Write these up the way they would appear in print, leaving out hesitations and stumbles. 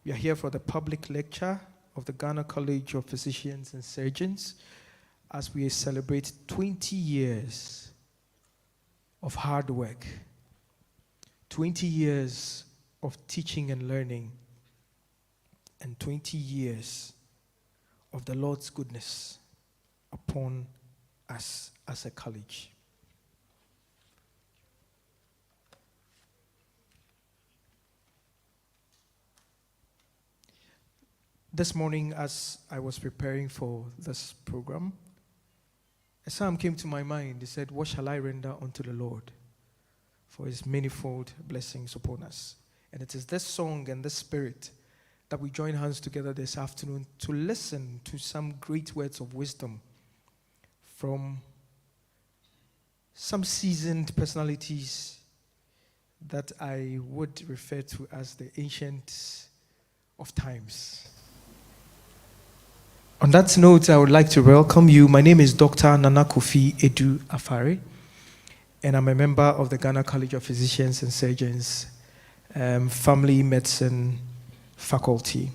We are here for the public lecture of the Ghana College of Physicians and Surgeons as we celebrate 20 years of hard work, 20 years of teaching and learning, and 20 years of the Lord's goodness upon us as a college. This morning, as I was preparing for this program, a psalm came to my mind. It said, "What shall I render unto the Lord for his manifold blessings upon us?" And it is this song and this spirit that we join hands together this afternoon to listen to some great words of wisdom from some seasoned personalities that I would refer to as the ancient of times. On that note, I would like to welcome you. My name is Dr. Nana Kofi Edu Afare, and I'm a member of the Ghana College of Physicians and Surgeons Family Medicine Faculty.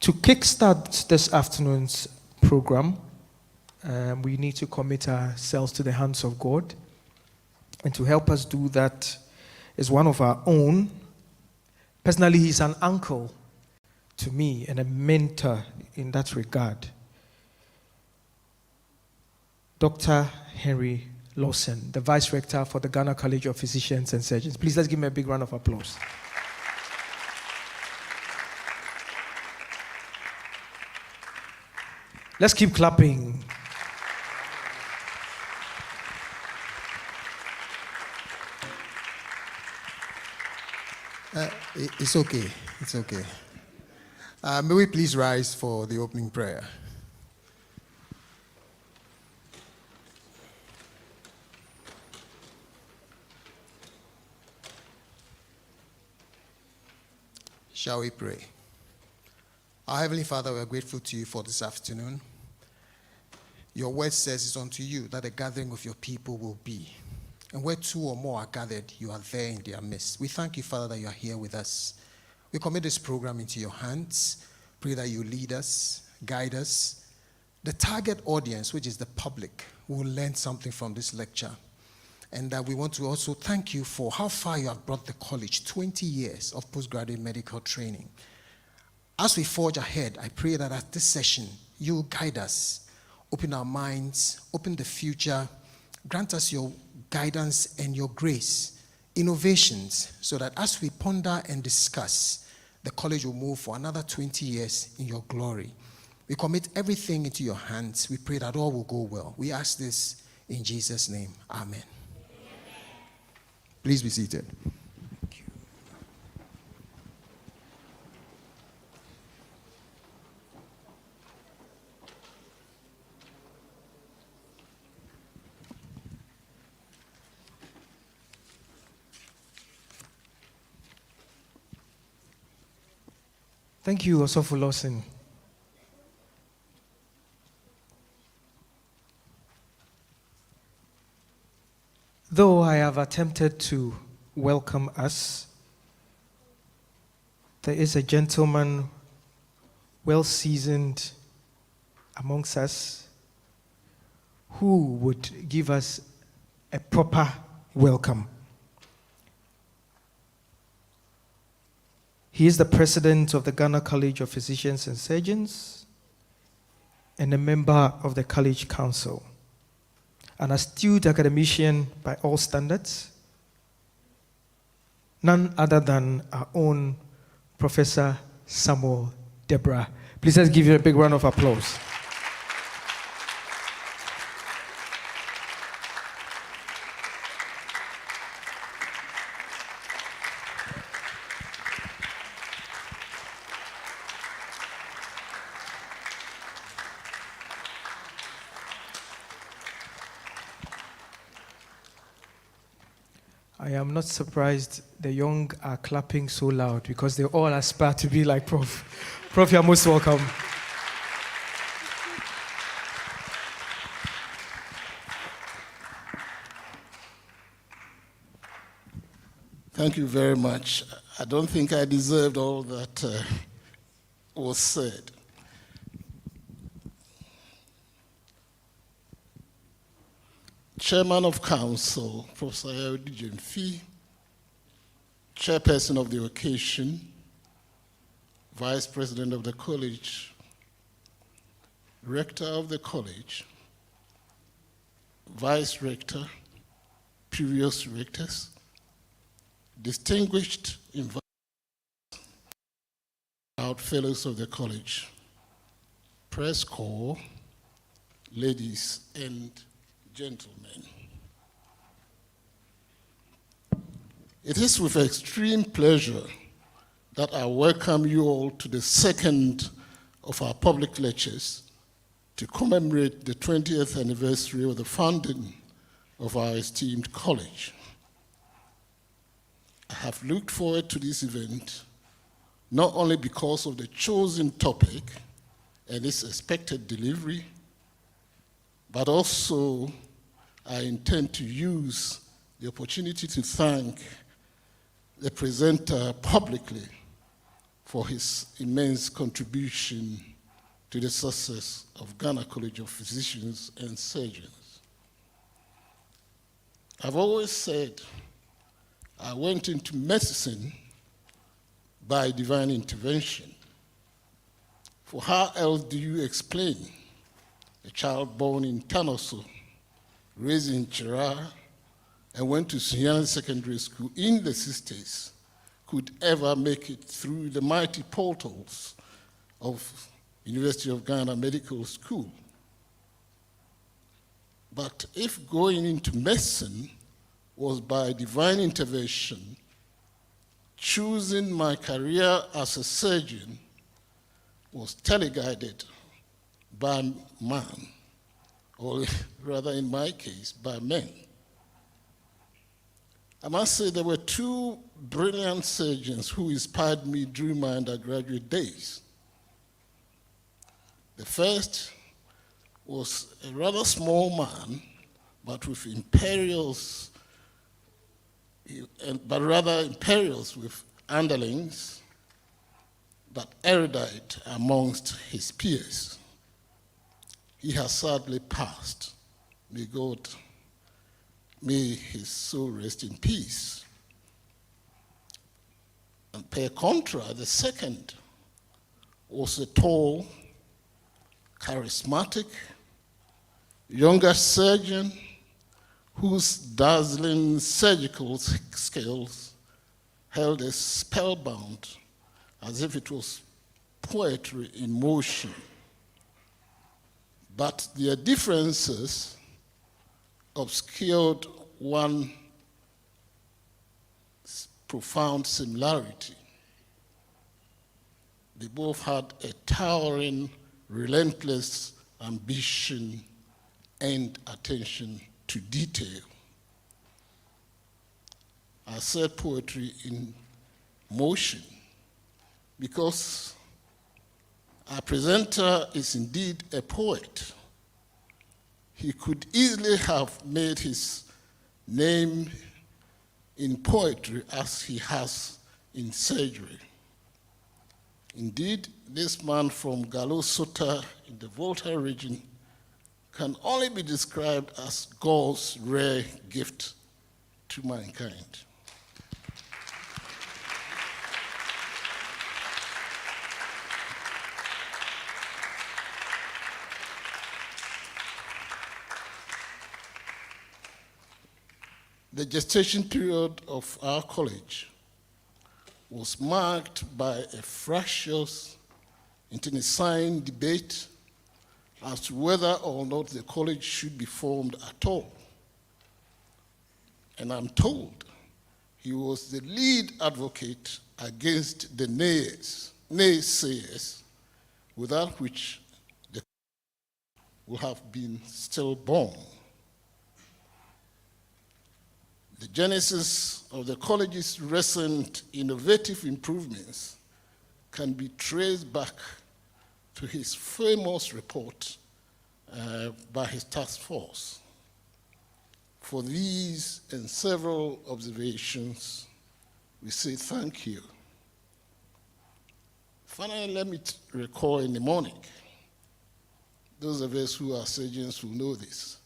To kickstart this afternoon's program, we need to commit ourselves to the hands of God, and to help us do that is one of our own. Personally, he's an uncle to me and a mentor in that regard. Dr. Henry Lawson, the Vice Rector for the Ghana College of Physicians and Surgeons. Please, let's give him a big round of applause. Let's keep clapping. It's okay. It's okay. May we please rise for the opening prayer? Shall we pray? Our Heavenly Father, we are grateful to you for this afternoon. Your word says it's unto you that the gathering of your people will be. And where two or more are gathered, you are there in their midst. We thank you, Father, that you are here with us. We commit this program into your hands. Pray that you lead us, guide us. The target audience, which is the public, will learn something from this lecture. And that we want to also thank you for how far you have brought the college, 20 years of postgraduate medical training. As we forge ahead, I pray that at this session, you will guide us, open our minds, open the future, grant us your guidance and your grace, innovations, so that as we ponder and discuss, the college will move for another 20 years in your glory. We commit everything into your hands. We pray that all will go well. We ask this in Jesus' name. Amen. Please be seated. Thank you. Thank you, Osofo Lawson. Though I have attempted to welcome us, there is a gentleman well-seasoned amongst us who would give us a proper welcome. He is the president of the Ghana College of Physicians and Surgeons and a member of the College Council, an astute academician by all standards, none other than our own Professor Samuel Deborah. Please let's give you a big round of applause. I am not surprised the young are clapping so loud because they all aspire to be like Prof. Prof, you're most welcome. Thank you very much. I don't think I deserved all that was said. Chairman of Council, Professor Yodi Jemfi, Chairperson of the occasion, Vice President of the College, Rector of the College, Vice Rector, previous rectors, distinguished inviteds, fellows of the college, press corps, ladies and gentlemen. It is with extreme pleasure that I welcome you all to the second of our public lectures to commemorate the 20th anniversary of the founding of our esteemed college. I have looked forward to this event not only because of the chosen topic and its expected delivery, but also I intend to use the opportunity to thank the presenter publicly for his immense contribution to the success of Ghana College of Physicians and Surgeons. I've always said I went into medicine by divine intervention. For how else do you explain a child born in Tanoso, raised in Chira, and went to Sunyani Secondary School in the 60s, could ever make it through the mighty portals of University of Ghana Medical School? But if going into medicine was by divine intervention, choosing my career as a surgeon was teleguided by man, or rather in my case, by men. I must say there were two brilliant surgeons who inspired me during my undergraduate days. The first was a rather small man, but with imperials, with underlings, but erudite amongst his peers. He has sadly passed. May his soul rest in peace. And per contra, the second was a tall, charismatic, younger surgeon whose dazzling surgical skills held us spellbound as if it was poetry in motion. But their differences obscured one profound similarity. They both had a towering, relentless ambition and attention to detail. I said poetry in motion because our presenter is indeed a poet. He could easily have made his name in poetry as he has in surgery. Indeed, this man from Galosota in the Volta region can only be described as God's rare gift to mankind. The gestation period of our college was marked by a fractious, internecine debate as to whether or not the college should be formed at all. And I'm told he was the lead advocate against the naysayers, without which the college would have been stillborn. The genesis of the college's recent innovative improvements can be traced back to his famous report by his task force. For these and several observations, we say thank you. Finally, let me recall in the morning. Those of us who are surgeons will know this.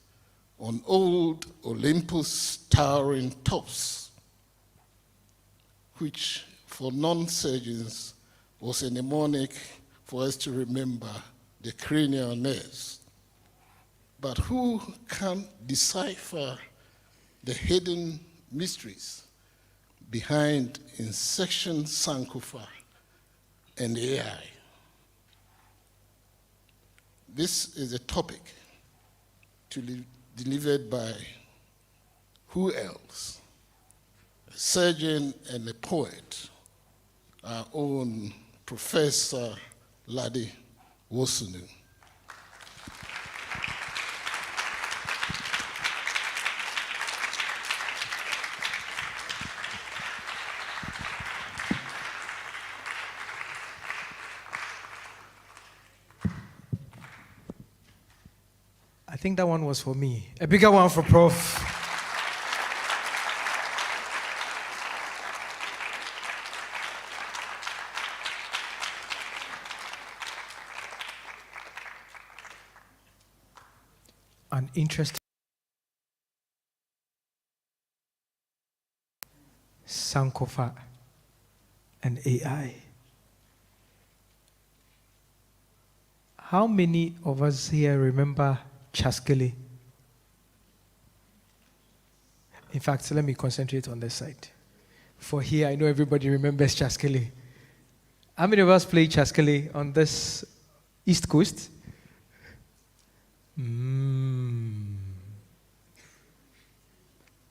On old Olympus towering tops, which for non-surgeons was a mnemonic for us to remember the cranial nerves. But who can decipher the hidden mysteries behind Inception, Sankofa, and AI? This is a topic delivered by who else? A surgeon and a poet, our own Professor Ladi Wosunu. I think that one was for me. A bigger one for Prof. An interesting Sankofa and AI. How many of us here remember Chaskele? In fact, let me concentrate on this side. For here, I know everybody remembers Chaskele. How many of us played Chaskele on this East Coast?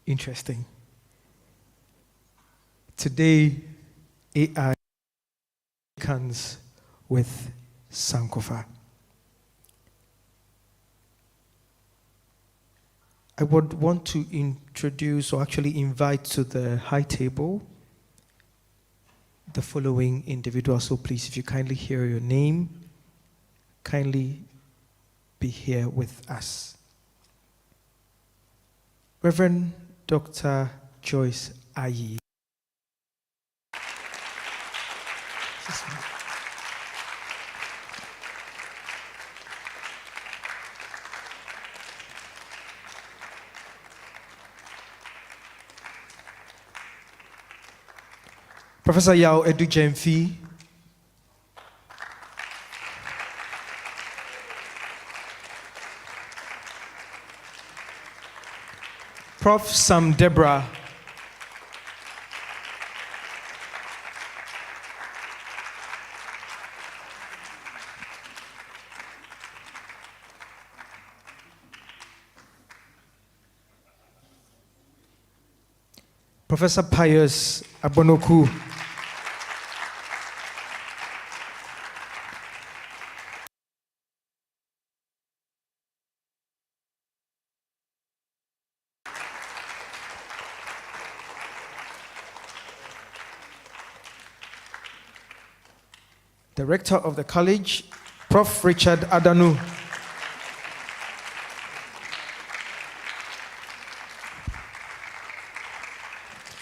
Interesting. Today, AI comes with Sankofa. I would want to introduce, or actually invite to the high table, the following individuals. So please, if you kindly hear your name, kindly be here with us. Reverend Dr. Joyce Ayi. Professor Yao Edu Jemfi. Prof. Sam Deborah. Professor Pius Abonoku. The rector of the college, Prof. Richard Adanu.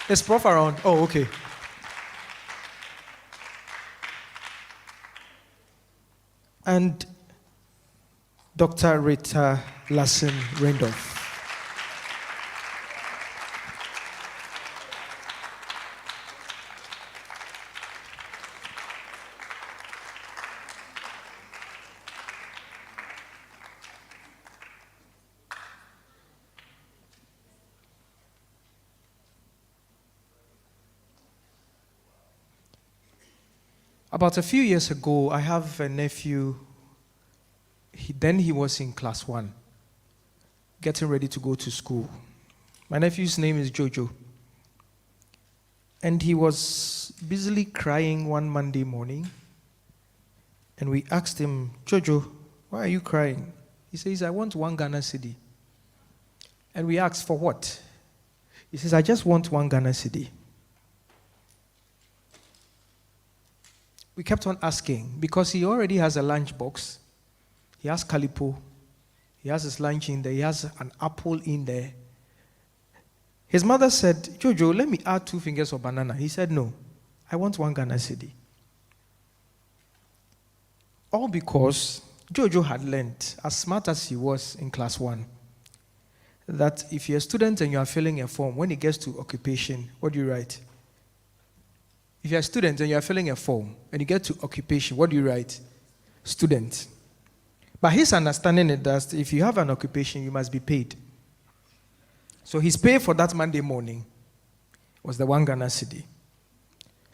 Is Prof around? Oh, okay. And Dr. Rita Lassen Randolph. About a few years ago, I have a nephew. He was in class 1, getting ready to go to school. My nephew's name is Jojo. And he was busily crying one Monday morning. And we asked him, Jojo, why are you crying? He says, I want 1 Ghana cedi. And we asked, for what? He says, I just want 1 Ghana cedi. We kept on asking because he already has a lunch box. He has calipo. He has his lunch in there. He has an apple in there. His mother said, Jojo, let me add 2 fingers of banana. He said, no, I want 1 Ghana cedi. All because Jojo had learned, as smart as he was in class 1, that if you're a student and you are filling a form, when it gets to occupation, what do you write? If you're a student and you are filling a form and you get to occupation, what do you write? Student. But his understanding is that if you have an occupation, you must be paid. So his pay for that Monday morning was the 1 Ghana cedi.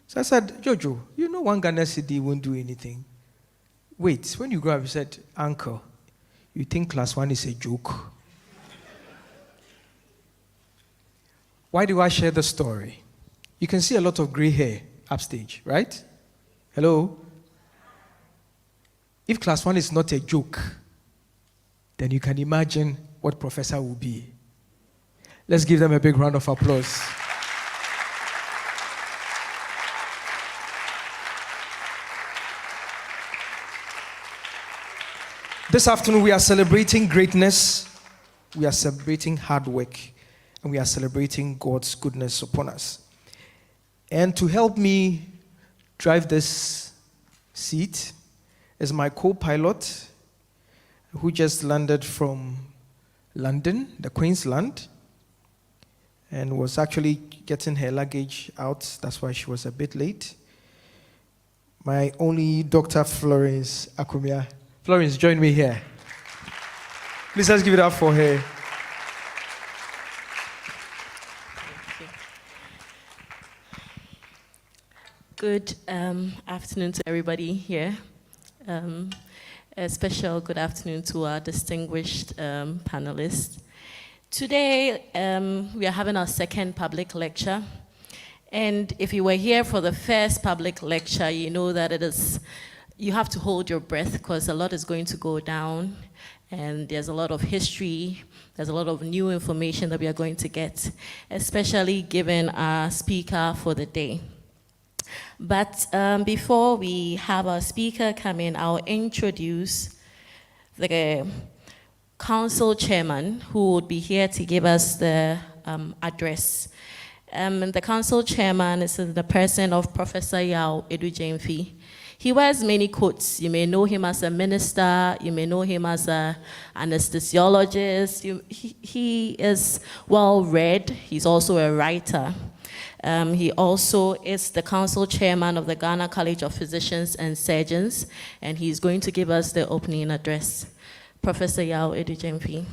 So I said, Jojo, you know 1 Ghana cedi won't do anything. Wait, when you grow up, he said, Uncle, you think class 1 is a joke? Why do I share the story? You can see a lot of gray hair upstage, right? Hello? If class 1 is not a joke, then you can imagine what professor will be. Let's give them a big round of applause. This afternoon, we are celebrating greatness, we are celebrating hard work, and we are celebrating God's goodness upon us. And to help me drive this seat is my co-pilot, who just landed from London, the Queensland, and was actually getting her luggage out. That's why she was a bit late. My only Dr. Florence Akumia. Florence, join me here. Please, let's give it up for her. Good afternoon to everybody here. A special good afternoon to our distinguished panelists. Today, we are having our second public lecture. And if you were here for the first public lecture, you know that you have to hold your breath because a lot is going to go down. And there's a lot of history, there's a lot of new information that we are going to get, especially given our speaker for the day. But before we have our speaker come in, I'll introduce the council chairman who would be here to give us the address. The council chairman is the person of Professor Yao Edujemfi. He wears many coats. You may know him as a minister, you may know him as an anesthesiologist. He is well read, he's also a writer. He also is the council chairman of the Ghana College of Physicians and Surgeons, and he's going to give us the opening address. Professor Yao Edujemfi.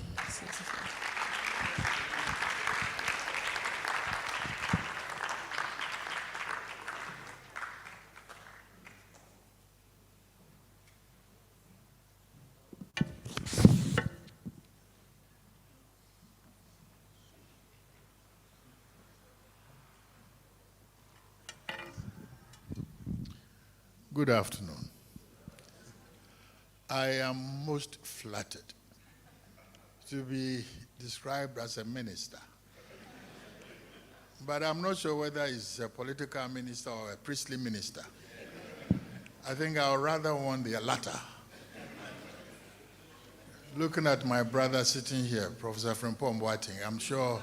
Good afternoon. I am most flattered to be described as a minister. But I'm not sure whether he's a political minister or a priestly minister. I think I would rather want the latter. Looking at my brother sitting here, Professor Frimpong Boateng, I'm sure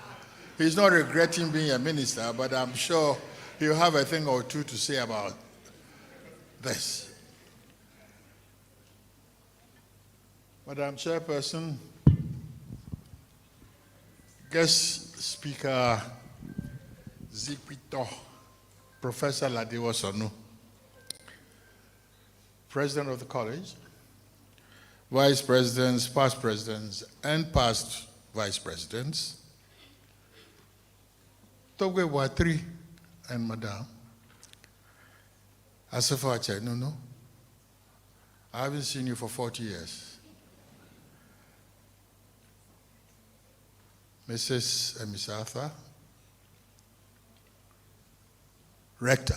he's not regretting being a minister, but I'm sure he'll have a thing or two to say about this. Madam Chairperson, guest speaker Zipito, Professor Ladewo Sonu, President of the College, Vice Presidents, past Presidents, and past Vice Presidents, Togwe Watri and Madam, Asafa Achenuno, I haven't seen you for 40 years. Mrs. and Miss Arthur, Rector,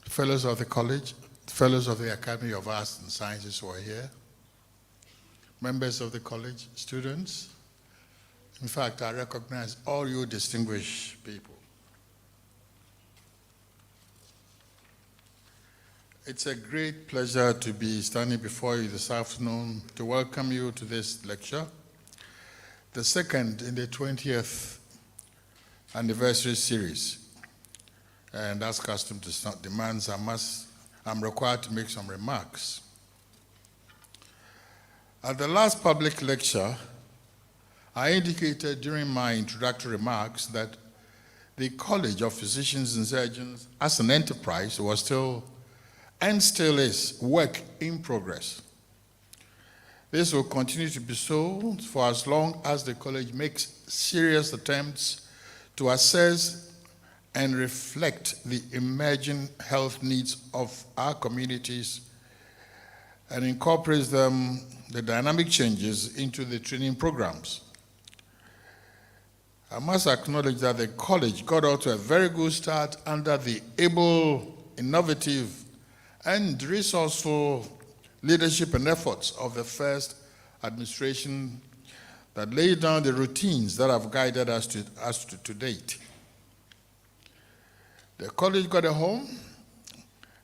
Fellows of the College, Fellows of the Academy of Arts and Sciences who are here, members of the college, students. In fact, I recognize all you distinguished people. It's a great pleasure to be standing before you this afternoon to welcome you to this lecture. the second in the 20th anniversary series. And as custom demands, I'm required to make some remarks. At the last public lecture, I indicated during my introductory remarks that the College of Physicians and Surgeons as an enterprise was still, and still is, work in progress. This will continue to be so for as long as the college makes serious attempts to assess and reflect the emerging health needs of our communities and incorporates the dynamic changes into the training programs. I must acknowledge that the college got out to a very good start under the able, innovative, and resourceful leadership and efforts of the first administration that laid down the routines that have guided us to date. The college got a home,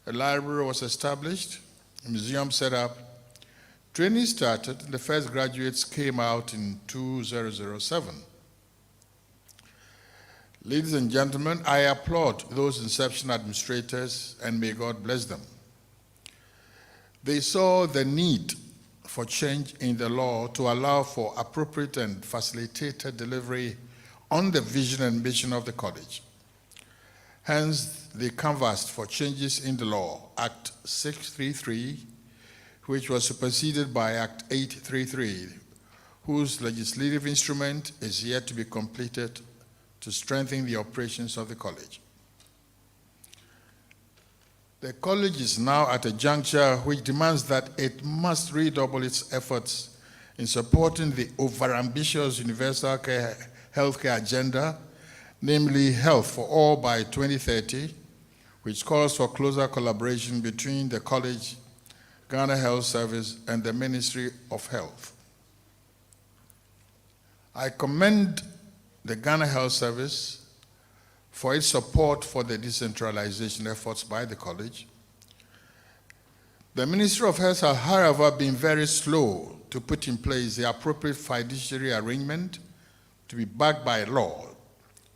a library was established, a museum set up, training started, and the first graduates came out in 2007. Ladies and gentlemen, I applaud those Inception administrators and may God bless them. They saw the need for change in the law to allow for appropriate and facilitated delivery on the vision and mission of the college. Hence, they canvassed for changes in the law, Act 633, which was superseded by Act 833, whose legislative instrument is yet to be completed to strengthen the operations of the college. The college is now at a juncture which demands that it must redouble its efforts in supporting the overambitious universal healthcare agenda, namely health for all by 2030, which calls for closer collaboration between the college, Ghana Health Service, and the Ministry of Health. I commend the Ghana Health Service for its support for the decentralization efforts by the college. The Ministry of Health has, however, been very slow to put in place the appropriate fiduciary arrangement to be backed by law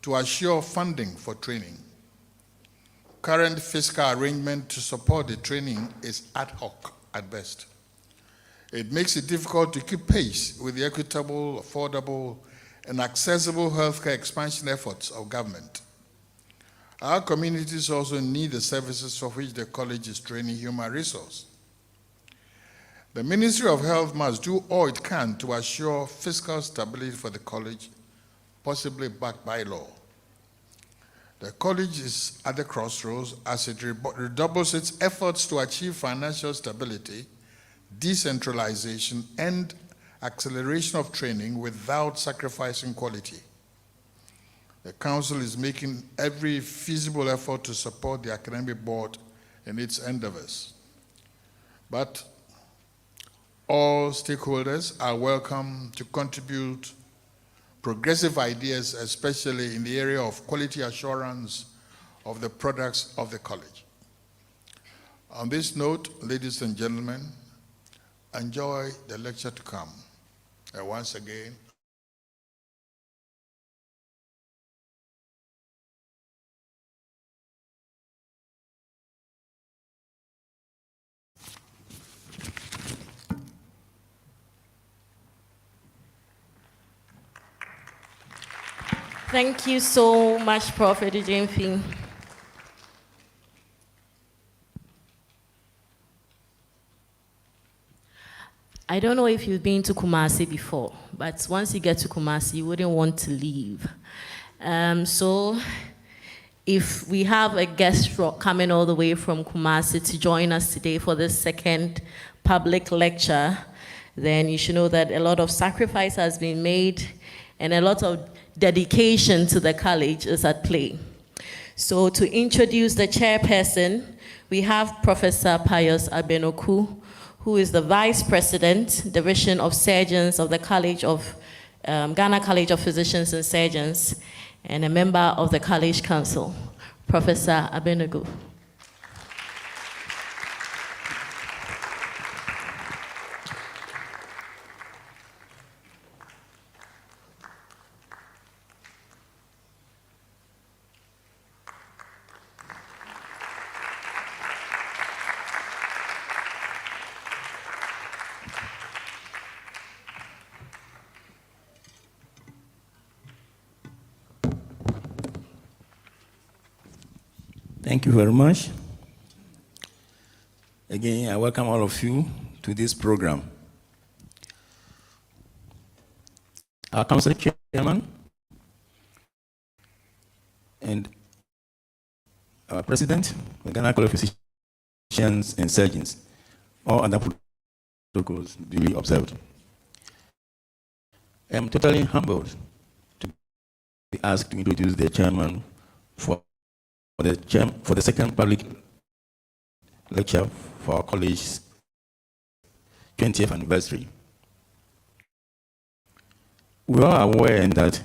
to assure funding for training. Current fiscal arrangement to support the training is ad hoc at best. It makes it difficult to keep pace with the equitable, affordable, and accessible healthcare expansion efforts of government. Our communities also need the services for which the college is training human resource. The Ministry of Health must do all it can to assure fiscal stability for the college, possibly backed by law. The college is at the crossroads as it redoubles its efforts to achieve financial stability, decentralization, and acceleration of training without sacrificing quality. The council is making every feasible effort to support the academic board in its endeavors. But all stakeholders are welcome to contribute progressive ideas, especially in the area of quality assurance of the products of the college. On this note, ladies and gentlemen, enjoy the lecture to come. And once again, Thank you so much, Prophet Ejimfi. I don't know if you've been to Kumasi before, but once you get to Kumasi, you wouldn't want to leave. So if we have a guest coming all the way from Kumasi to join us today for this second public lecture, then you should know that a lot of sacrifice has been made and a lot of dedication to the college is at play. So to introduce the chairperson, we have Professor Pius Abenoku, who is the Vice President, Division of Surgeons of the College of Ghana College of Physicians and Surgeons, and a member of the College Council. Professor Abenoku. Thank you very much. Again, I welcome all of you to this program. Our council chairman and our president, the Ghana College of Physicians and Surgeons, all other protocols duly observed. I am totally humbled to be asked to introduce the chairman for the second public lecture for our college's 20th anniversary. We are aware that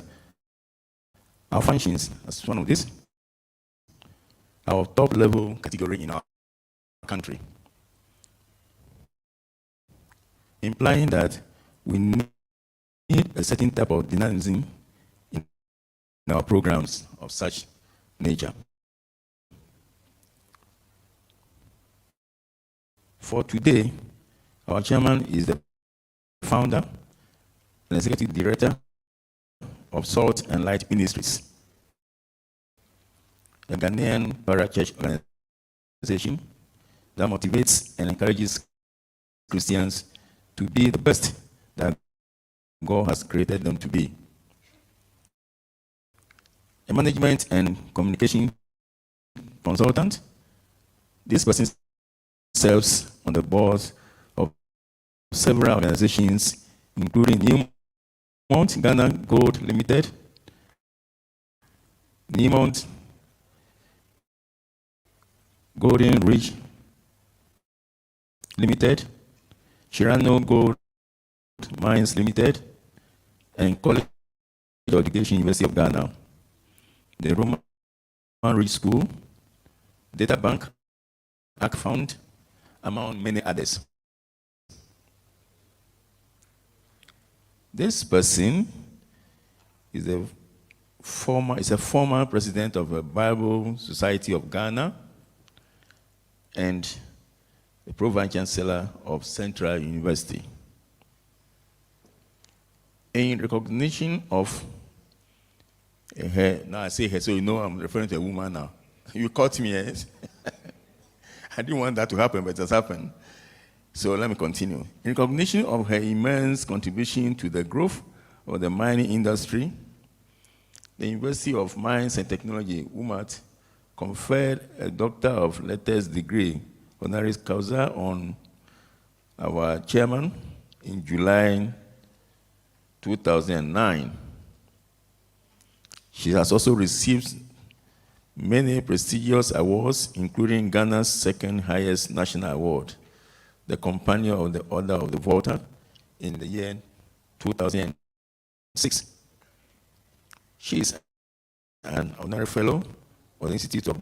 our functions as one of these, our top level category in our country, implying that we need a certain type of dynamism in our programs of such nature. For today, our chairman is the founder and executive director of Salt and Light Ministries, a Ghanaian parachurch organization that motivates and encourages Christians to be the best that God has created them to be. A management and communication consultant, this person serves on the boards of several organizations, including Newmont Ghana Gold Limited, Newmont Golden Ridge Limited, Shirano Gold Mines Limited, and College of Education, University of Ghana, the Roman Ridge School, Data Bank, Arc Fund, among many others. This person is a former president of the Bible Society of Ghana and the Pro-Vice Chancellor of Central University. In recognition of her, now I say her, so you know I'm referring to a woman now. You caught me, yes? I didn't want that to happen, but it has happened. So let me continue. In recognition of her immense contribution to the growth of the mining industry, the University of Mines and Technology, UMAT, conferred a Doctor of Letters degree, honoris causa, on our chairman in July 2009. She has also received many prestigious awards, including Ghana's second highest national award, the Companion of the Order of the Volta, in the year 2006. She is an honorary fellow of the Institute of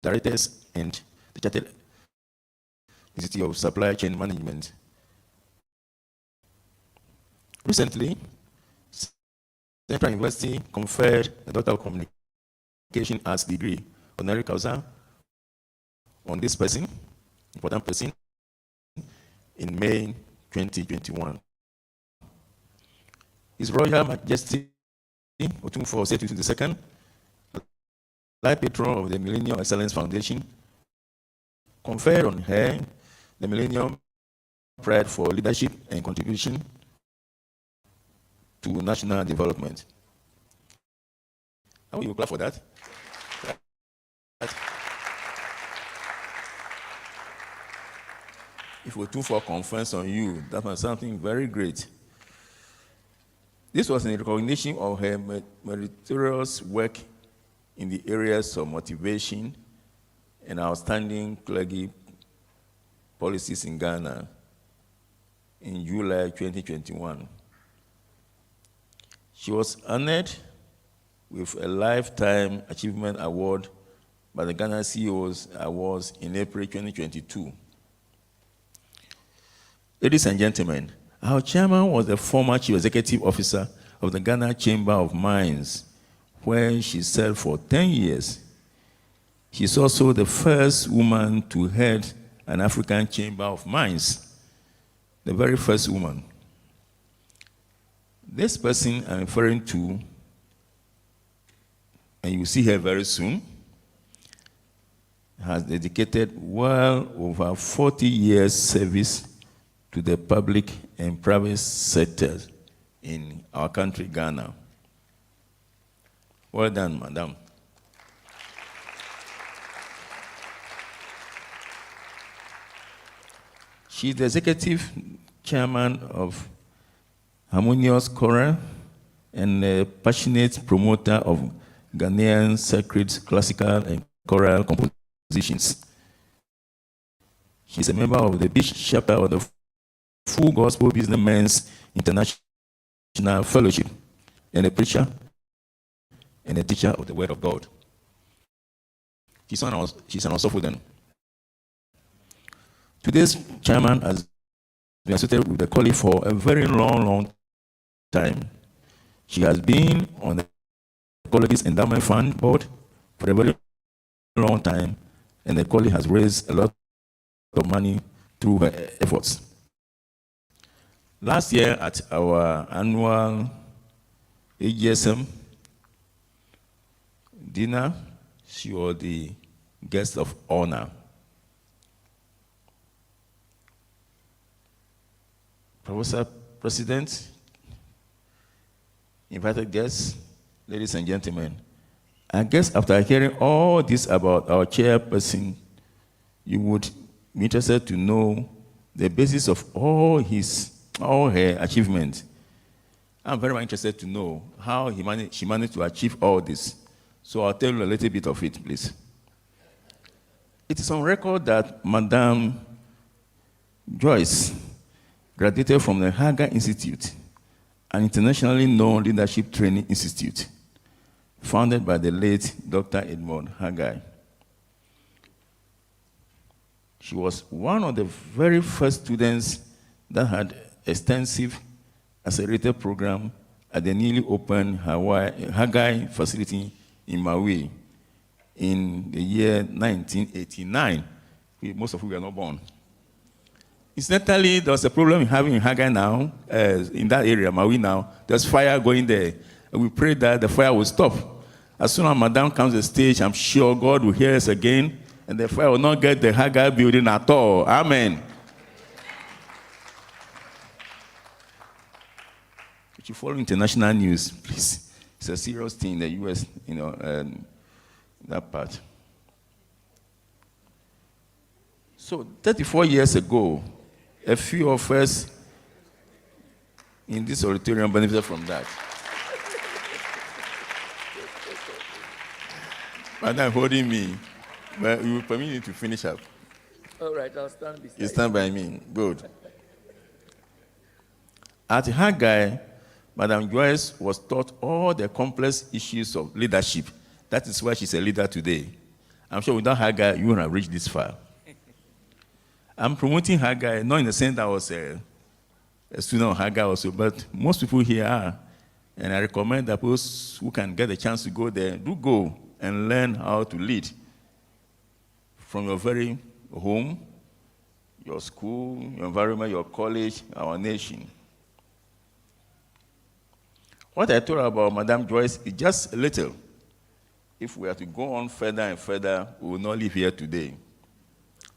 Directors and the Chartered Institute of Supply Chain Management. Recently, Central University conferred the Doctor of Communication Arts degree, honorary causa, on this person, important person, in May 2021. His Royal Majesty Otumfuo Osei II, Life Patron of the Millennium Excellence Foundation, conferred on her the Millennium Pride for Leadership and Contribution to National Development. How will you clap for that? If we took for a conference on you, that was something very great. This was in recognition of her meritorious work in the areas of motivation and outstanding clergy policies in Ghana in July 2021. She was honored with a Lifetime Achievement Award by the Ghana CEOs Awards in April 2022. Ladies and gentlemen, our chairman was the former chief executive officer of the Ghana Chamber of Mines, where she served for 10 years. She's also the first woman to head an African Chamber of Mines, the very first woman. This person I'm referring to, and you will see her very soon, has dedicated well over 40 years service to the public and private sectors in our country, Ghana. Well done, madam. She is the executive chairman of Harmonious Choral and a passionate promoter of Ghanaian sacred, classical, and choral compositions. She is a member of the Bishop Chapter of the Full Gospel Businessmen's International Fellowship, and a preacher and a teacher of the Word of God. She's an Osophoden. Today's chairman has been associated with the college for a very long time. She has been on the college's endowment fund board for a very long time, and the college has raised a lot of money through her efforts. Last year at our annual AGSM dinner, she was the guest of honor. Professor President, invited guests, ladies and gentlemen, I guess after hearing all this about our chairperson, you would be interested to know the basis of all her achievements. I'm very much interested to know how she managed to achieve all this. So I'll tell you a little bit of it, please. It is on record that Madame Joyce graduated from the Haggai Institute, an internationally known leadership training institute founded by the late Dr. Edmund Haggai. She was one of the very first students that had extensive accelerated program at the newly opened Haggai facility in Maui in the year 1989. Most of you were not born. Incidentally, there was a problem having in Haggai now, in that area, Maui now. There's fire going there. And we pray that the fire will stop. As soon as Madame comes to the stage, I'm sure God will hear us again, and the fire will not get the Haggai building at all. Amen. Could you follow international news, please? It's a serious thing in the U.S., that part. So 34 years ago, a few of us in this auditorium benefited from that. Madam holding me, but you will permit me to finish up. All right, I'll stand beside you. You stand by me. Good. At Haggai, Madam Joyce was taught all the complex issues of leadership. That is why she's a leader today. I'm sure without Haggai, you wouldn't have reached this far. I'm promoting Haggai, not in the sense that I was a student of Haggai also, but most people here are. And I recommend that those who can get a chance to go there, do go and learn how to lead from your very home, your school, your environment, your college, our nation. What I told about Madame Joyce is just a little. If we are to go on further and further, we will not live here today.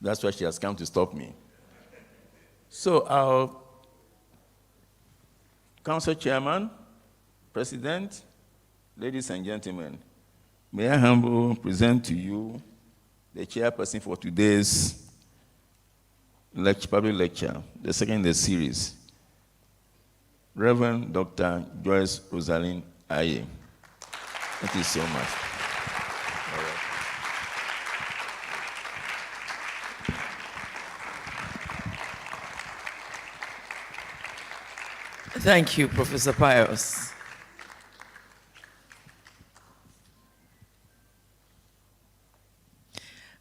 That's why she has come to stop me. So our council chairman, president, ladies and gentlemen, may I humbly present to you the chairperson for today's public lecture, the second in the series, Reverend Dr. Joyce Rosalind Aye. Thank you so much. Thank you, Professor Pius.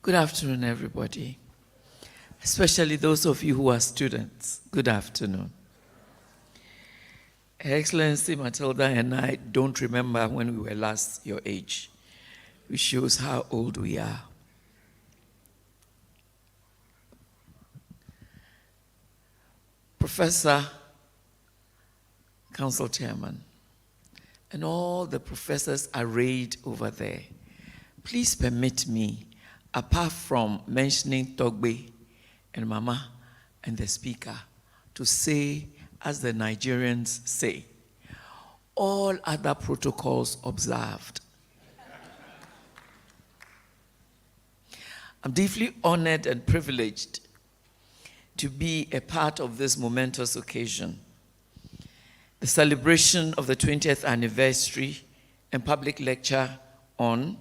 Good afternoon, everybody, especially those of you who are students. Good afternoon. Her Excellency Matilda and I don't remember when we were last your age, which shows how old we are. Professor, Council Chairman, and all the professors arrayed over there, please permit me, apart from mentioning Togbe and Mama and the speaker, to say, as the Nigerians say, all other protocols observed. I'm deeply honored and privileged to be a part of this momentous occasion, the celebration of the 20th anniversary and public lecture on,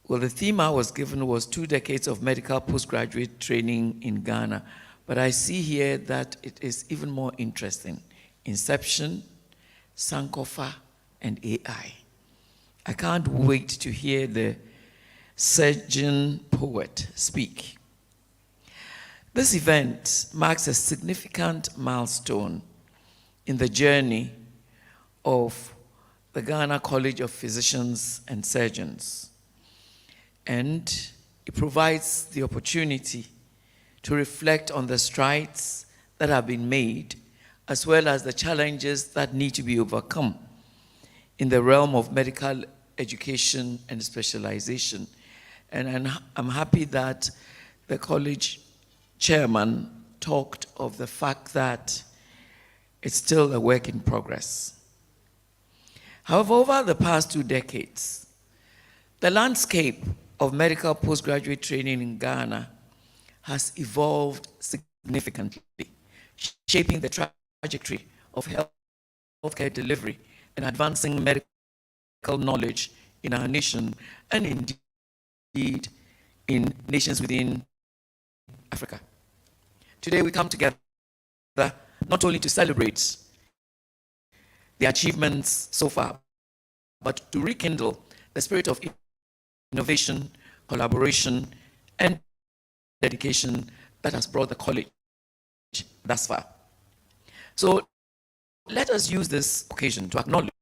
well, the theme I was given was 2 decades of medical postgraduate training in Ghana, but I see here that it is even more interesting. Inception, Sankofa, and AI. I can't wait to hear the surgeon poet speak. This event marks a significant milestone in the journey of the Ghana College of Physicians and Surgeons. And it provides the opportunity to reflect on the strides that have been made, as well as the challenges that need to be overcome in the realm of medical education and specialization. And I'm happy that the college chairman talked of the fact that it's still a work in progress. However, over the past 2 decades, the landscape of medical postgraduate training in Ghana has evolved significantly, shaping the trajectory of healthcare delivery and advancing medical knowledge in our nation and indeed in nations within Africa. Today we come together not only to celebrate the achievements so far, but to rekindle the spirit of innovation, collaboration, and dedication that has brought the college thus far. So let us use this occasion to acknowledge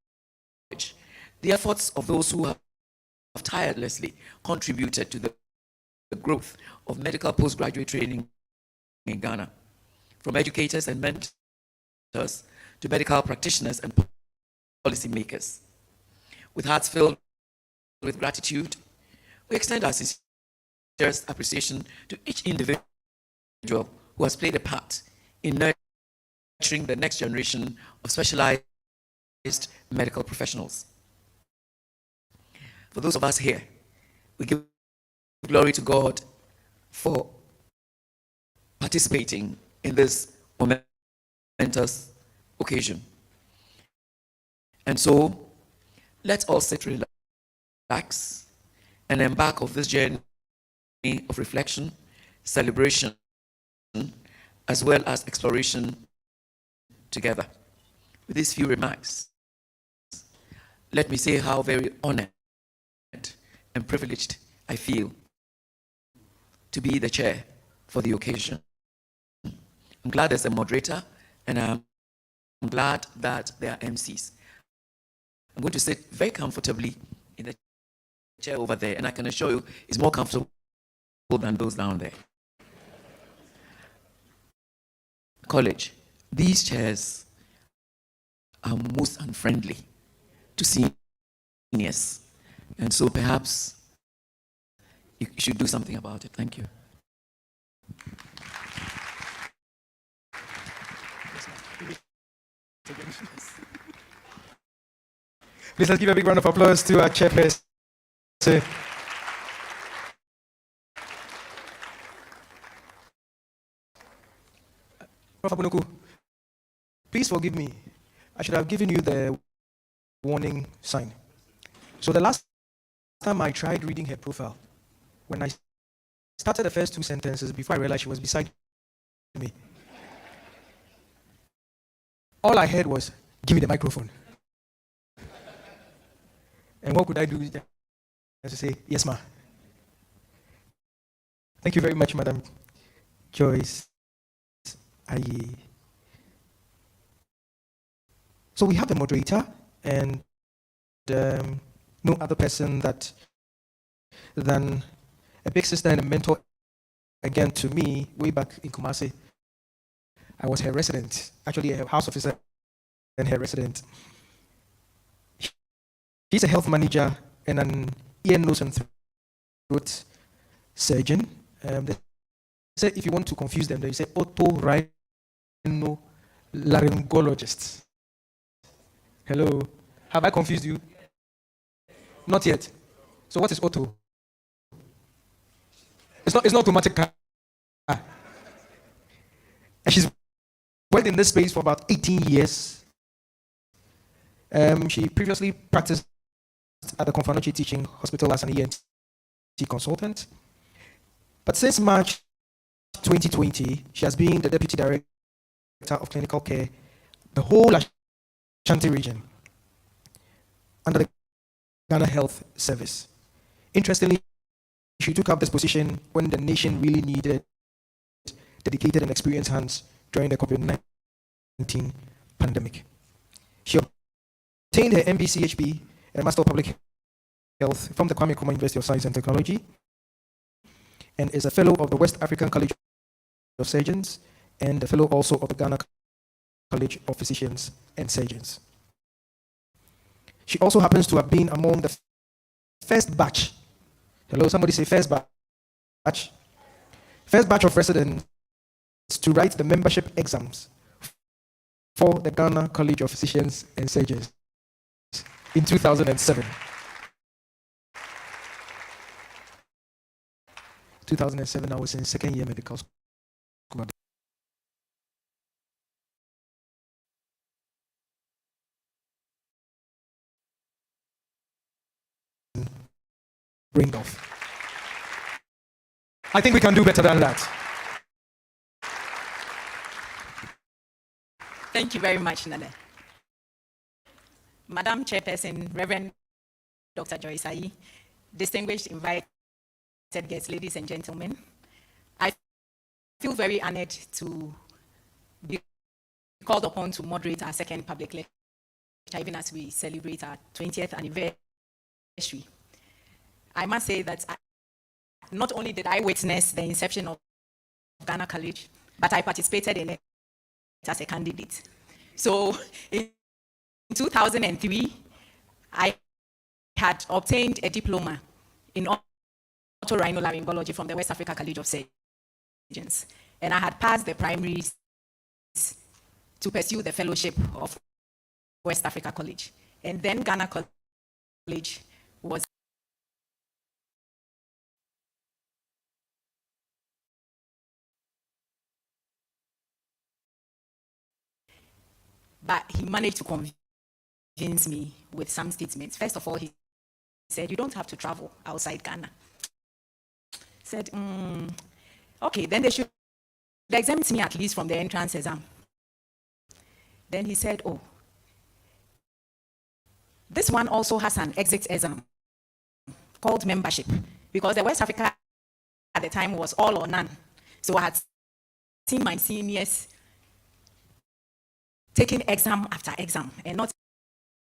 the efforts of those who have tirelessly contributed to the growth of medical postgraduate training in Ghana, from educators and mentors to medical practitioners and policymakers. With hearts filled with gratitude, we extend our sincerest appreciation to each individual who has played a part in nurturing the next generation of specialized medical professionals. For those of us here, we give glory to God for participating in this momentous occasion. And so, let's all sit relax and embark on this journey of reflection, celebration, as well as exploration together. With these few remarks, let me say how very honored and privileged I feel to be the chair for the occasion. I'm glad there's a moderator, and I'm glad that there are MCs. I'm going to sit very comfortably in the chair over there, and I can assure you it's more comfortable than those down there. College, these chairs are most unfriendly to seniors, and so perhaps you should do something about it. Thank you. Please let's give a big round of applause to our chairperson. Prof. Abunuku, please forgive me. I should have given you the warning sign. So the last time I tried reading her profile, when I started the first 2 sentences before I realized she was beside me, all I heard was, "Give me the microphone." And what could I do? As to say, "Yes, ma." Thank you very much, Madam Joyce. So we have the moderator and no other person than a big sister and a mentor again to me way back in Kumasi. I was her resident, actually a house officer and her resident. She's a health manager and an ear, nose, and throat surgeon. They said if you want to confuse them, they say otorhinolaryngologist. Hello, have I confused you? Not yet. So what is auto? It's not automatic car. And she's worked in this space for about 18 years. She previously practiced at the Confanochi Teaching Hospital as an ENT consultant. But since March 2020, she has been the Deputy Director of Clinical Care, the whole Ashanti region, under the Ghana Health Service. Interestingly, she took up this position when the nation really needed dedicated and experienced hands during the COVID-19 pandemic. She obtained her MBCHB and Master of Public Health from the Kwame Nkrumah University of Science and Technology, and is a fellow of the West African College of Surgeons and a fellow also of the Ghana College of Physicians and Surgeons. She also happens to have been among the first batch. Hello, somebody say first batch. First batch of residents to write the membership exams for the Ghana College of Physicians and Surgeons in 2007. 2007, I was in second year medical school. Ring off. I think we can do better than that. Thank you very much, Nana. Madam Chairperson, Reverend Dr. Joyce Ayi, distinguished invited guests, ladies and gentlemen, I feel very honored to be called upon to moderate our second public lecture, even as we celebrate our 20th anniversary. I must say that not only did I witness the inception of Ghana College, but I participated in it as a candidate. So in 2003, I had obtained a diploma in otorhinolaryngology from the West Africa College of Surgeons, and I had passed the primaries to pursue the fellowship of West Africa College. And then Ghana College was but he managed to convince me with some statements. First of all, he said, you don't have to travel outside Ghana. Said, okay, then they should exempt me at least from the entrance exam. Then he said, oh, this one also has an exit exam called membership, because the West Africa at the time was all or none. So I had seen my seniors taking exam after exam and not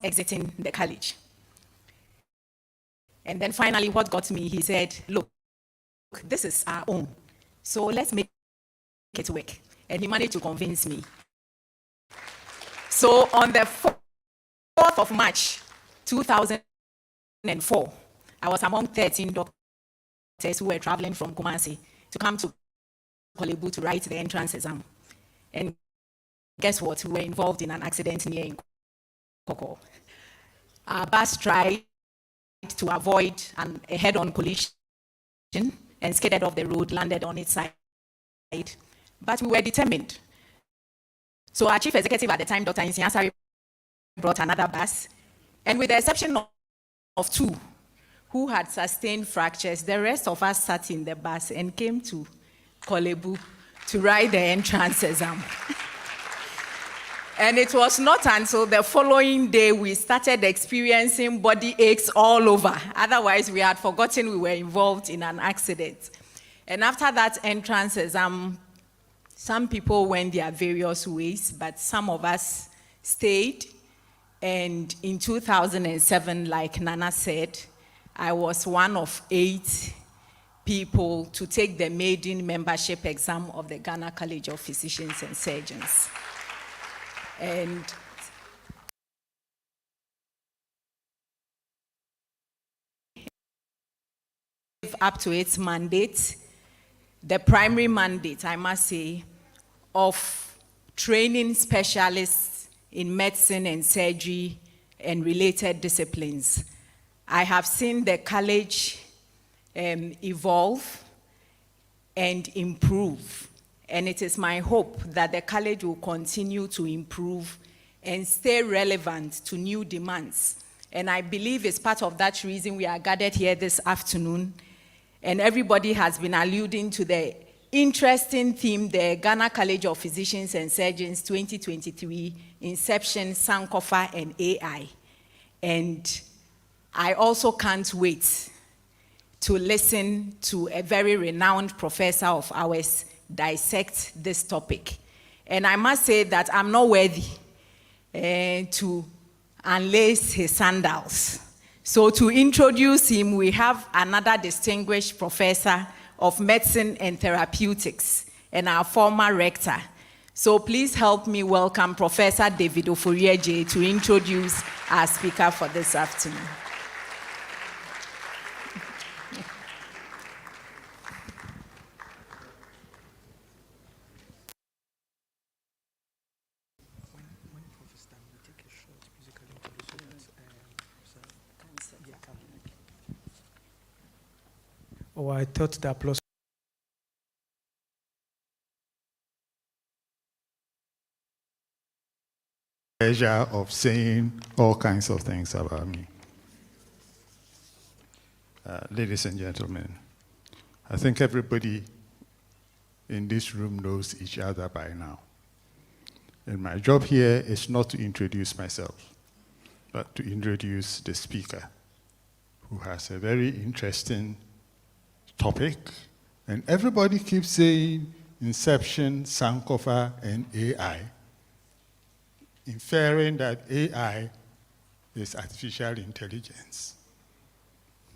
exiting the college. And then finally, what got me, he said, look, this is our own, so let's make it work. And he managed to convince me. So on the 4th of March, 2004, I was among 13 doctors who were traveling from Kumasi to come to Korle Bu to write the entrance exam. And guess what? We were involved in an accident near Nkoko. Our bus tried to avoid a head-on collision and skidded off the road, landed on its side. But we were determined. So our chief executive at the time, Dr. Insiansari, brought another bus. And with the exception of 2 who had sustained fractures, the rest of us sat in the bus and came to Korle Bu to write the entrance exam. And it was not until the following day we started experiencing body aches all over. Otherwise, we had forgotten we were involved in an accident. And after that entrance exam, some people went their various ways, but some of us stayed. And in 2007, like Nana said, I was one of 8 people to take the maiden membership exam of the Ghana College of Physicians and Surgeons. And up to its mandate, the primary mandate, I must say, of training specialists in medicine and surgery and related disciplines. I have seen the college evolve and improve, and it is my hope that the college will continue to improve and stay relevant to new demands. And I believe it's part of that reason we are gathered here this afternoon, and everybody has been alluding to the interesting theme, the Ghana College of Physicians and Surgeons 2023, Inception, Sankofa, and AI. And I also can't wait to listen to a very renowned professor of ours dissect this topic. And I must say that I'm not worthy to unlace his sandals. So to introduce him, we have another distinguished professor of medicine and therapeutics and our former rector. So please help me welcome Professor David Oforiaje to introduce our speaker for this afternoon. Oh, I thought the applause. Pleasure of saying all kinds of things about me. Ladies and gentlemen, I think everybody in this room knows each other by now. And my job here is not to introduce myself, but to introduce the speaker, who has a very interesting topic. And everybody keeps saying Inception, Sankofa, and AI, inferring that AI is artificial intelligence.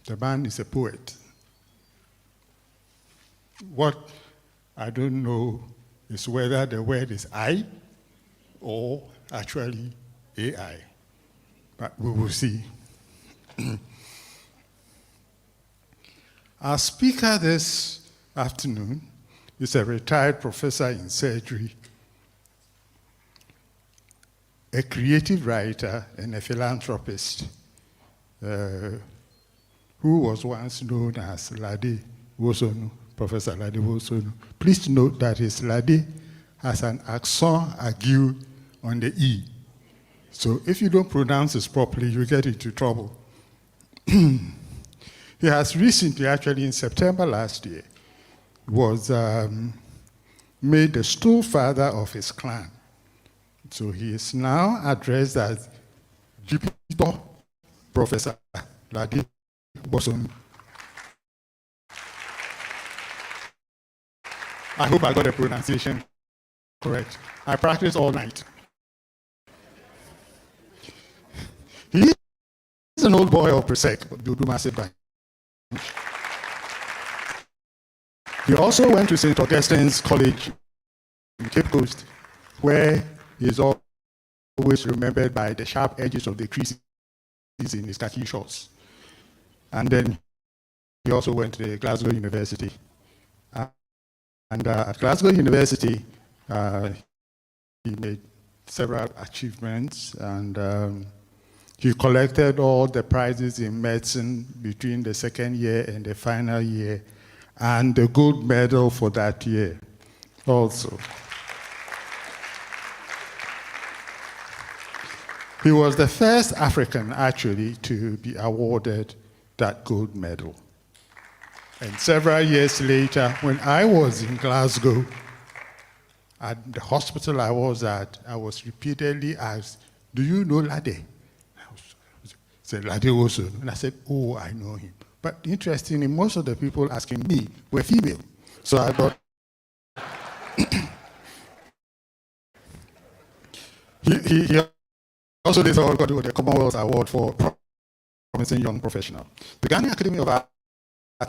The man is a poet. What I don't know is whether the word is I or actually AI, but we will see. Our speaker this afternoon is a retired professor in surgery, a creative writer and a philanthropist who was once known as Lade Wosonu, Professor Lade Wosonu. Please note that his Lade has an accent aigu on the E. So if you don't pronounce this properly, you get into trouble. He has recently, actually in September last year, was made the stool father of his clan. So he is now addressed as Jupiter Professor Lade Wosonu. I hope I got the pronunciation correct. I practiced all night. He is an old boy of Presec, massive guy. He also went to St. Augustine's College in Cape Coast, where he is always remembered by the sharp edges of the creases in his khaki shorts. And then he also went to Glasgow University. And at Glasgow University, he made several achievements, and he collected all the prizes in medicine between the second year and the final year, and the gold medal for that year also. He was the first African, actually, to be awarded that gold medal. And several years later, when I was in Glasgow, at the hospital I was at, I was repeatedly asked, "Do you know Lade?" I said, "Lade also." And I said, "Oh, I know him." But interestingly, most of the people asking me were female. So I thought, he also did got the Commonwealth Award for Promising Young Professional. The Ghana Academy of Arts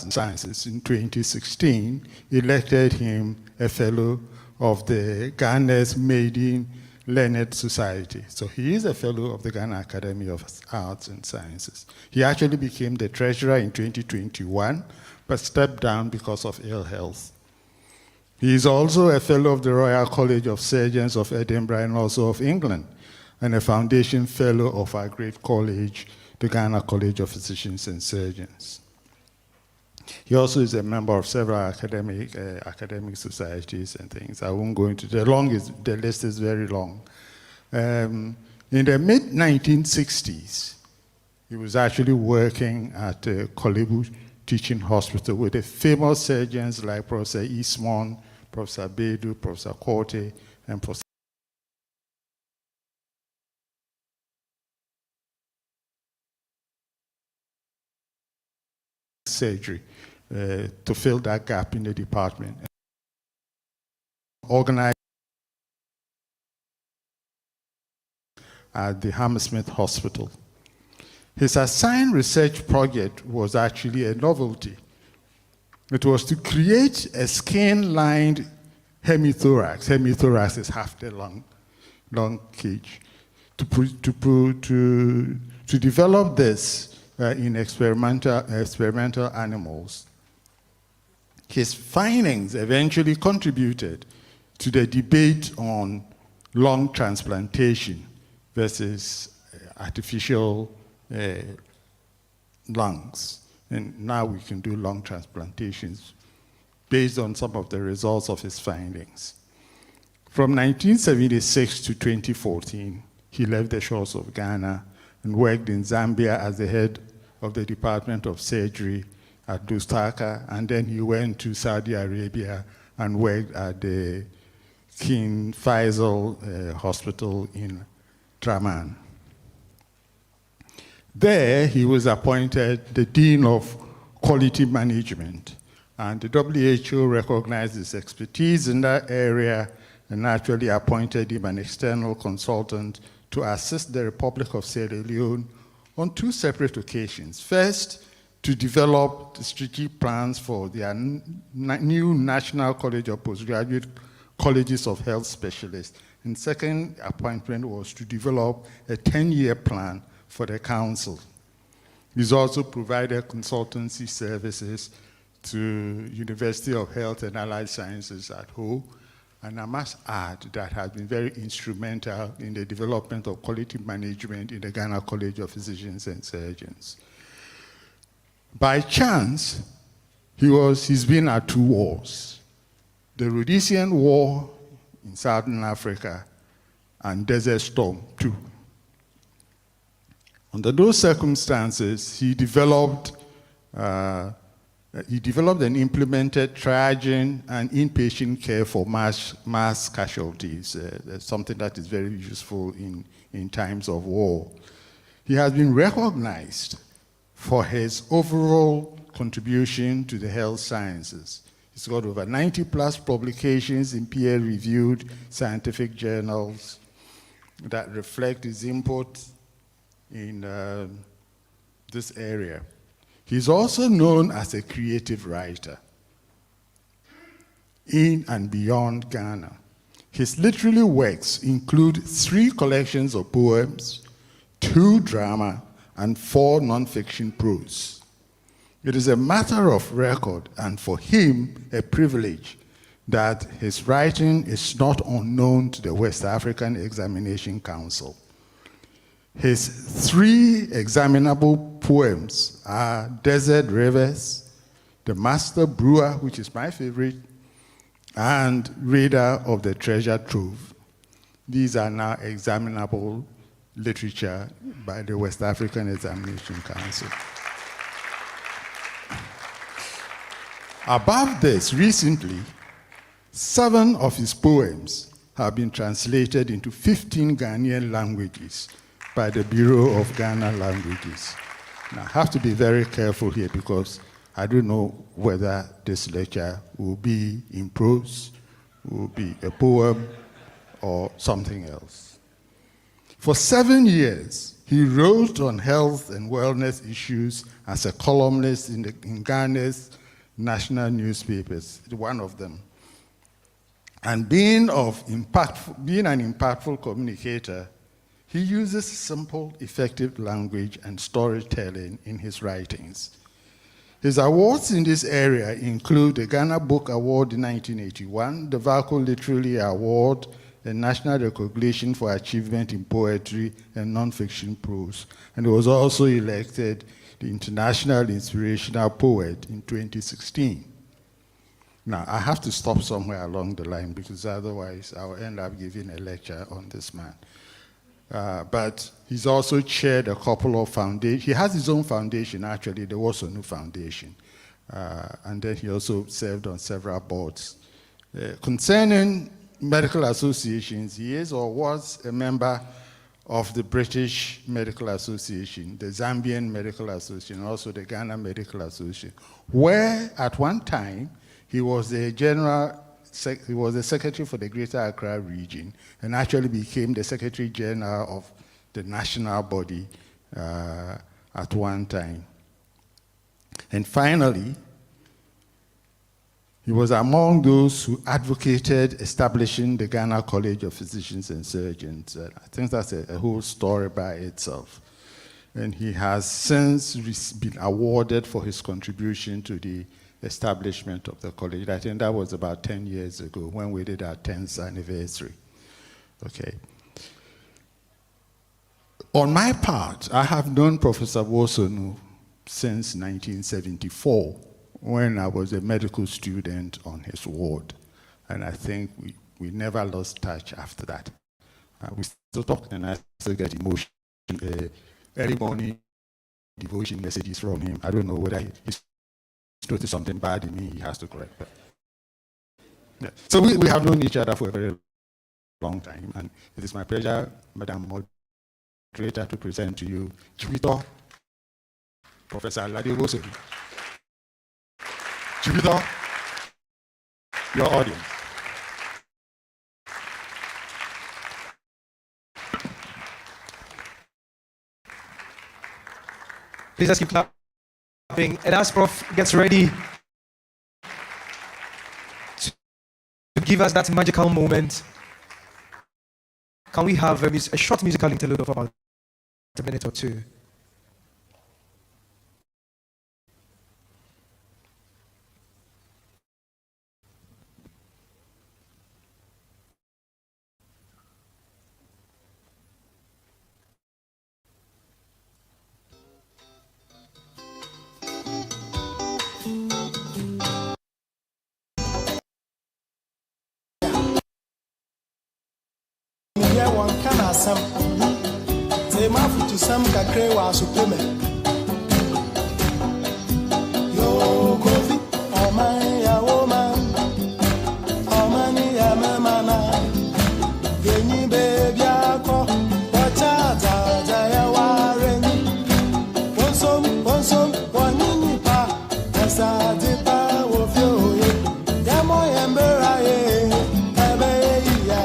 and Sciences in 2016 elected him a fellow of the Ghana's Maiden Learned Society. So he is a fellow of the Ghana Academy of Arts and Sciences. He actually became the treasurer in 2021, but stepped down because of ill health. He is also a fellow of the Royal College of Surgeons of Edinburgh and also of England, and a foundation fellow of our great college, the Ghana College of Physicians and Surgeons. He also is a member of several academic societies and things. I won't go into the list is very long. In the mid-1960s, he was actually working at Kolebu Teaching Hospital with the famous surgeons like Professor Eastmon, Professor Bedu, Professor Korte, and Professor surgery to fill that gap in the department. Organized at the Hammersmith Hospital. His assigned research project was actually a novelty. It was to create a skin-lined hemithorax. Hemithorax is half the lung cage. To develop this in experimental animals. His findings eventually contributed to the debate on lung transplantation versus artificial lungs. And now we can do lung transplantations based on some of the results of his findings. From 1976 to 2014, he left the shores of Ghana and worked in Zambia as the head of the Department of Surgery at Lusaka, and then he went to Saudi Arabia and worked at the King Faisal Hospital in Draman. There, he was appointed the Dean of Quality Management, and the WHO recognized his expertise in that area and actually appointed him an external consultant to assist the Republic of Sierra Leone on two separate occasions. First, to develop the strategic plans for their new National College of Postgraduate Colleges of Health Specialists. And second appointment was to develop a 10-year plan for the council. He's also provided consultancy services to University of Health and Allied Sciences at Ho, and I must add that has been very instrumental in the development of quality management in the Ghana College of Physicians and Surgeons. By chance, he's been at two wars, the Rhodesian War in Southern Africa and Desert Storm too. Under those circumstances, he developed and implemented triaging and inpatient care for mass casualties, something that is very useful in times of war. He has been recognized for his overall contribution to the health sciences. He's got over 90+ publications in peer-reviewed scientific journals that reflect his input in this area. He's also known as a creative writer in and beyond Ghana. His literary works include 3 collections of poems, 2 drama, and 4 non-fiction prose. It is a matter of record, and for him, a privilege, that his writing is not unknown to the West African Examination Council. His 3 examinable poems are Desert Rivers, The Master Brewer, which is my favorite, and Raider of the Treasure Trove. These are now examinable literature by the West African Examination Council. Above this, recently, 7 of his poems have been translated into 15 Ghanaian languages by the Bureau of Ghana Languages. Now, I have to be very careful here because I don't know whether this lecture will be in prose, will be a poem, or something else. For 7 years, he wrote on health and wellness issues as a columnist in Ghana's national newspapers, one of them. And being an impactful communicator, he uses simple, effective language and storytelling in his writings. His awards in this area include the Ghana Book Award in 1981, the Valco Literary Award, the National Recognition for Achievement in Poetry and Nonfiction Prose. And he was also elected the International Inspirational Poet in 2016. Now, I have to stop somewhere along the line because otherwise I'll end up giving a lecture on this man. But he's also chaired a couple of foundations. He has his own foundation, actually, the Wosonu Foundation. And then he also served on several boards. Concerning medical associations, he is or was a member of the British Medical Association, the Zambian Medical Association, also the Ghana Medical Association, where at one time he was the secretary for the Greater Accra region and actually became the Secretary General of the national body at one time. And finally, he was among those who advocated establishing the Ghana College of Physicians and Surgeons. I think that's a whole story by itself. And he has since been awarded for his contribution to the establishment of the college. I think that was about 10 years ago when we did our 10th anniversary. Okay. On my part, I have known Professor Wosonu since 1974 when I was a medical student on his ward. And I think we never lost touch after that. We still talk and I still get emotion. Early morning devotion messages from him. I don't know whether he's noticed something bad in me, he has to correct that. Yeah. So we have known each other for a very long time, and it is my pleasure, Madam Moderator, to present to you Jupiter, Professor Alade Wosonu. Jupiter, your audience. Please just keep clapping. And as Prof gets ready to give us that magical moment, can we have a short musical interlude of about a minute or two? Say my foot to some kakre wa supreme. Yo kofi, oh man ya woman, oh man ya mana. Yeni baby ako, wacha za ya wareni. Wonsom, wanini pa, esa di pa wofio ye. Yamo yembera ye, ebe ya.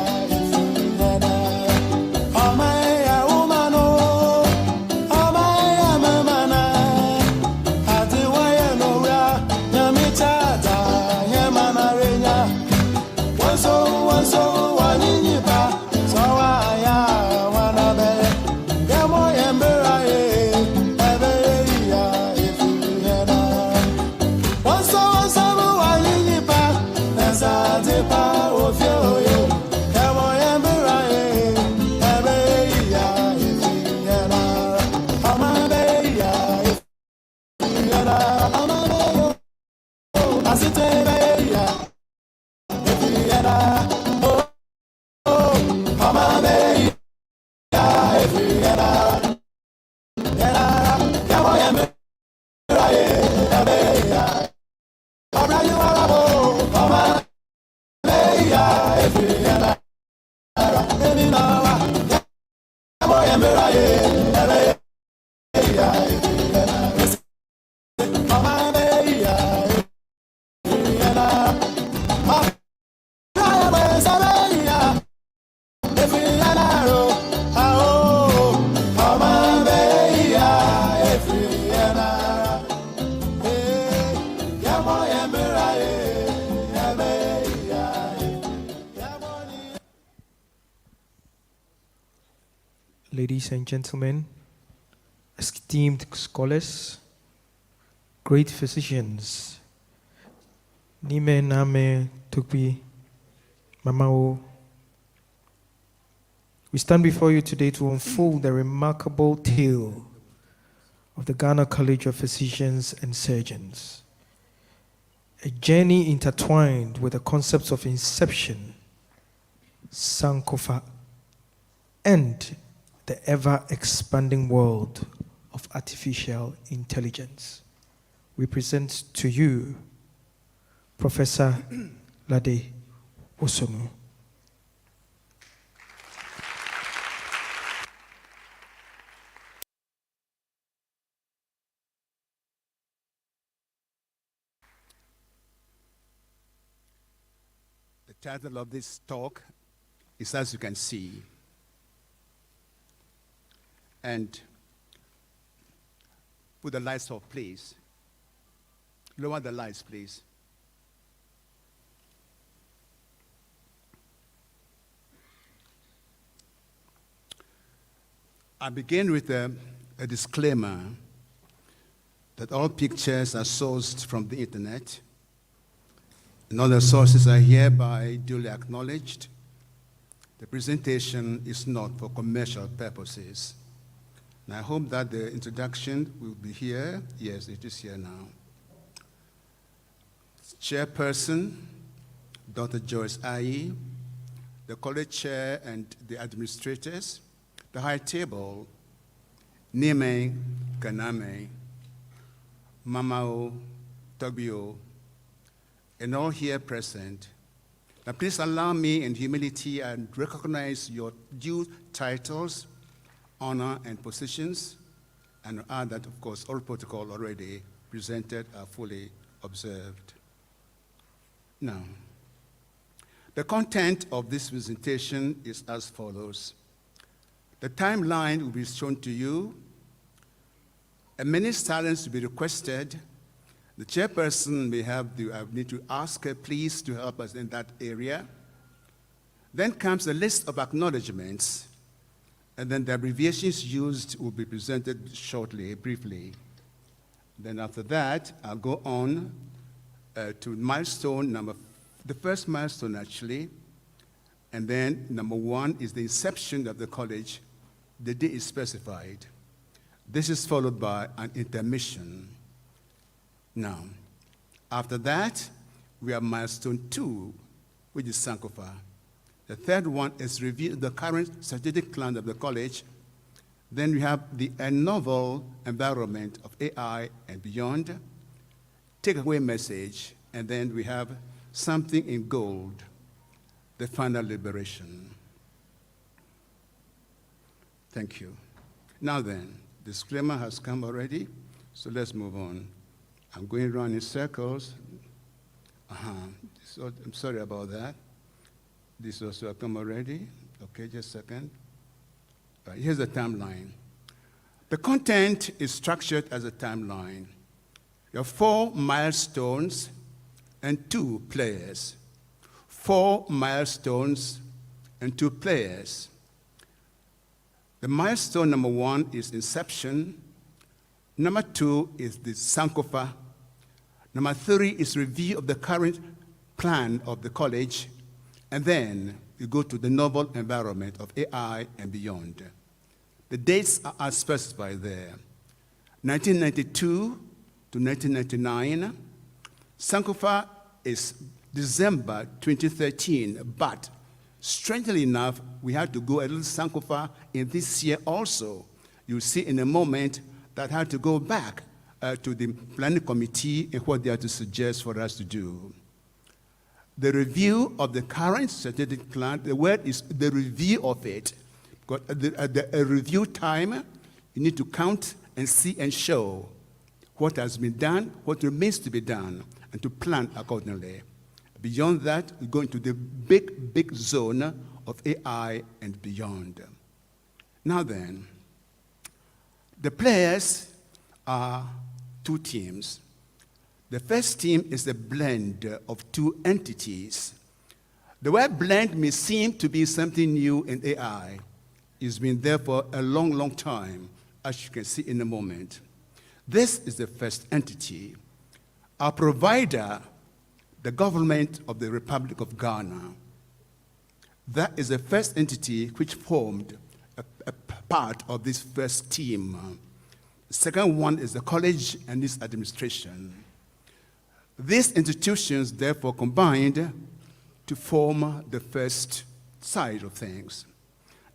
Ladies and gentlemen, esteemed scholars, great physicians, Nime Name Tukbi Mamao. We stand before you today to unfold the remarkable tale of the Ghana College of Physicians and Surgeons, a journey intertwined with the concepts of Inception, Sankofa, and the ever-expanding world of artificial intelligence. We present to you Professor Lade Osonu. The title of this talk is, as you can see, and put the lights off, please. Lower the lights, please. I begin with a disclaimer that all pictures are sourced from the internet, and other sources are hereby duly acknowledged. The presentation is not for commercial purposes. And I hope that the introduction will be here. Yes, it is here now. Chairperson, Dr. Joyce Ayi, the college chair and the administrators, the high table, Nime Kaname, Mamao, Tobio, and all here present. Now please allow me in humility and recognize your due titles, honor, and positions, and add that, of course, all protocol already presented are fully observed. Now, the content of this presentation is as follows. The timeline will be shown to you. A minute's silence will be requested. The chairperson may have I need to ask her, please, to help us in that area. Then comes a list of acknowledgements, and then the abbreviations used will be presented shortly, briefly. Then after that, I'll go on to milestone the first milestone actually, and then number 1 is the inception of the college. The day is specified. This is followed by an intermission. Now, after that, we have milestone 2, which is Sankofa. The third one is review the current strategic plan of the college. Then we have a novel environment of AI and beyond, takeaway message, and then we have something in gold, the final liberation. Thank you. Now then, disclaimer has come already, so let's move on. I'm going around in circles. So I'm sorry about that. This also come already. Okay, just a second. Here's the timeline. The content is structured as a timeline. You have 4 milestones and 2 players. 4 milestones and 2 players. The milestone number 1 is Inception. Number 2 is the Sankofa. Number 3 is review of the current plan of the college. And then you go to the novel environment of AI and beyond. The dates are specified there. 1992 to 1999. Sankofa is December 2013, but strangely enough, we had to go a little Sankofa in this year also. You'll see in a moment that had to go back to the planning committee and what they had to suggest for us to do. The review of the current strategic plan, the word is the review of it. Because a review time, you need to count and see and show what has been done, what remains to be done, and to plan accordingly. Beyond that, we go into the big zone of AI and beyond. Now then, the players are 2 teams. The first team is a blend of 2 entities. The word blend may seem to be something new in AI. It's been there for a long time, as you can see in a moment. This is the first entity. Our provider, the government of the Republic of Ghana, that is the first entity which formed a part of this first team. The second one is the college and its administration. These institutions therefore combined to form the first side of things.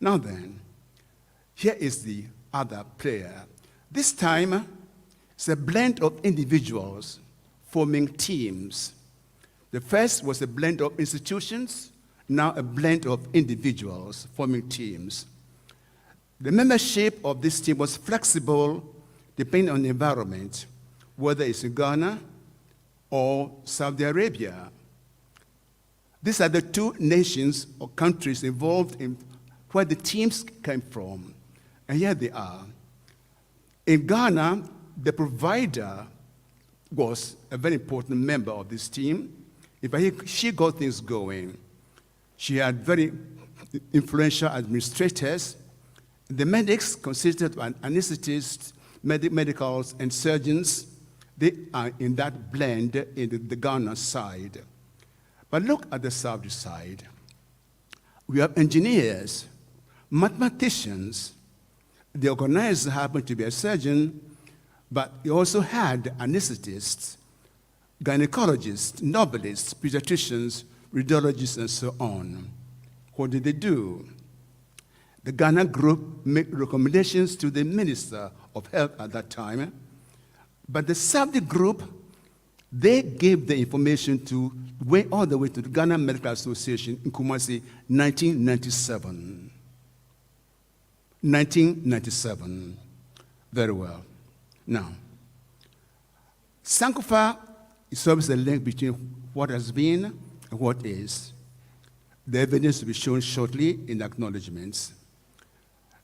Now then, here is the other player. This time, it's a blend of individuals forming teams. The first was a blend of institutions, now a blend of individuals forming teams. The membership of this team was flexible depending on the environment, whether it's in Ghana or Saudi Arabia. These are the two nations or countries involved in where the teams came from. And here they are. In Ghana, the provider was a very important member of this team. She got things going. She had very influential administrators. The medics consisted of anesthetists, medicals, and surgeons. They are in that blend in the Ghana side. But look at the Saudi side. We have engineers, mathematicians. The organizer happened to be a surgeon, but he also had anesthetists, gynecologists, novelists, pediatricians, radiologists, and so on. What did they do? The Ghana group made recommendations to the Minister of Health at that time, but the Saudi group, they gave the information all the way to the Ghana Medical Association in Kumasi, 1997. 1997. Very well. Now, Sankofa serves a link between what has been and what is. The evidence will be shown shortly in the acknowledgements.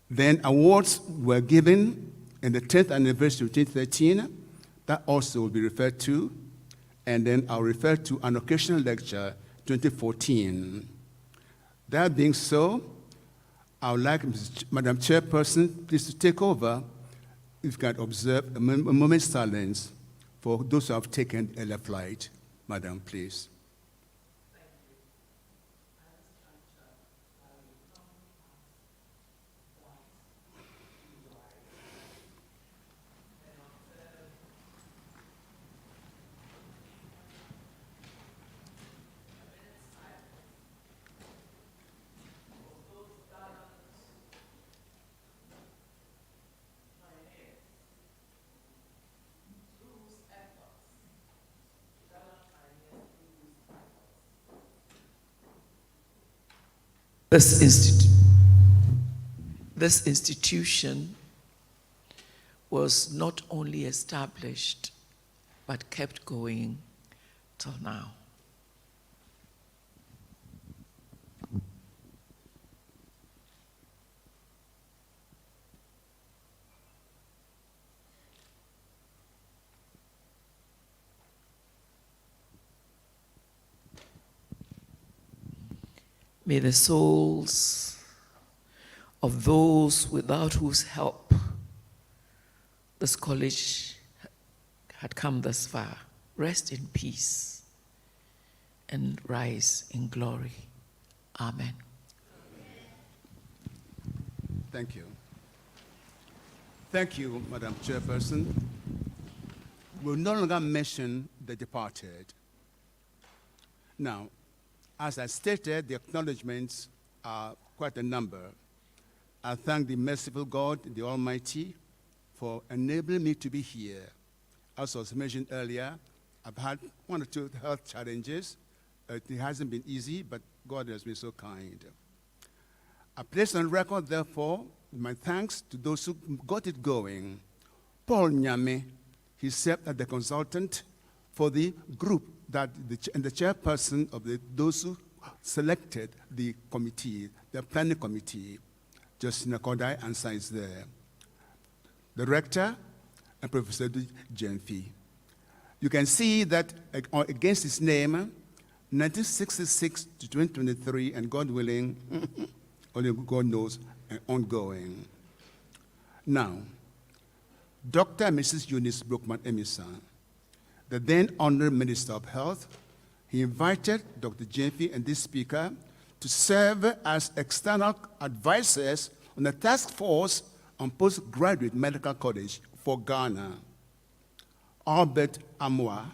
Then awards were given in the 10th anniversary of 2013. That also will be referred to. And then I'll refer to an occasional lecture, 2014. That being so, I would like Madam Chairperson, please to take over. If you can observe a moment's silence for those who have taken a left flight. Madam, please. This institution was not only established, but kept going till now. May the souls of those without whose help this college had come thus far rest in peace and rise in glory. Amen. Thank you. Thank you, Madam Chairperson. We'll no longer mention the departed. Now, as I stated, the acknowledgements are quite a number. I thank the merciful God, the Almighty, for enabling me to be here. As was mentioned earlier, I've had one or two health challenges. It hasn't been easy, but God has been so kind. I place on record, therefore, my thanks to those who got it going. Paul Nyame, he served as the consultant for the group and the chairperson of those who selected the committee, the planning committee. Justina Kodai answer is there. The rector and Professor Jenfi. You can see that against his name, 1966 to 2023, and God willing, only God knows, and ongoing. Now, Dr. and Mrs. Eunice Brookman Emerson, the then Honorary Minister of Health. He invited Dr. Jemfi and this speaker to serve as external advisors on the task force on postgraduate medical college for Ghana. Albert Amwa,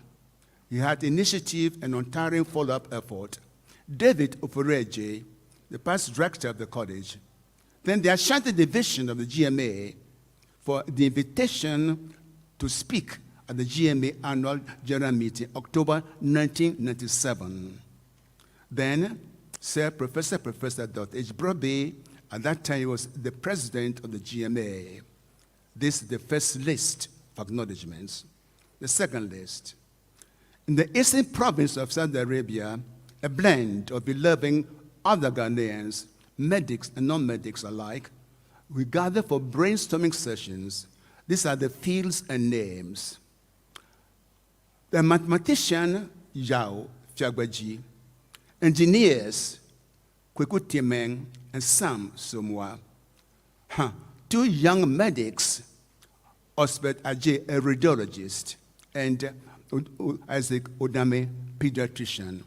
he had initiative and untiring follow-up effort. David Oforeje, the past director of the college. Then the Ashanti division of the GMA for the invitation to speak at the GMA annual general meeting, October 1997. Then, Sir Professor Dr. H. Brobe, at that time he was the president of the GMA. This is the first list of acknowledgements. The second list. In the eastern province of Saudi Arabia, a blend of 11 other Ghanaians, medics and non-medics alike, we gather for brainstorming sessions. These are the fields and names. The mathematician, Yao Fiagbaji, engineers, Kweku Timeng and Sam Somwa. Two young medics, Osbert Ajay, a radiologist, and Isaac Odame, pediatrician.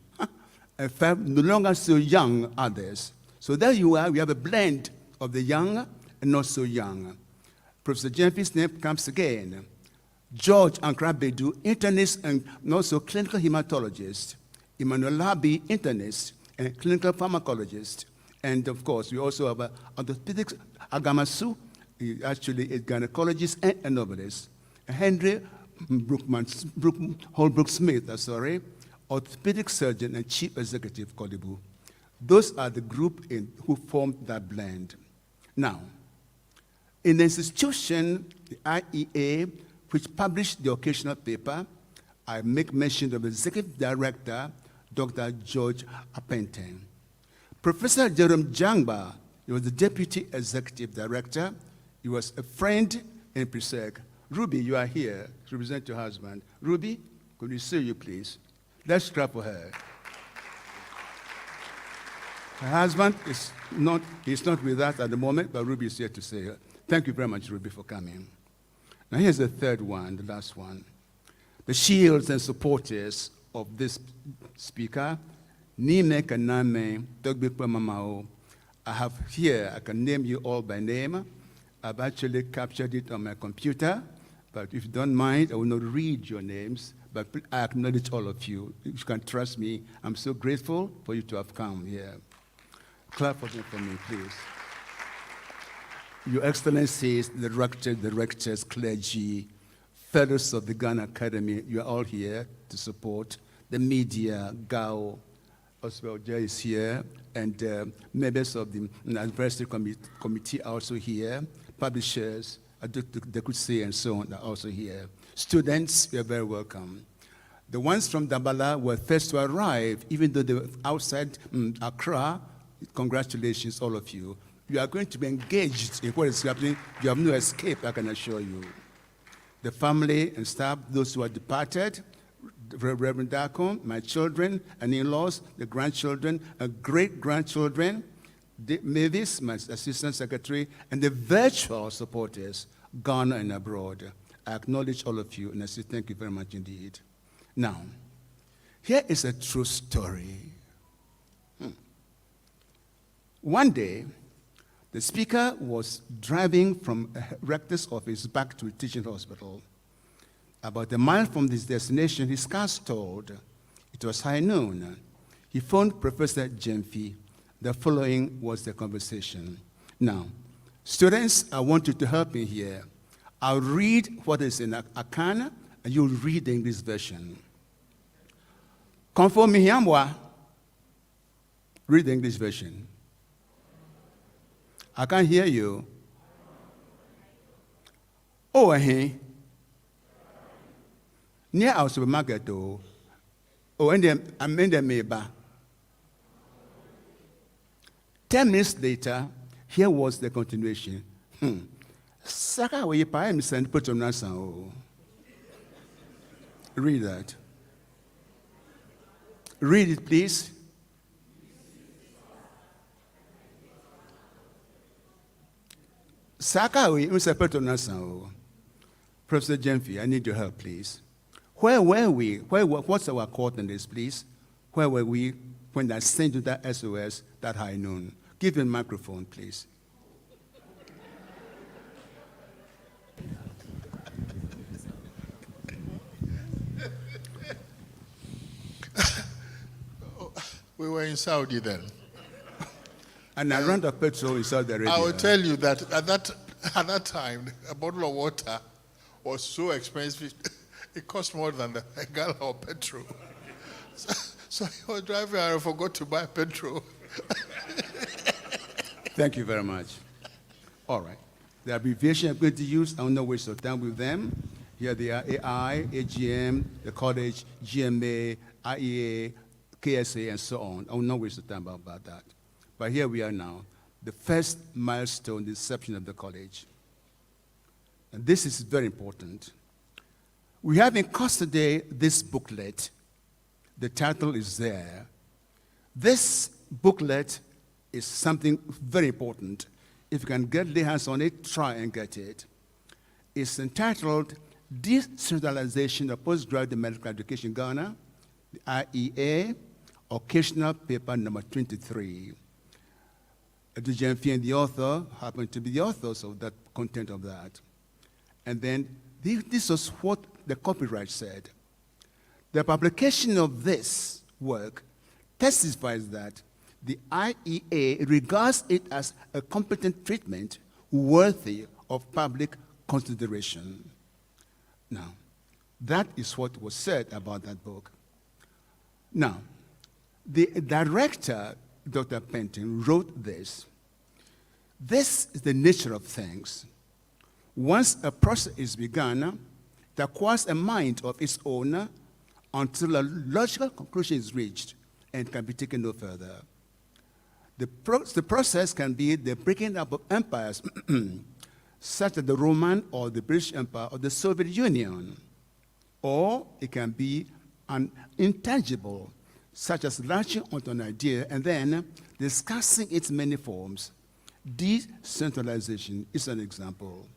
And five no longer so young others. So there you are, we have a blend of the young and not so young. Professor Jemfi's name comes again. George Ankrabedu, internist and also clinical hematologist. Emmanuel Labi, internist and clinical pharmacologist. And of course, we also have orthopedics, Agamasu, actually a gynecologist and a novelist. Henry Holbrook-Smith, orthopedic surgeon and chief executive, Kodibu. Those are the group who formed that blend. Now, in the institution, the IEA, which published the occasional paper, I make mention of the executive director, Dr. George Apenten. Professor Jerome Jangba, he was the deputy executive director. He was a friend in PRESEC. Ruby, you are here to represent your husband. Ruby, could we see you, please? Let's clap for her. Her husband is not with us at the moment, but Ruby is here to say, thank you very much, Ruby, for coming. Now here's the third one, the last one. The shields and supporters of this speaker, Nime Kaname, Dogbepa Mamao. I have here, I can name you all by name. I've actually captured it on my computer, but if you don't mind, I will not read your names, but I acknowledge all of you. You can trust me. I'm so grateful for you to have come here. Clap for them for me, please. Your Excellencies, the directors, clergy, fellows of the Ghana Academy, you are all here to support. The media, GAO, Oswald J is here, and members of the advisory committee are also here. Publishers, they could say, and so on, are also here. Students, you are very welcome. The ones from Dabala were first to arrive, even though they were outside Accra. Congratulations, all of you. You are going to be engaged in what is happening. You have no escape, I can assure you. The family and staff, those who are departed, Reverend Dacon, my children and in-laws, the grandchildren, great-grandchildren, Mavis, my assistant secretary, and the virtual supporters, Ghana and abroad. I acknowledge all of you, and I say thank you very much indeed. Now, here is a true story. One day, the speaker was driving from a rector's office back to a teaching hospital. About a mile from this destination, his car stalled. It was high noon. He phoned Professor Jemfi. The following was the conversation. Now, students, I want you to help me here. I'll read what is in Akan, and you'll read the English version. Conform Mihiamwa. Read the English version. I can't hear you. Oh, hey. Near our supermarket, oh, and then I'm in the Meba. 10 minutes later, here was the continuation. Saka, we pay me send put on Nasan. Read that. Read it, please. Saka, we put on Nasan. Professor Jemfi, I need your help, please. Where were we? What's our coordinates, please? Where were we when I sent you that SOS that high noon? Give me a microphone, please. We were in Saudi then. And I ran the petrol in Saudi Arabia. I will tell you that at that time, a bottle of water was so expensive, it cost more than a gallon of petrol. So I was driving and I forgot to buy petrol. Thank you very much. All right. The abbreviation I'm going to use, I will not waste your time with them. Here they are: AI, AGM, the college, GMA, IEA, KSA, and so on. I will not waste your time about that. But here we are now, the first milestone, the inception of the college. And this is very important. We have in custody this booklet. The title is there. This booklet is something very important. If you can lay hands on it, try and get it. It's entitled Decentralization of Postgraduate Medical Education in Ghana, the IEA, occasional paper number 23. Edu Jemfi and the author happen to be the authors of that content of that. And then this was what the copyright said. The publication of this work testifies that the IEA regards it as a competent treatment worthy of public consideration. Now, that is what was said about that book. Now, the director, Dr. Penton, wrote this. This is the nature of things. Once a process is begun, it acquires a mind of its own until a logical conclusion is reached and can be taken no further. The process can be the breaking up of empires, such as the Roman or the British Empire or the Soviet Union, or it can be an intangible, such as latching onto an idea and then discussing its many forms. Decentralization is an example.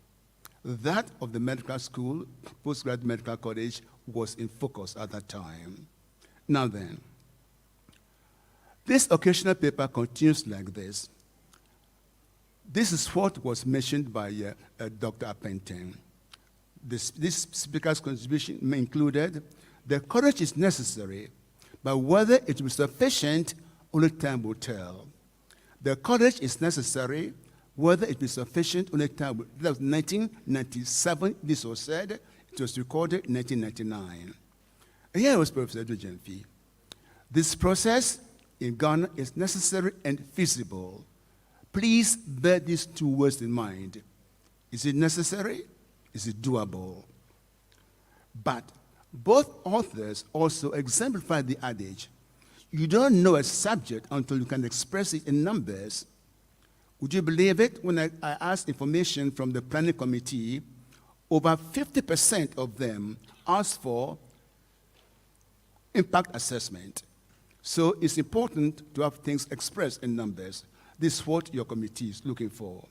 That of the medical school, postgraduate medical college, was in focus at that time. Now then, this occasional paper continues like this. This is what was mentioned by Dr. Penton. This speaker's contribution included, the courage is necessary, but whether it will be sufficient, only time will tell. The courage is necessary, whether it will be sufficient, only time will tell. That was 1997, this was said. It was recorded in 1999. And here was Professor Edu Jemfi. This process in Ghana is necessary and feasible. Please bear these two words in mind. Is it necessary? Is it doable? But both authors also exemplify the adage, you don't know a subject until you can express it in numbers. Would you believe it? When I asked information from the planning committee, over 50% of them asked for impact assessment. So it's important to have things expressed in numbers. This is what your committee is looking for.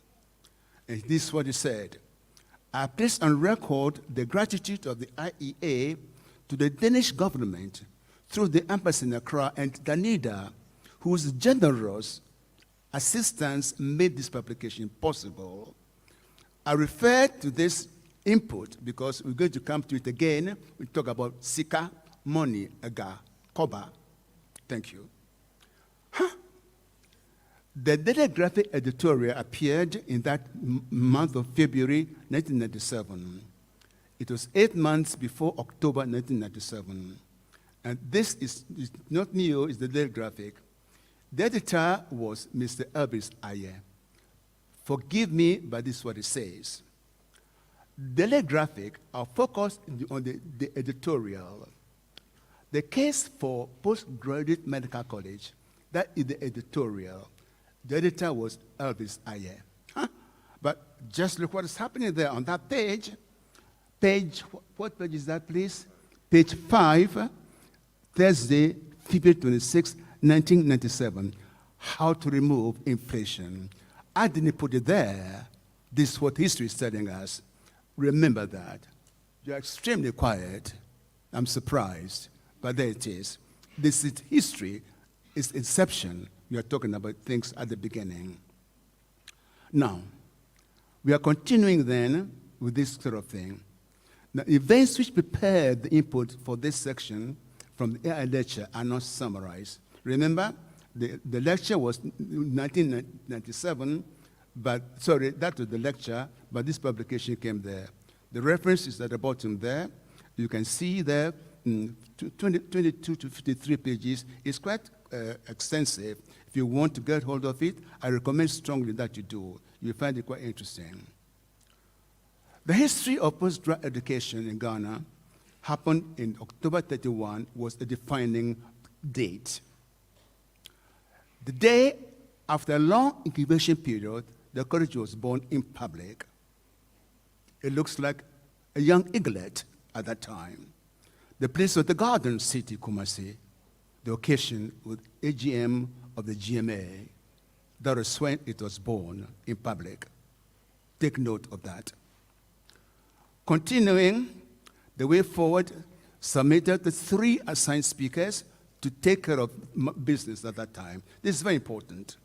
And this is what it said. I place on record the gratitude of the IEA to the Danish government through the embassy in Accra and Danida, whose generous assistance made this publication possible. I refer to this input because we're going to come to it again. We talk about Sika, money, Aga, Koba. Thank you. The Daily Graphic editorial appeared in that month of February 1997. It was 8 months before October 1997. And this is not new, it's the Daily Graphic. The editor was Mr. Elvis Aye. Forgive me, but this is what it says. Daily Graphic are focused on the editorial. The case for postgraduate medical college, that is the editorial. The editor was Elvis Aye. But just look what is happening there on that page. What page is that, please? Page 5, Thursday, February 26, 1997. How to remove inflation. I didn't put it there. This is what history is telling us. Remember that. You're extremely quiet. I'm surprised, but there it is. This is history, it's inception. We are talking about things at the beginning. Now, we are continuing then with this sort of thing. The events which prepared the input for this section from the AI lecture are not summarized. Remember, the lecture was 1997, but, sorry, that was the lecture, but this publication came there. The reference is at the bottom there. You can see there, 22 to 53 pages. It's quite extensive. If you want to get hold of it, I recommend strongly that you do. You'll find it quite interesting. The history of postgraduate education in Ghana happened in October 31, was a defining date. The day after a long incubation period, the college was born in public. It looks like a young eaglet at that time. The place was the Garden City, Kumasi, the occasion with AGM of the GMA. That was when it was born in public. Take note of that. Continuing the way forward, submitted the 3 assigned speakers to take care of business at that time. This is very important.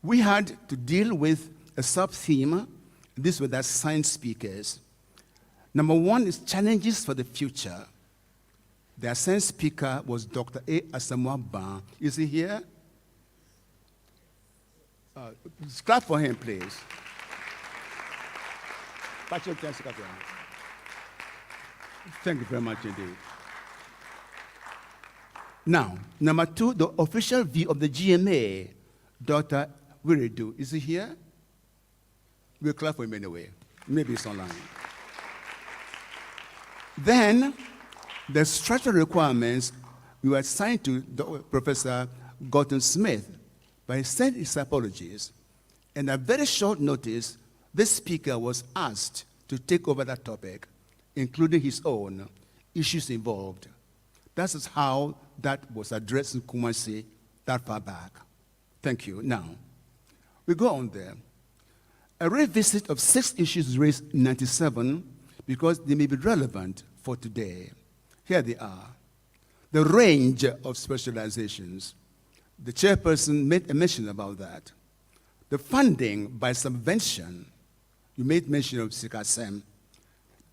We had to deal with a sub-theme. These were the assigned speakers. Number 1 is challenges for the future. The assigned speaker was Dr. A. Asamoah Ban. Is he here? Clap for him, please. Thank you very much indeed. Now, number 2, the official view of the GMA, Dr. Wiridu. Is he here? We'll clap for him anyway. Maybe it's online. Then, the structural requirements we were assigned to Professor Gordon Smith, but he sent his apologies. And at very short notice, this speaker was asked to take over that topic, including his own issues involved. That is how that was addressed in Kumasi that far back. Thank you. Now, we go on there. A revisit of 6 issues raised in 1997 because they may be relevant for today. Here they are. The range of specializations. The chairperson made a mention about that. The funding by subvention. You made mention of CICASEM.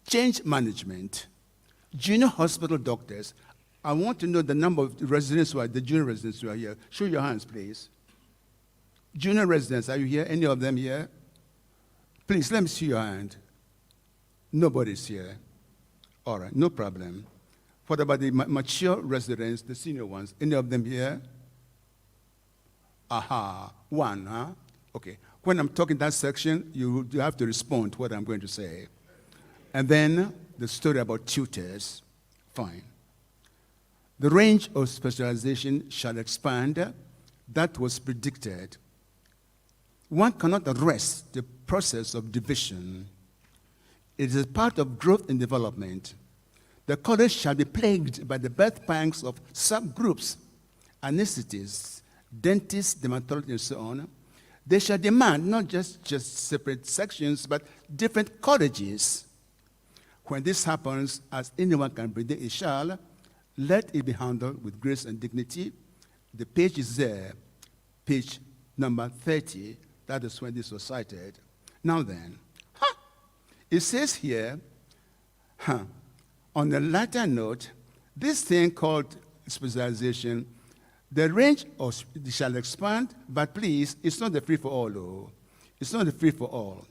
Change management. Junior hospital doctors. I want to know the number of residents who are, the junior residents who are here. Show your hands, please. Junior residents, are you here? Any of them here? Please, let me see your hand. Nobody's here. All right, no problem. What about the mature residents, the senior ones? Any of them here? Aha, 1, huh? Okay. When I'm talking that section, you have to respond to what I'm going to say. And then the story about tutors. Fine. The range of specialization shall expand. That was predicted. One cannot arrest the process of division. It is part of growth and development. The college shall be plagued by the birth pangs of subgroups, anesthetists, dentists, dermatologists, and so on. They shall demand not just separate sections, but different colleges. When this happens, as anyone can predict it shall, let it be handled with grace and dignity. The page is there, page number 30. That is when this was cited. Now then, it says here, on a lighter note, this thing called specialization, the range of shall expand, but please, it's not the free for all, though. It's not the free for all.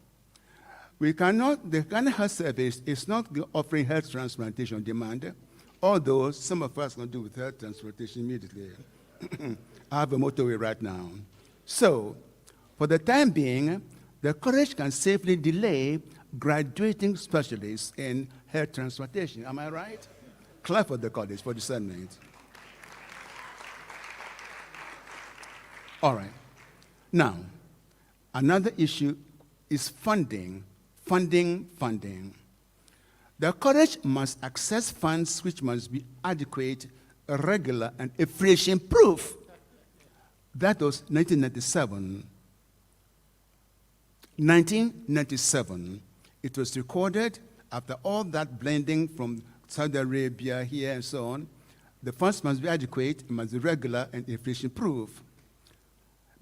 We cannot, the Ghana Health Service is not offering health transplantation on demand, although some of us can do with health transplantation immediately. I have a motorway right now. So, for the time being, the college can safely delay graduating specialists in health transplantation. Am I right? Clap for the college for discernment. All right. Now, another issue is funding. Funding. The college must access funds which must be adequate, regular, and inflation-proof. That was 1997. 1997, it was recorded after all that blending from Saudi Arabia here and so on, the funds must be adequate, it must be regular and inflation-proof.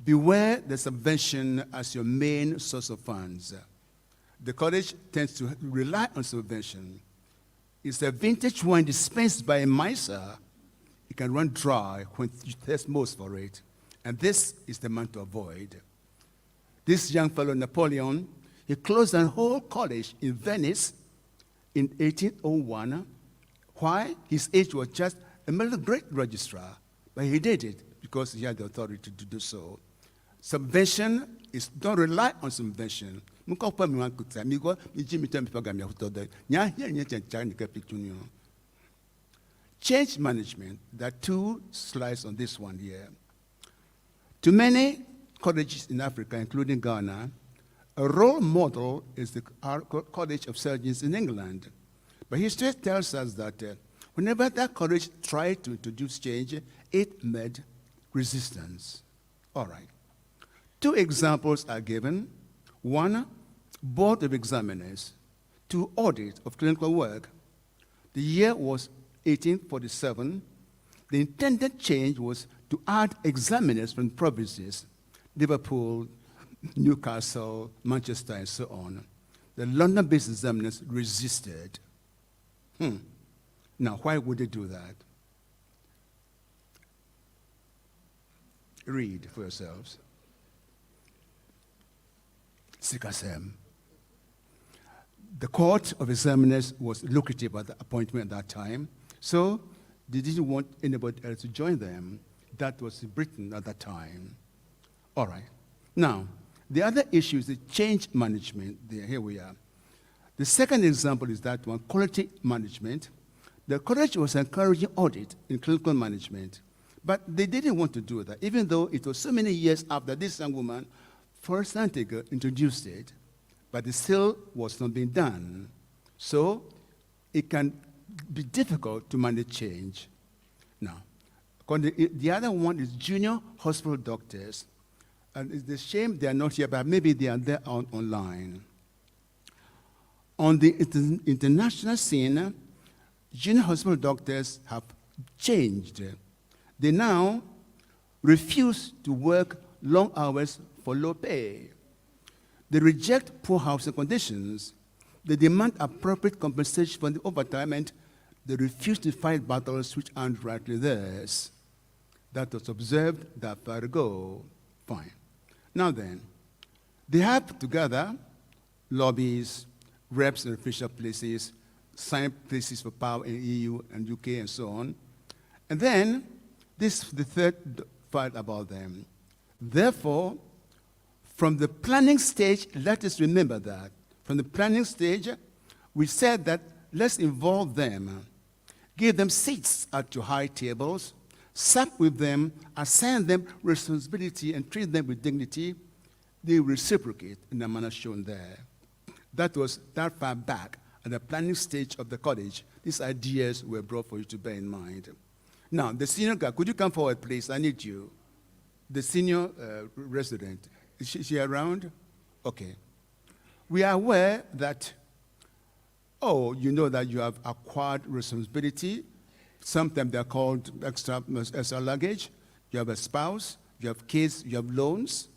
Beware the subvention as your main source of funds. The college tends to rely on subvention. It's a vintage wine dispensed by a miser. It can run dry when you thirst most for it. And this is the man to avoid. This young fellow, Napoleon, he closed a whole college in Venice in 1801. Why? His age was just a middle grade registrar, but he did it because he had the authority to do so. Subvention is, don't rely on subvention. Change management, there are 2 slides on this one here. To many colleges in Africa, including Ghana, a role model is the College of Surgeons in England. But history tells us that whenever that college tried to introduce change, it met resistance. All right. 2 examples are given. 1, Board of Examiners. 2, audit of clinical work. The year was 1847. The intended change was to add examiners from provinces, Liverpool, Newcastle, Manchester, and so on. The London-based examiners resisted. Now, why would they do that? Read for yourselves. Sikasem. The Court of Examiners was lucrative at the appointment at that time, so they didn't want anybody else to join them. That was in Britain at that time. All right. Now, the other issue is the change management. Here we are. The second example is that one, quality management. The college was encouraging audit in clinical management, but they didn't want to do that, even though it was so many years after this young woman, Florence Nightingale, introduced it, but it still was not being done. So it can be difficult to manage change. Now, the other one is junior hospital doctors. And it's a shame they are not here, but maybe they are there online. On the international scene, junior hospital doctors have changed. They now refuse to work long hours for low pay. They reject poor housing conditions. They demand appropriate compensation for the overtime, and they refuse to fight battles which aren't rightly theirs. That was observed that far ago. Fine. Now then, they have together lobbies, reps in official places, sign places for power in EU and UK and so on. And then, this is the third part about them. Therefore, from the planning stage, let us remember that. From the planning stage, we said that let's involve them, give them seats at your high tables, sup with them, assign them responsibility, and treat them with dignity. They reciprocate in the manner shown there. That was that far back at the planning stage of the college. These ideas were brought for you to bear in mind. Now, the senior guy, could you come forward, please? I need you. The senior resident, is she around? Okay. We are aware that, you know that you have acquired responsibility. Sometimes they're called extra luggage. You have a spouse, you have kids, you have loans.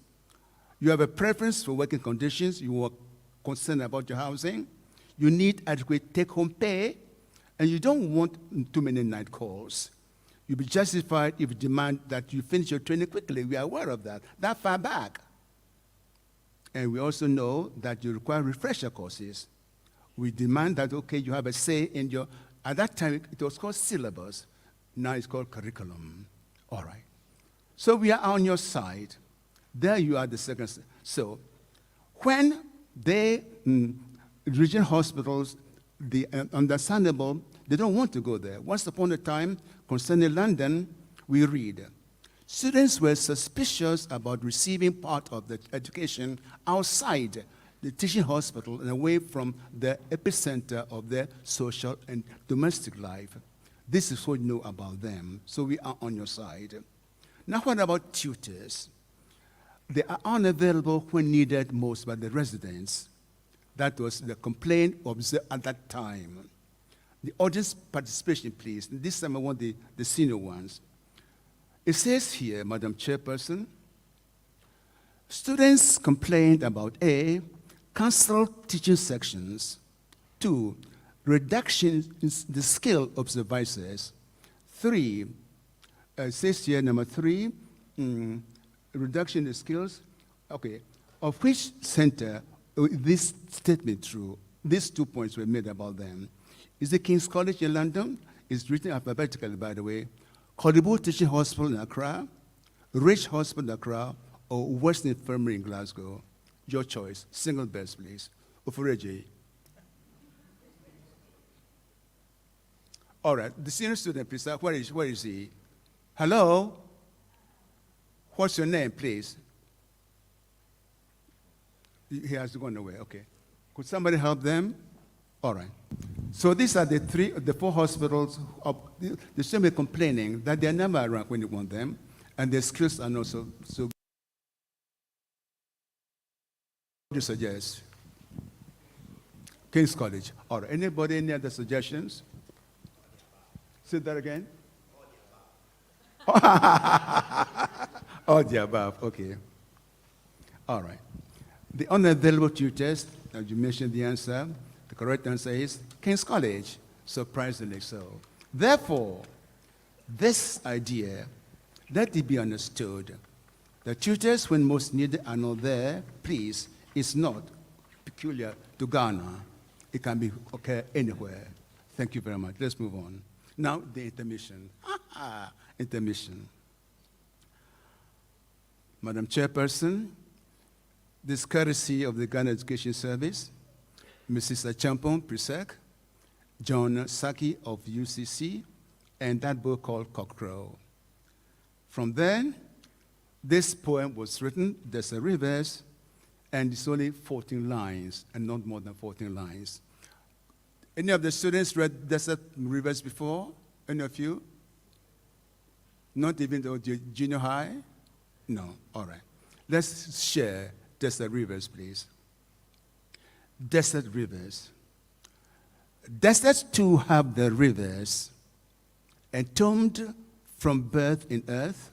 You have a preference for working conditions. You are concerned about your housing. You need adequate take-home pay, and you don't want too many night calls. You'll be justified if you demand that you finish your training quickly. We are aware of that. That far back. And we also know that you require refresher courses. We demand that, okay, you have a say in your, at that time, it was called syllabus. Now it's called curriculum. All right. So we are on your side. There you are, the second. So when they, regional hospitals, the understandable, they don't want to go there. Once upon a time, concerning London, we read, students were suspicious about receiving part of the education outside the teaching hospital and away from the epicenter of their social and domestic life. This is what you know about them. So we are on your side. Now what about tutors? They are unavailable when needed most by the residents. That was the complaint observed at that time. The audience participation, please. This time I want the senior ones. It says here, Madam Chairperson, students complained about A, canceled teaching sections, 2, reduction in the skill of supervisors, 3, it says here, number 3, reduction in the skills, okay, of which center this statement true? These 2 points were made about them. Is the King's College in London? It's written alphabetically, by the way. Cultivate Teaching Hospital in Accra, Rich Hospital in Accra, or Western Infirmary in Glasgow. Your choice. Single best, please. Ufureji. All right. The senior student, please. Where is he? Hello? What's your name, please? He has gone away. Okay. Could somebody help them? All right. So these are the 4 hospitals. The students are complaining that they're never around when you want them, and their skills are not so. What do you suggest? King's College. All right. Anybody, any other suggestions? Say that again. All the above. Okay. All right. The unavailable tutors, as you mentioned the answer, the correct answer is King's College, surprisingly so. Therefore, this idea, let it be understood, the tutors when most needed are not there, please, is not peculiar to Ghana. It can be occur anywhere. Thank you very much. Let's move on. Now, the intermission. Intermission. Madam Chairperson, this courtesy of the Ghana Education Service, Mrs. Achampong Prisek, John Saki of UCC, and that book called Cockcrow. From then, this poem was written, there's a reverse, and it's only 14 lines, and not more than 14 lines. Any of the students read Desert Rivers before? Any of you? Not even the junior high? No, all right. Let's share Desert Rivers, please. Desert rivers. Deserts too have their rivers, entombed from birth in earth,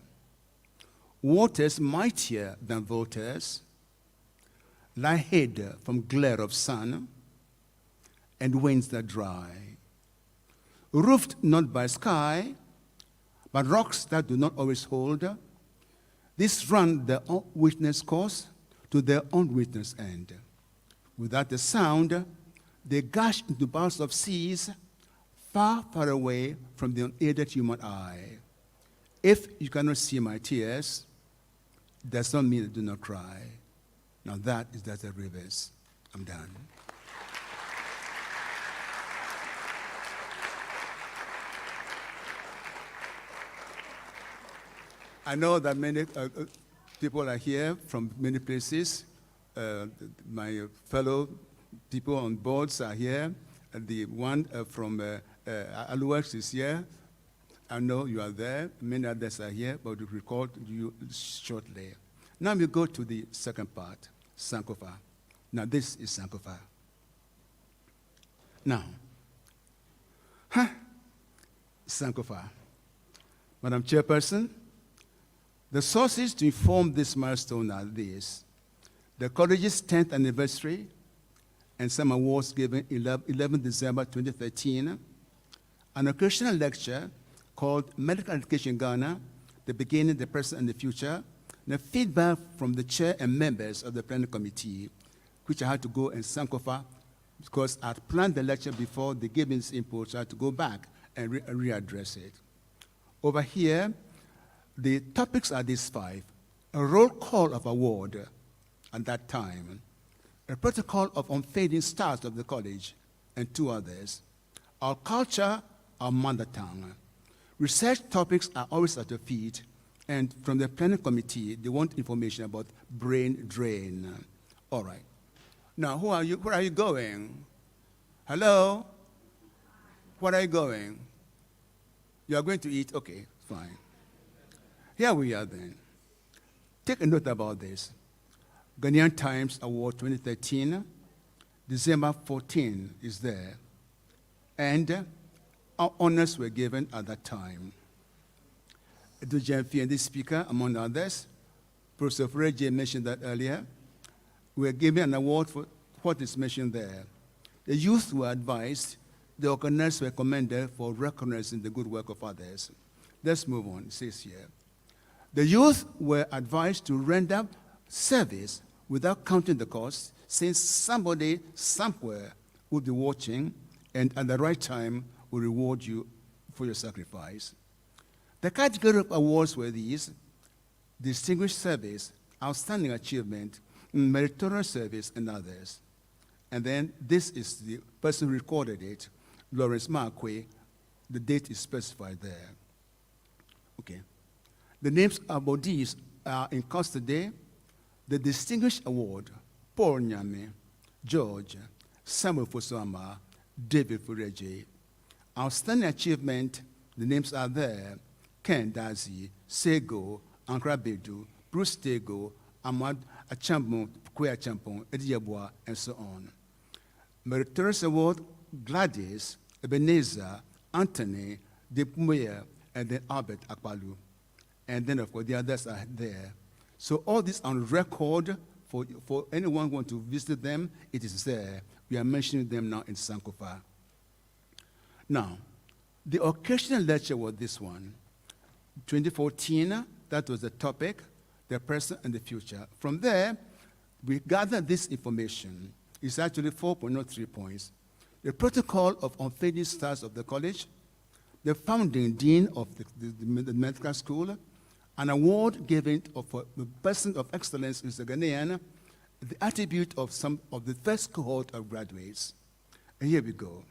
waters mightier than waters, lie hid from glare of sun, and winds that dry, roofed not by sky, but rocks that do not always hold. These run their unwitnessed course to their unwitnessed end. Without a sound, they gush into bowels of seas far, far away from the unaided human eye. If you cannot see my tears, it does not mean I do not cry. Now that is Desert Rivers. I'm done. I know that many people are here from many places. My fellow people on boards are here. The one from Aluex is here. I know you are there. Many others are here, but we'll record you shortly. Now we go to the second part, Sankofa. Now this is Sankofa. Now, Sankofa. Madam Chairperson, the sources to inform this milestone are these: the college's 10th anniversary and some awards given 11 December 2013, an occasional lecture called Medical Education in Ghana, the Beginning, the Present, and the Future, and the feedback from the chair and members of the planning committee, which I had to go and Sankofa because I had planned the lecture before they gave me this input, so I had to go back and readdress it. Over here, the topics are these 5. A roll call of award at that time, a protocol of unfading stars of the college, and 2 others. Our culture, our mother tongue. Research topics are always at your feet, and from the planning committee, they want information about brain drain. All right. Now, who are you? Where are you going? Hello? Where are you going? You are going to eat? Okay, fine. Here we are then. Take a note about this. Ghanaian Times Award 2013, December 14 is there. And our honors were given at that time. The Jamfi and the speaker, among others, Professor Freje mentioned that earlier, we were given an award for what is mentioned there. The youth were advised, the organizers were commended for recognizing the good work of others. Let's move on, it says here. The youth were advised to render service without counting the cost, since somebody somewhere would be watching and at the right time will reward you for your sacrifice. The category of awards were these: distinguished service, outstanding achievement, meritorious service, and others. And then this is the person who recorded it, Lawrence Marquis. The date is specified there. Okay. The names about these are in cost today. The Distinguished Award, Paul Nyame, George, Samuel Fosama, David Fureje. Outstanding Achievement, the names are there: Ken Dazi, Sego, Ankra Bedu, Bruce Tego, Ahmad Achambo, Kwe Achampon, Ediabwa, and so on. Meritorious Award, Gladys, Ebenezer, Anthony, Depumeyer, and then Albert Akpalu. And then, of course, the others are there. So all this on record for anyone who wants to visit them, it is there. We are mentioning them now in Sankofa. Now, the occasional lecture was this one. 2014, that was the topic, the present and the future. From there, we gathered this information. It's actually 4.03 points. The protocol of unfading stars of the college, the founding dean of the medical school, an award given for the person of excellence who is a Ghanaian, the attribute of some of the first cohort of graduates. And here we go.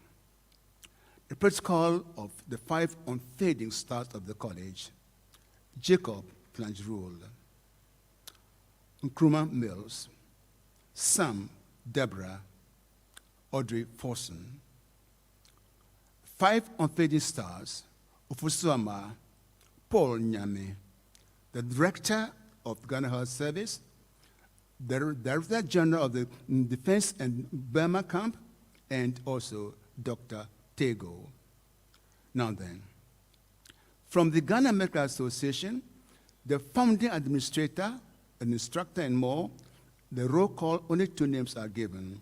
The protocol of the 5 unfading stars of the college: Jacob Plangerul, Nkrumah Mills, Sam Deborah, Audrey Forson. 5 unfading stars: Ufusuama, Paul Nyame, the director of Ghana Health Service, the Director General of the Defense and Burma Camp, and also Dr. Tego. Now then, from the Ghana Medical Association, the founding administrator, an instructor, and more, the roll call, only 2 names are given.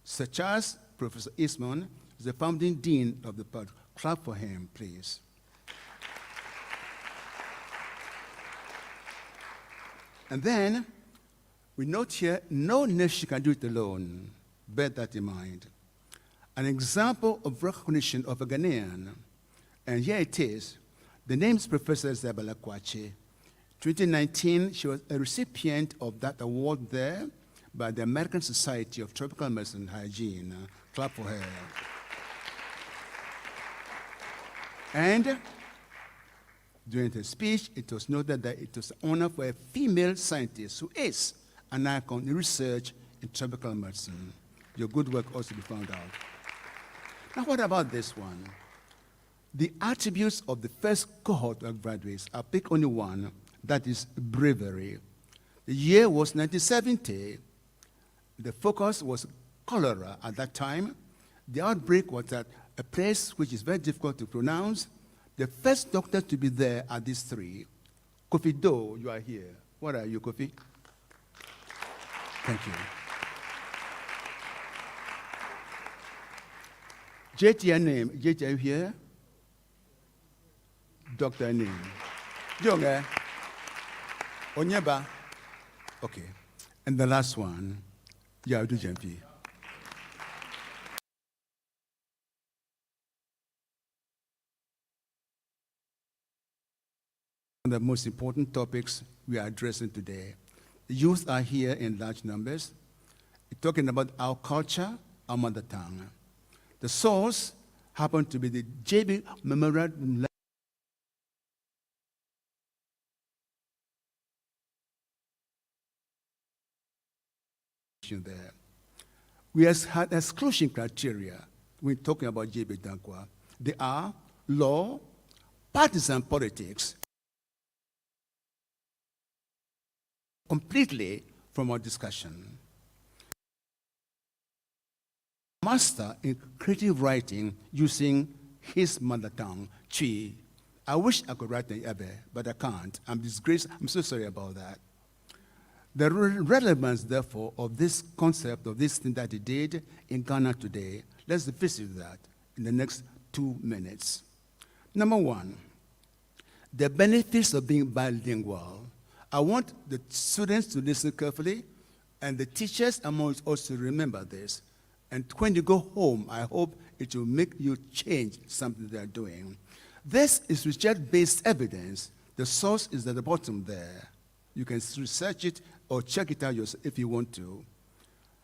Such as Professor Eastman, the founding dean of the pod. Clap for him, please. And then, we note here, no nation can do it alone. Bear that in mind. An example of recognition of a Ghanaian, and here it is. The name is Professor Isabella Kwache. 2019, she was a recipient of that award there by the American Society of Tropical Medicine and Hygiene. Clap for her. And during the speech, it was noted that it was an honor for a female scientist who is an icon in research in tropical medicine. Your good work also be found out. Now, what about this one? The attributes of the first cohort of graduates, I pick only one, that is bravery. The year was 1970. The focus was cholera at that time. The outbreak was at a place which is very difficult to pronounce. The first doctor to be there are these 3. Kofi Do, you are here. What are you, Kofi? Thank you. JT name. JT, are you here? Doctor name. Jonge. Onyeba. Okay. And the last one, Yaudu Jempi. The most important topics we are addressing today. The youth are here in large numbers. We're talking about our culture, our mother tongue. The source happened to be the JB Memorial there. We have had exclusion criteria when talking about JB Dankwa. They are law, partisan politics, completely from our discussion. master in creative writing using his mother tongue, Chi. I wish I could write an Ebe, but I can't. I'm disgraced. I'm so sorry about that. The relevance, therefore, of this concept, of this thing that he did in Ghana today, let's visit that in the next 2 minutes. Number one, the benefits of being bilingual. I want the students to listen carefully, and the teachers among us also remember this. And when you go home, I hope it will make you change something they're doing. This is research-based evidence. The source is at the bottom there. You can research it or check it out yourself if you want to.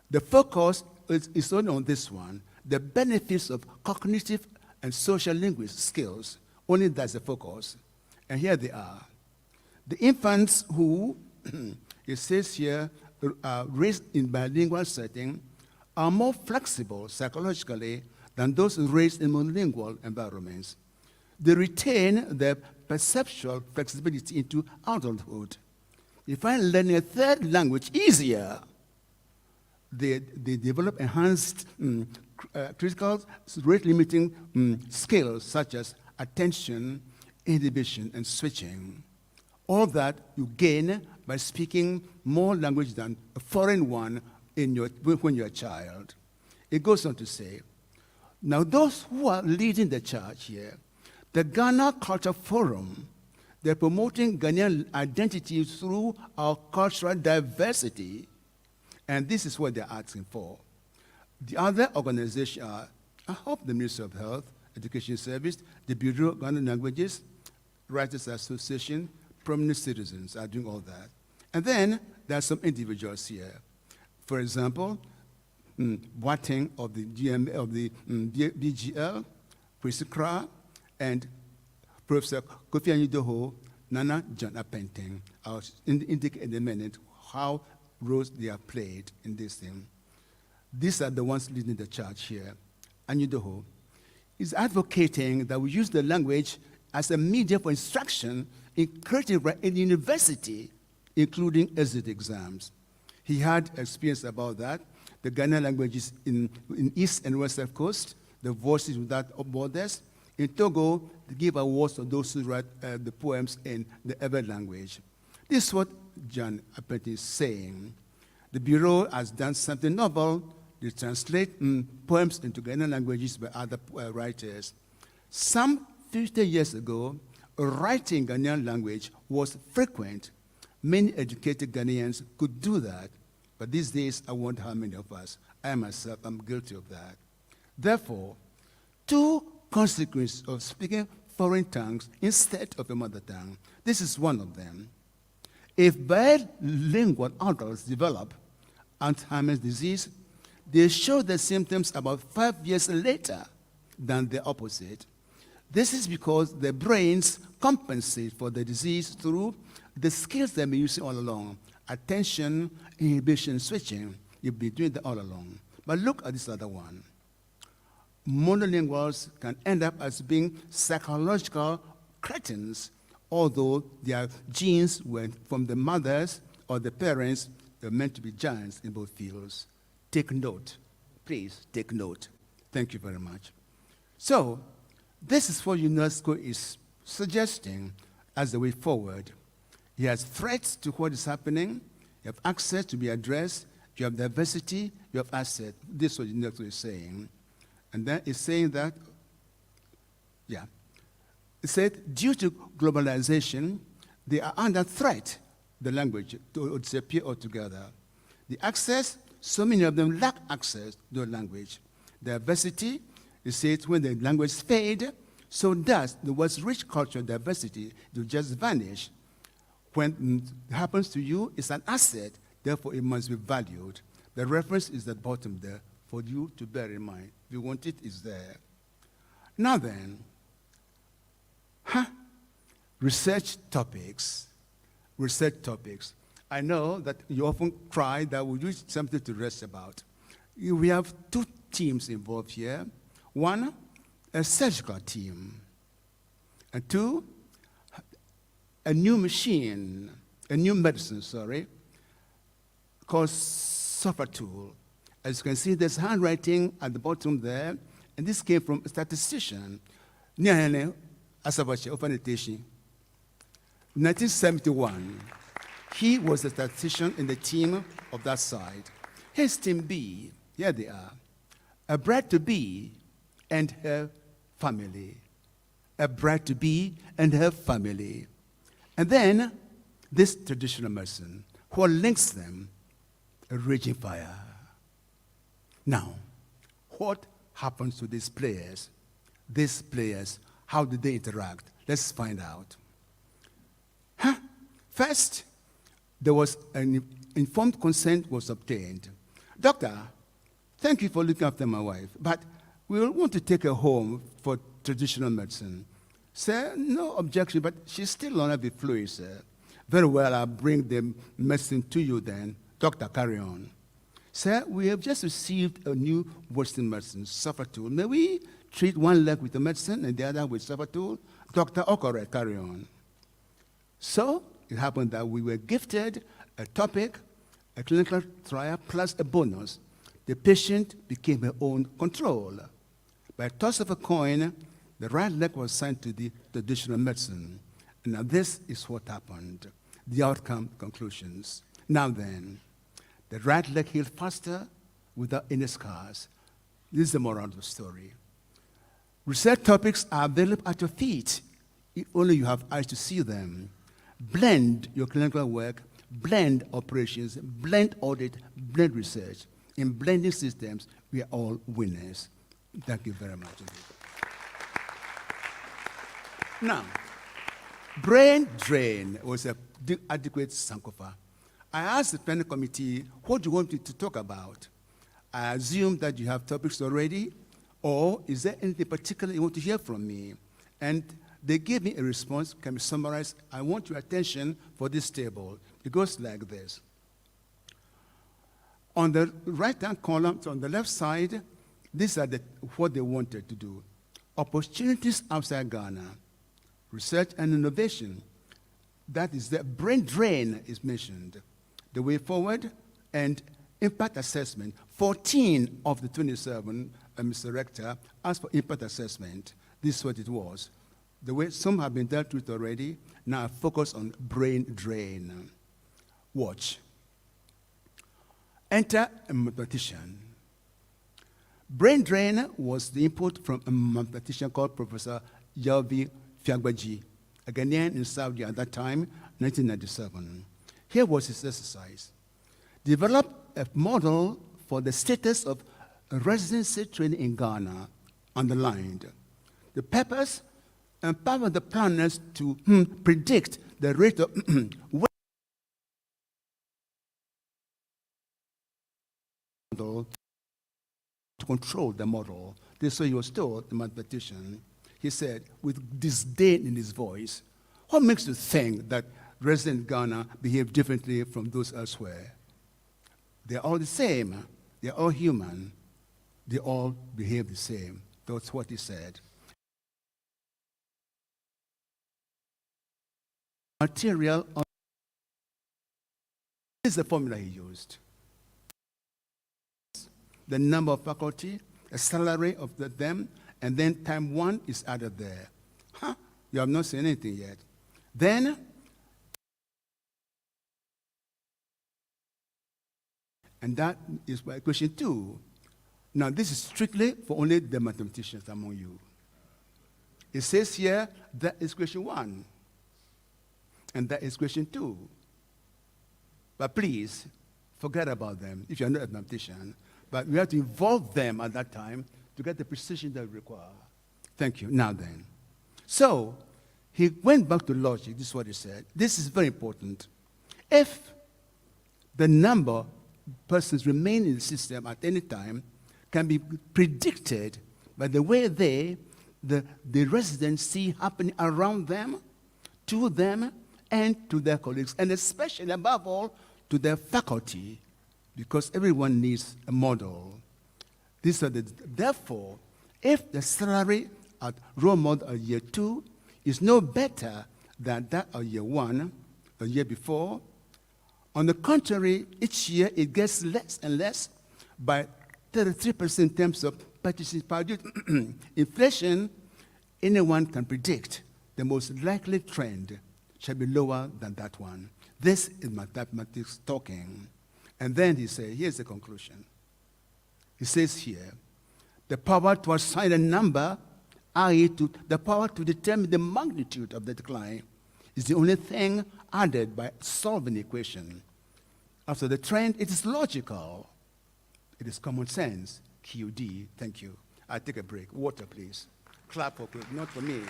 The focus is only on this one, the benefits of cognitive and social linguistic skills. Only that's the focus. And here they are. The infants who, it says here, are raised in bilingual setting are more flexible psychologically than those raised in monolingual environments. They retain their perceptual flexibility into adulthood. They find learning a third language easier. They develop enhanced critical rate-limiting skills such as attention, inhibition, and switching. All that you gain by speaking more language than a foreign one when you're a child. It goes on to say, now those who are leading the charge here, the Ghana Culture Forum, they're promoting Ghanaian identity through our cultural diversity, and this is what they're asking for. The other organizations are, I hope the Ministry of Health, Education Service, the Bureau of Ghana Languages, Writers Association, prominent citizens are doing all that. And then there are some individuals here. For example, Boateng of the BGL, Chris Kra, and Professor Kofi Anyidoho, Nana John Apenteng. I'll indicate in a minute how roles they are played in this thing. These are the ones leading the charge here. Anyidoho is advocating that we use the language as a medium for instruction in creative in university, including exit exams. He had experience about that. The Ghana languages in East and West Coast, the Voices Without Borders. In Togo, they give awards to those who write the poems in the Ewe language. This is what John Apenteng is saying. The Bureau has done something novel. They translate poems into Ghana languages by other writers. Some 50 years ago, writing Ghanaian language was frequent. Many educated Ghanaians could do that, but these days, I wonder how many of us. I myself, I'm guilty of that. Therefore, two consequences of speaking foreign tongues instead of a mother tongue. This is one of them. If bilingual adults develop Alzheimer's disease, they show the symptoms about 5 years later than the opposite. This is because their brains compensate for the disease through the skills they've been using all along. Attention, inhibition, switching. You've been doing that all along. But look at this other one. Monolinguals can end up as being psychological cretins, although their genes were from the mothers or the parents. They're meant to be giants in both fields. Take note. Please take note. Thank you very much. So, this is what UNESCO is suggesting as the way forward. You have threats to what is happening. You have access to be addressed. You have diversity. You have asset. This is what UNESCO is saying. And then it's saying that, yeah. It said, due to globalization, they are under threat, the language, to disappear altogether. The access, so many of them lack access to the language. Diversity, it says when the language fade, so does the world's rich cultural diversity to just vanish. When it happens to you, it's an asset, therefore it must be valued. The reference is at the bottom there for you to bear in mind. If you want it, it's there. Now then, research topics. Research topics. I know that you often cry that we need something to rest about. We have two teams involved here. One, a surgical team. And two, a new medicine, called Sofa Tool. As you can see, there's handwriting at the bottom there, and this came from a statistician. 1971, he was a statistician in the team of that side. His team B, here they are, a bride-to-be and her family. A bride-to-be and her family. And then this traditional medicine, what links them? A raging fire. Now, what happens to these players? These players, how do they interact? Let's find out. First, there was an informed consent was obtained. Doctor, thank you for looking after my wife, but we want to take her home for traditional medicine. Sir, no objection, but she's still on every fluid, sir. Very well, I'll bring the medicine to you then. Doctor, carry on. Sir, we have just received a new Western medicine, Suffertool. May we treat one leg with the medicine and the other with Suffertool? Doctor, oh, correct, carry on. So it happened that we were gifted a topic, a clinical trial, plus a bonus. The patient became her own control. By a toss of a coin, the right leg was assigned to the traditional medicine. And now this is what happened. The outcome conclusions. Now then, the right leg healed faster without any scars. This is the moral of the story. Research topics are available at your feet, if only you have eyes to see them. Blend your clinical work, blend operations, blend audit, blend research. In blending systems, we are all winners. Thank you very much. Now, brain drain was an adequate Sankofa. I asked the planning committee, what do you want me to talk about? I assume that you have topics already, or is there anything particular you want to hear from me? And they gave me a response, can be summarized. I want your attention for this table. It goes like this. On the right-hand column, so on the left side, these are what they wanted to do. Opportunities outside Ghana, research and innovation. That is the brain drain is mentioned. The way forward and impact assessment. 14 of the 27, Mr. Rector, asked for impact assessment. This is what it was. The way some have been dealt with already, now focus on brain drain. Watch. Enter a mathematician. Brain drain was the input from a mathematician called Professor Yalvi Fiagbaji, a Ghanaian in Saudi at that time, 1997. Here was his exercise. Develop a model for the status of residency training in Ghana, underlined. The purpose, empower the planners to predict the rate of to control the model. This way he was told, the mathematician. He said, with disdain in his voice, what makes you think that residents in Ghana behave differently from those elsewhere? They're all the same. They're all human. They all behave the same. That's what he said. Material. This is the formula he used. The number of faculty, the salary of them, and then time 1 is added there. You have not seen anything yet. Then, and that is my question 2. Now, this is strictly for only the mathematicians among you. It says here, that is question 1. And that is question 2. But please, forget about them if you're not a mathematician. But we have to involve them at that time to get the precision that we require. Thank you. Now then. So, he went back to logic. This is what he said. This is very important. If the number of persons remain in the system at any time can be predicted by the way the residents see happening around them, to them, and to their colleagues, and especially, above all, to their faculty, because everyone needs a model. Therefore, if the salary at role model of year 2 is no better than that of year 1, the year before, on the contrary, each year it gets less and less, by 33% in terms of purchasing power. Inflation, anyone can predict the most likely trend shall be lower than that one. This is mathematics talking. And then he says, here's the conclusion. He says here, the power to assign a number, i.e. the power to determine the magnitude of the decline, is the only thing added by solving the equation. After the trend, it is logical. It is common sense. QD, thank you. I'll take a break. Water, please. Clap for Claude, not for me.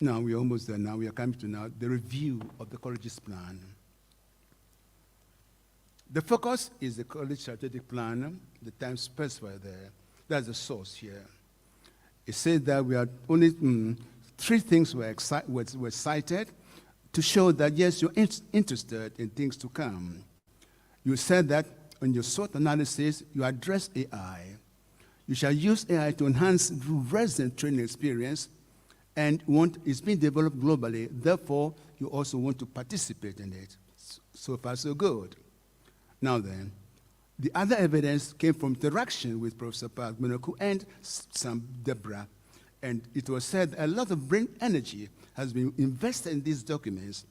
Now we're almost there now. We are coming to now the review of the college's plan. The focus is the college strategic plan, the time specified there. That's the source here. It says that we are only three things were cited to show that, yes, you're interested in things to come. You said that on your SWOT analysis, you address AI. You shall use AI to enhance resident training experience, and it's being developed globally. Therefore, you also want to participate in it. So far, so good. Now then, the other evidence came from interaction with Professor Park Monaku and Sam Debra. And it was said a lot of brain energy has been invested in these documents.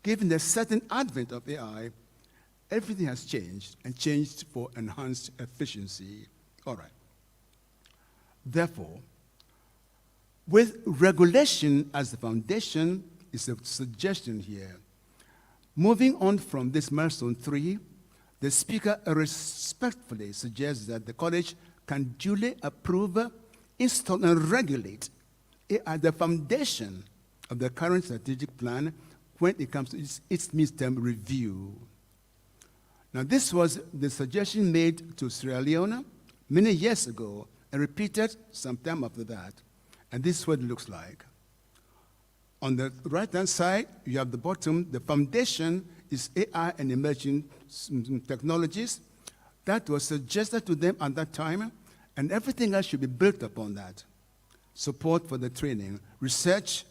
Given the certain advent of AI, everything has changed, and changed for enhanced efficiency. All right. Therefore, with regulation as the foundation is a suggestion here. Moving on from this milestone 3, the speaker respectfully suggests that the college can duly approve, install, and regulate at the foundation of the current strategic plan when it comes to its midterm review. Now, this was the suggestion made to Sierra Leone many years ago and repeated sometime after that. And this is what it looks like. On the right-hand side, you have the bottom. The foundation is AI and emerging technologies. That was suggested to them at that time, and everything else should be built upon that. Support for the training, research,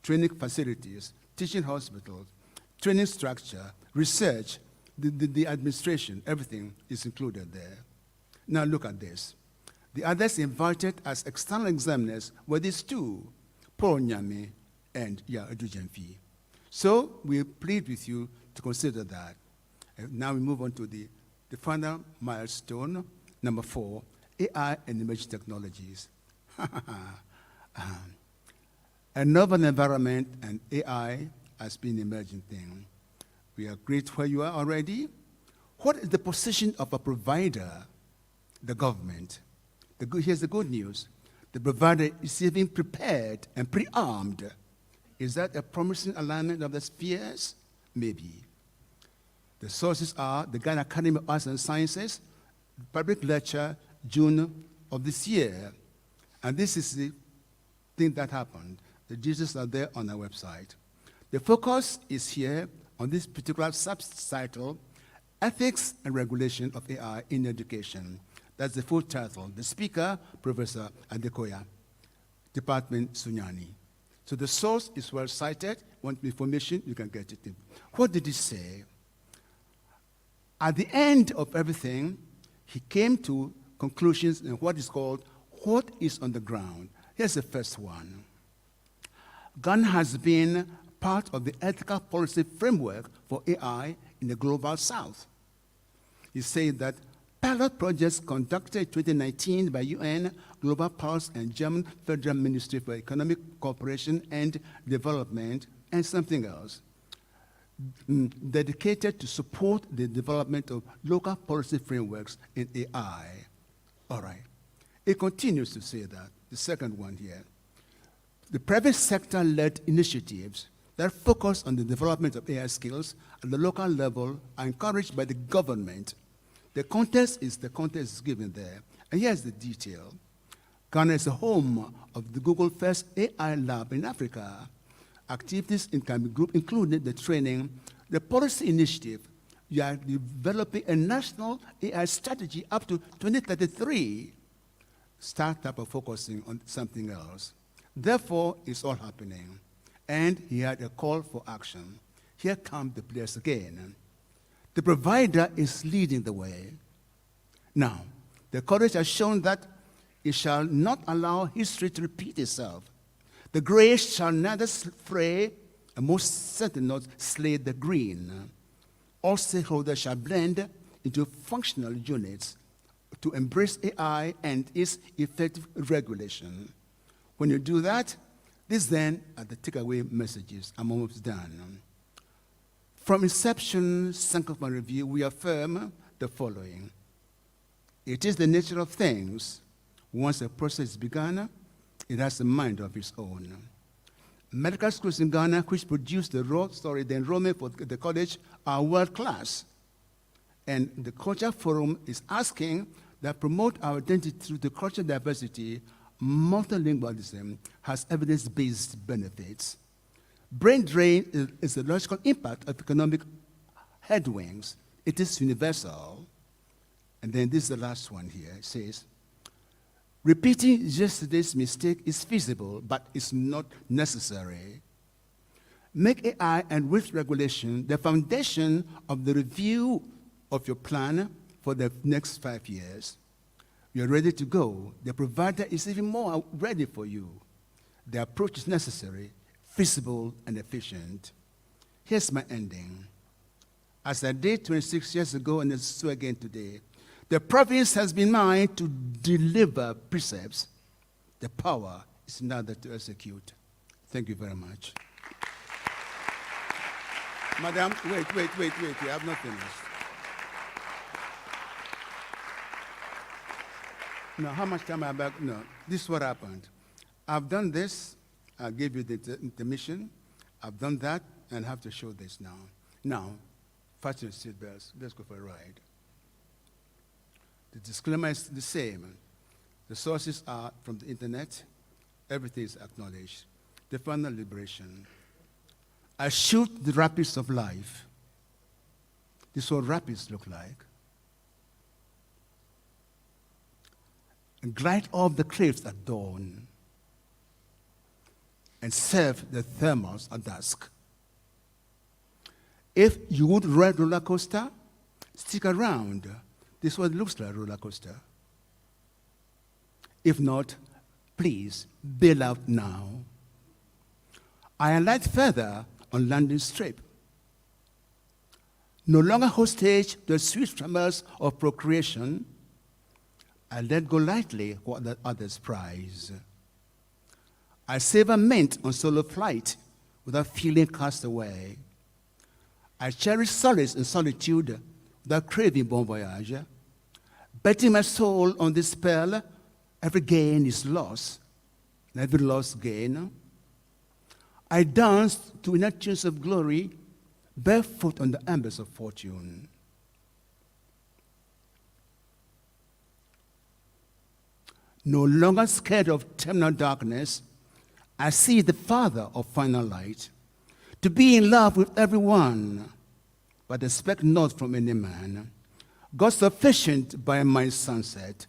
training facilities, teaching hospitals, training structure, research, the administration, everything is included there. Now look at this. The others invited as external examiners were these two, Paul Nyame and Adujemfi. So we plead with you to consider that. And now we move on to the final milestone, number 4, AI and emerging technologies. A novel environment and AI has been an emerging thing. We are great where you are already. What is the position of a provider, the government? Here's the good news. The provider is even prepared and pre-armed. Is that a promising alignment of the spheres? Maybe. The sources are the Ghana Academy of Arts and Sciences, public lecture, June of this year. And this is the thing that happened. The details are there on our website. The focus is here on this particular subtitle, Ethics and Regulation of AI in Education. That's the full title. The speaker, Professor Adekoya, Department Sunyani. So the source is well cited. Want information, you can get it in. What did he say? At the end of everything, he came to conclusions in what is called what is on the ground. Here's the first one. Ghana has been part of the ethical policy framework for AI in the global south. He said that pilot projects conducted in 2019 by UN, Global Pulse, and German Federal Ministry for Economic Cooperation and Development, and something else, dedicated to support the development of local policy frameworks in AI. All right. It continues to say that, the second one here. The private sector-led initiatives that focus on the development of AI skills at the local level are encouraged by the government. The context is given there. And here's the detail. Ghana is the home of the Google first AI lab in Africa. Activities in Kambi Group included the training, the policy initiative. You are developing a national AI strategy up to 2033. Startup are focusing on something else. Therefore, it's all happening. and he had a call for action. Here come the players again. The provider is leading the way. Now, the college has shown that it shall not allow history to repeat itself. The gray shall neither fray, and most certainly not slay the green. All stakeholders shall blend into functional units to embrace AI and its effective regulation. When you do that, these then are the takeaway messages. I'm almost done. From Inception, Sankofa Review, we affirm the following. It is the nature of things. Once a process is begun, it has a mind of its own. Medical schools in Ghana, which produce the enrollment for the college, are world class. And the Culture Forum is asking that promote our identity through the cultural diversity. Multilingualism has evidence-based benefits. Brain drain is the logical impact of economic headwinds. It is universal. And then this is the last one here. It says, repeating yesterday's mistake is feasible, but it's not necessary. Make AI and risk regulation the foundation of the review of your plan for the next 5 years. You're ready to go. The provider is even more ready for you. The approach is necessary, feasible, and efficient. Here's my ending. As I did 26 years ago, and so again today, the province has been mine to deliver precepts. The power is now to execute. Thank you very much. Madam, wait, I have not finished. No, how much time I have back? No, this is what happened. I've done this, I gave you the intermission. I've done that, and I have to show this now. Now, fasten your seatbelts. Let's go for a ride. The disclaimer is the same. The sources are from the internet. Everything is acknowledged. The final liberation. I shoot the rapids of life. This is what rapids look like. And glide off the cliffs at dawn. And serve the thermals at dusk. If you would ride roller coaster, stick around. This is what it looks like, roller coaster. If not, please bail out now. I alight further on landing strip. No longer hostage to the sweet tremors of procreation, I let go lightly what the others prize. I savor mint on solo flight without feeling cast away. I cherish solace in solitude without craving bon voyage. Betting my soul on this pearl, every gain is loss, and every loss gain. I dance to inner tunes of glory, barefoot on the embers of fortune. No longer scared of terminal darkness, I see the Father of final light. To be in love with everyone, but expect not from any man. God sufficient by my sunset.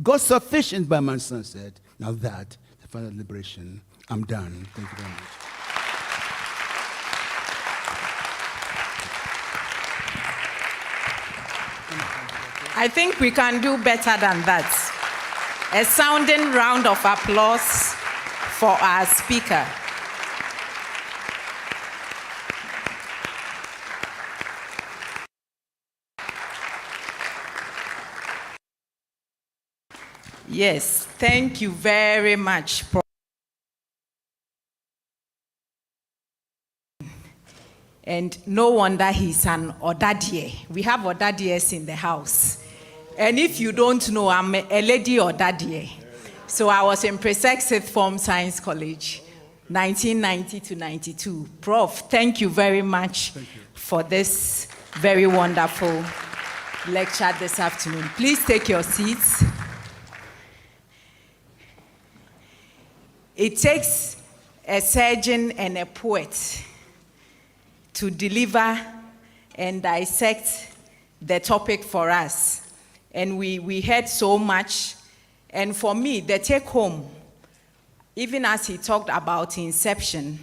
God sufficient by my sunset. Now that, the final liberation. I'm done. Thank you very much. I think we can do better than that. A sounding round of applause for our speaker. Yes, thank you very much. And no wonder he's an Odadie. We have Odadies in the house. And if you don't know, I'm a lady Odadie. So I was in Pre-Sec Sixth Form Science College, 1990 to 92. Prof, thank you very much for this very wonderful lecture this afternoon. Please take your seats. It takes a surgeon and a poet to deliver and dissect the topic for us. And we heard so much. And for me, the take home, even as he talked about Inception,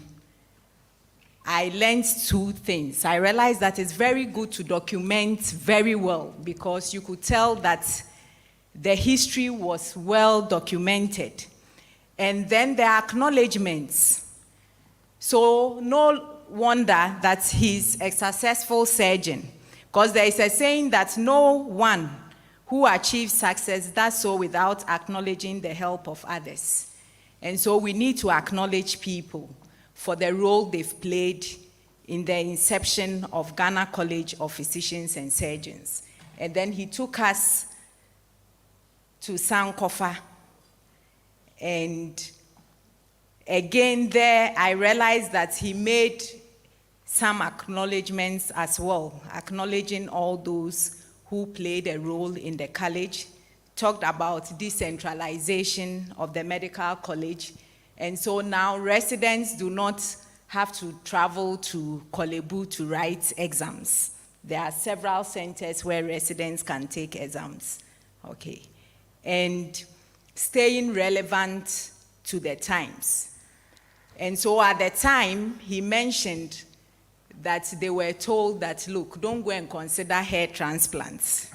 I learned two things. I realized that it's very good to document very well because you could tell that the history was well documented. And then the acknowledgements. So no wonder that he's a successful surgeon, because there is a saying that no one who achieves success does so without acknowledging the help of others. And so we need to acknowledge people for the role they've played in the inception of Ghana College of Physicians and Surgeons. And then he took us to Sankofa. And again there, I realized that he made some acknowledgements as well, acknowledging all those who played a role in the college, talked about decentralization of the medical college. And so now residents do not have to travel to Kolebu to write exams. There are several centers where residents can take exams. Okay. And staying relevant to the times. And so at the time, he mentioned that they were told that, look, don't go and consider hair transplants.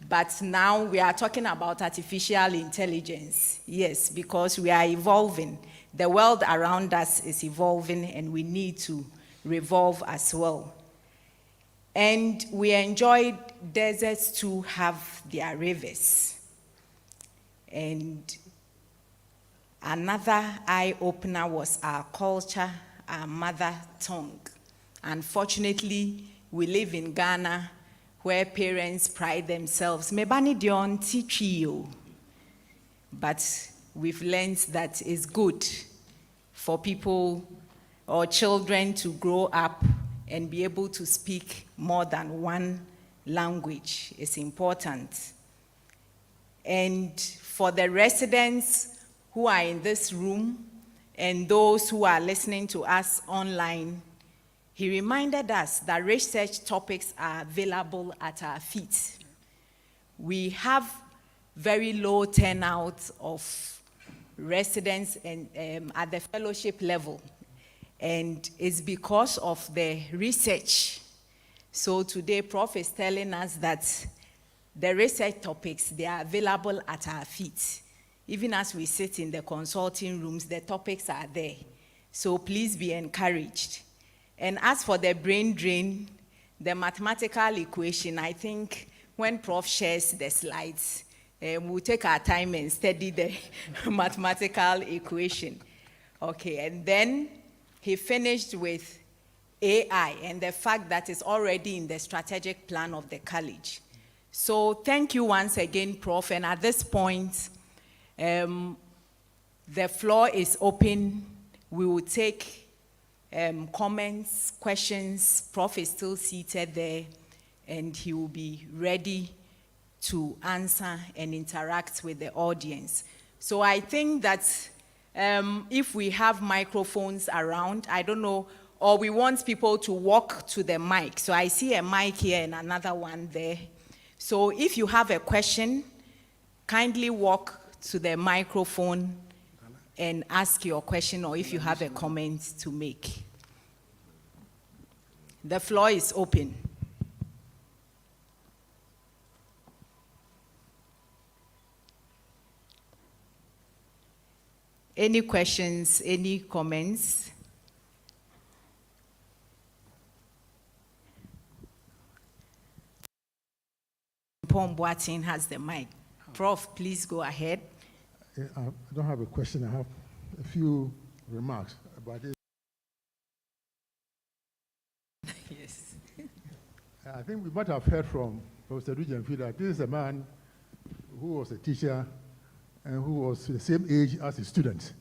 But now we are talking about artificial intelligence. Yes, because we are evolving. The world around us is evolving and we need to revolve as well. And we enjoyed deserts to have their rivers. And another eye-opener was our culture, our mother tongue. Unfortunately, we live in Ghana where parents pride themselves. Mebani dion tichiyo. But we've learned that it's good for people or children to grow up and be able to speak more than one language. It's important. And for the residents who are in this room and those who are listening to us online, he reminded us that research topics are available at our feet. We have very low turnout of residents and, at the fellowship level, and it's because of the research. So today, Prof is telling us that the research topics, they are available at our feet. Even as we sit in the consulting rooms, the topics are there. So please be encouraged. And as for the brain drain, the mathematical equation, I think when Prof shares the slides, we'll take our time and study the mathematical equation. Okay, and then he finished with AI and the fact that it's already in the strategic plan of the college. So thank you once again, Prof. And at this point, the floor is open. We will take comments, questions. Prof is still seated there, and he will be ready to answer and interact with the audience. So I think that if we have microphones around, I don't know, or we want people to walk to the mic. So I see a mic here and another one there. So if you have a question, kindly walk to the microphone and ask your question, or if you have a comment to make. The floor is open. Any questions, any comments? Pom Boatin has the mic. Prof, please go ahead. I don't have a question. I have a few remarks about this. Yes. I think we might have heard from Professor Rujanfi that this is a man who was a teacher and who was the same age as his students.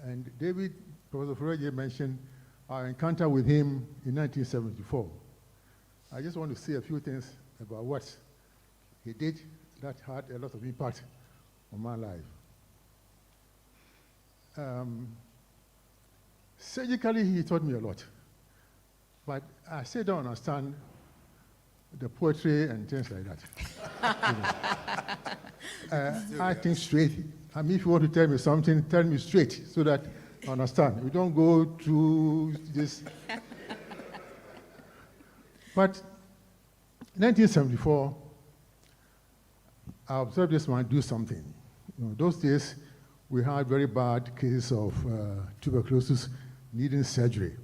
And David, Professor Fureje mentioned our encounter with him in 1974. I just want to say a few things about what he did that had a lot of impact on my life. Surgically, he taught me a lot. But I still don't understand the poetry and things like that. I think straight. I mean, if you want to tell me something, tell me straight so that Understand? We don't go through this. But 1974, I observed this man do something. Those days, we had very bad cases of tuberculosis needing surgery.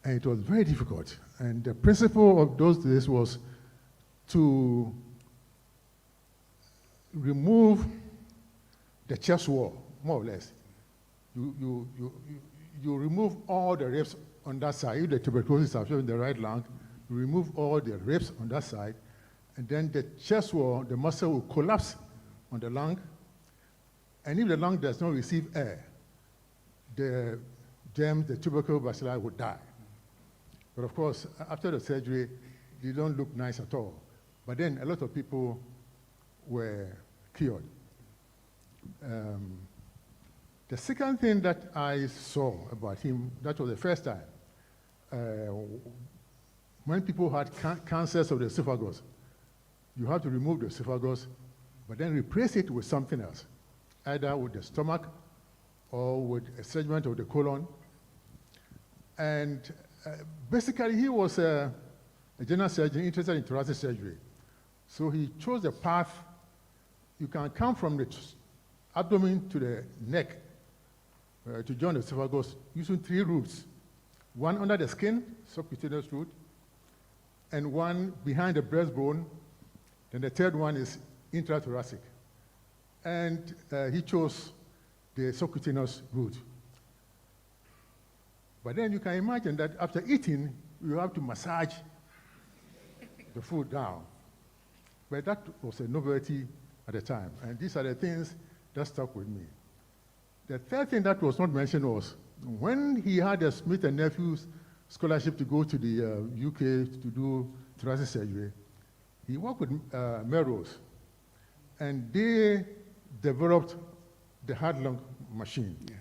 And it was very difficult. And the principle of those days was to remove the chest wall, more or less. You remove all the ribs on that side. If the tuberculosis is in the right lung, you remove all the ribs on that side, and then the chest wall, the muscle will collapse on the lung. And if the lung does not receive air, the germs, the tubercle bacilli will die. But of course, after the surgery, they don't look nice at all. But then a lot of people were cured. The second thing that I saw about him, that was the first time, when people had cancers of the esophagus, you have to remove the esophagus, but then replace it with something else, either with the stomach or with a segment of the colon. And basically, he was a general surgeon interested in thoracic surgery. So he chose a path. You can come from the abdomen to the neck to join the esophagus using 3 routes. One under the skin, subcutaneous route, and one behind the breastbone, and the third one is intrathoracic. And he chose the subcutaneous route. But then you can imagine that after eating, you have to massage the food down. But that was a novelty at the time. And these are the things that stuck with me. The third thing that was not mentioned was when he had a Smith and Nephews scholarship to go to the UK to do thoracic surgery, he worked with Melrose. And they developed the heart lung machine. Yeah.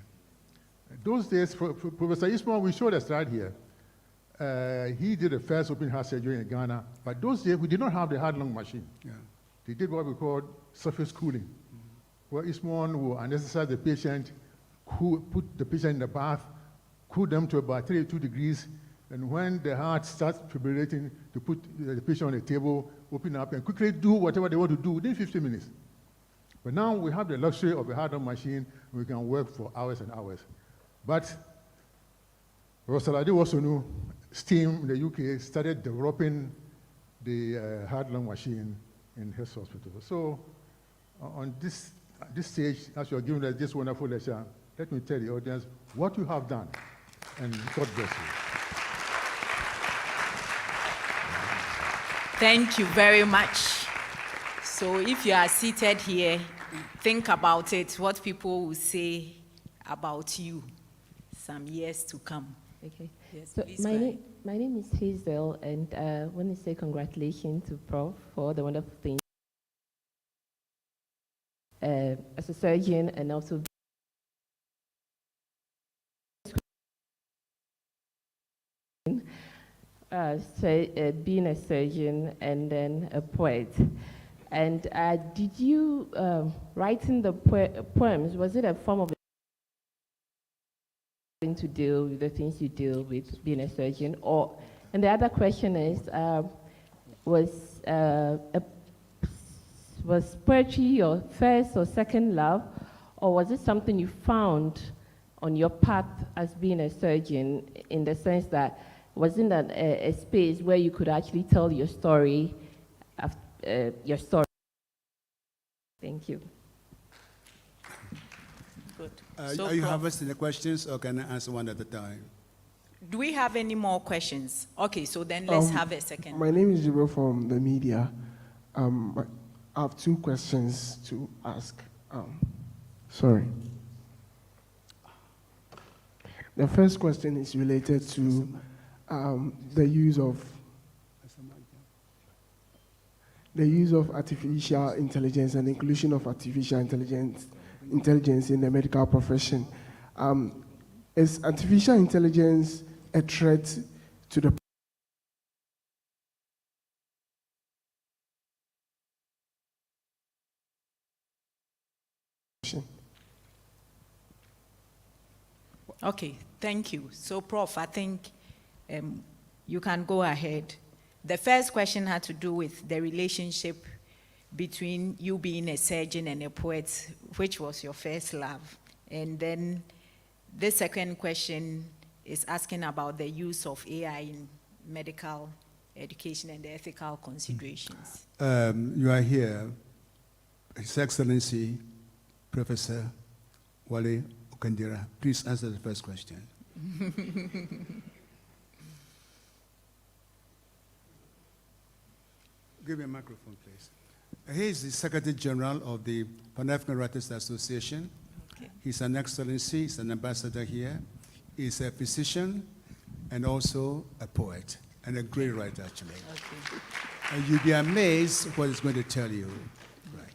Those days, Professor Ismail, we showed a slide here. He did the first open heart surgery in Ghana, but those days we did not have the heart lung machine. Yeah. They did what we called surface cooling, where Ismail will anesthetize the patient, put the patient in the bath, cool them to about 32 degrees, and when the heart starts fibrillating, to put the patient on the table, open up, and quickly do whatever they want to do within 15 minutes. But now we have the luxury of a heart lung machine, and we can work for hours and hours. But Rosalade Wasonu, STEAM in the UK, started developing the heart lung machine in his hospital. So on this stage, as you are giving us this wonderful lecture, let me tell the audience what you have done, and God bless you. Thank you very much. So if you are seated here, think about it, what people will say about you some years to come. Okay. Yes, so please my name is Hazel, and I want to say congratulations to Prof for the wonderful things. As a surgeon and also being a surgeon and then a poet. And did you, writing the poems, was it a form of to deal with the things you deal with being a surgeon? Or, and the other question is, was poetry your first or second love, or was it something you found on your path as being a surgeon, in the sense that wasn't that a space where you could actually tell your story, Thank you. Good. Are you harvesting the questions, or can I answer one at a time? Do we have any more questions? Okay, so then let's have a second. My name is Jibril from the media. I have 2 questions to ask. Sorry. The first question is related to the use of artificial intelligence and inclusion of artificial intelligence in the medical profession. Is artificial intelligence a threat to the profession? Okay, thank you. So, Prof, I think you can go ahead. The first question had to do with the relationship between you being a surgeon and a poet, which was your first love. And then the second question is asking about the use of AI in medical education and the ethical considerations. You are here, His Excellency, Professor Wale Okandira. Please answer the first question. Give me a microphone, please. He is the Secretary General of the Pan-African Writers Association. Okay. He's an excellency, he's an ambassador here. He's a physician and also a poet, and a great writer, actually. Okay. And you'll be amazed what he's going to tell you. Right.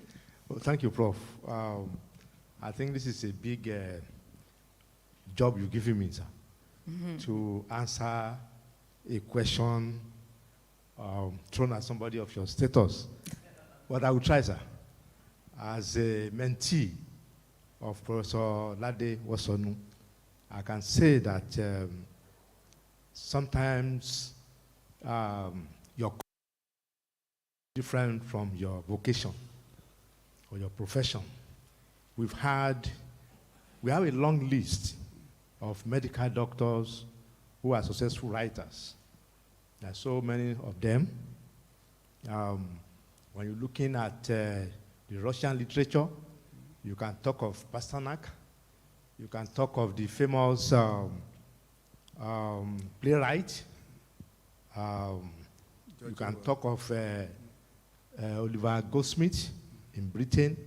Well, thank you, Prof. I think this is a big job you're giving me, sir, to answer a question thrown at somebody of your status. But I will try, sir. As a mentee of Professor Lade Wasonu, I can say that sometimes you're different from your vocation or your profession. We have a long list of medical doctors who are successful writers. There are so many of them. When you're looking at the Russian literature, you can talk of Pasternak, you can talk of the famous playwright, you can talk of Oliver Goldsmith in Britain,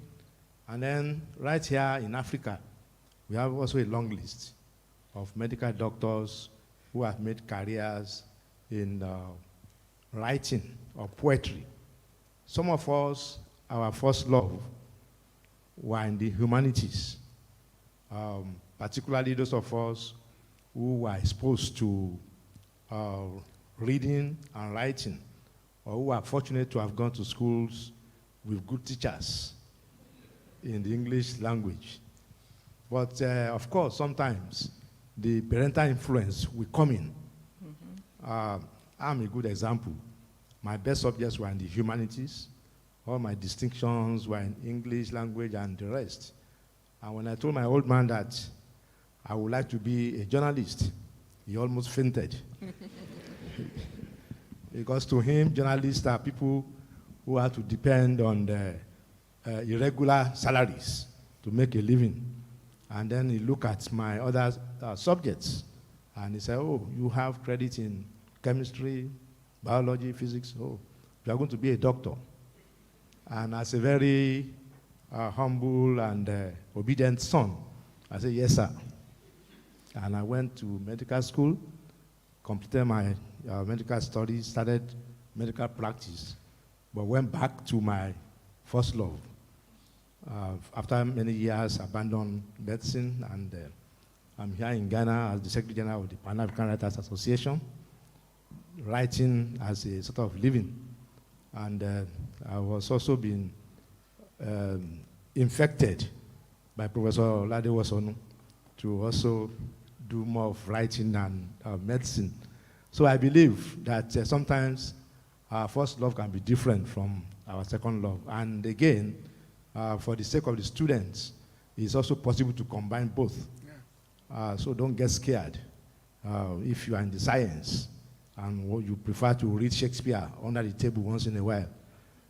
and then right here in Africa, we have also a long list of medical doctors who have made careers in writing or poetry. Some of us, our first love were in the humanities, particularly those of us who were exposed to reading and writing, or who are fortunate to have gone to schools with good teachers in the English language. But of course, sometimes the parental influence will come in. I'm a good example. My best subjects were in the humanities. All my distinctions were in English language and the rest. And when I told my old man that I would like to be a journalist, he almost fainted. Because to him, journalists are people who have to depend on the irregular salaries to make a living. And then he looked at my other subjects, and he said, oh, you have credit in chemistry, biology, physics. Oh, you are going to be a doctor. And as a very humble and obedient son, I said, yes, sir. And I went to medical school, completed my medical studies, started medical practice, but went back to my first love. After many years, abandoned medicine, and I'm here in Ghana as the Secretary General of the Pan-African Writers Association, writing as a sort of living. And I was also being infected by Professor Lade Wasonu to also do more of writing and medicine. So I believe that sometimes our first love can be different from our second love. And again, for the sake of the students, it's also possible to combine both. Yeah. So don't get scared. If you are in the science and you prefer to read Shakespeare under the table once in a while,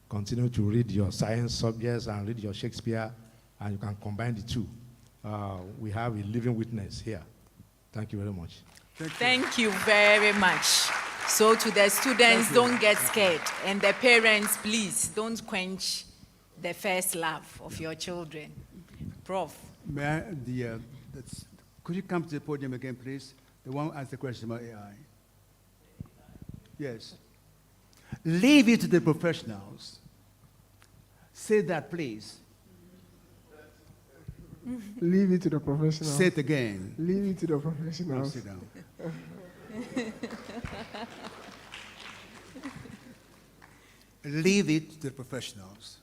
continue to read your science subjects and read your Shakespeare, and you can combine the two. We have a living witness here. Thank you very much. Thank you very much. So to the students, don't get scared. And the parents, please, don't quench the first love of your children. Prof. May I, could you come to the podium again, please? The one who asked the question about AI. Yes. Leave it to the professionals. Say that, please. Leave it to the professionals. Say it again. Leave it to the professionals. Sit down. Leave it to the professionals.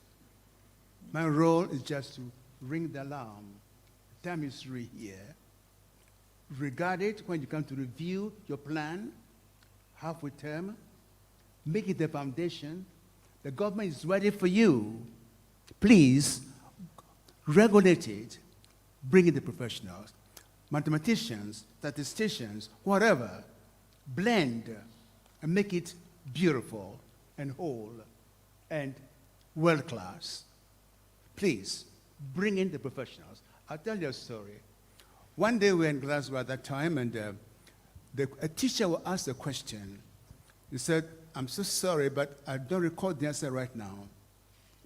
My role is just to ring the alarm. The time is 3 here. regard it when you come to review your plan, halfway term, make it the foundation. The government is ready for you. Please regulate it, bring in the professionals, mathematicians, statisticians, whatever, blend and make it beautiful and whole and world-class. Please, bring in the professionals. I'll tell you a story. One day we were in Glasgow at that time, and a teacher will ask a question. He said, I'm so sorry, but I don't recall the answer right now,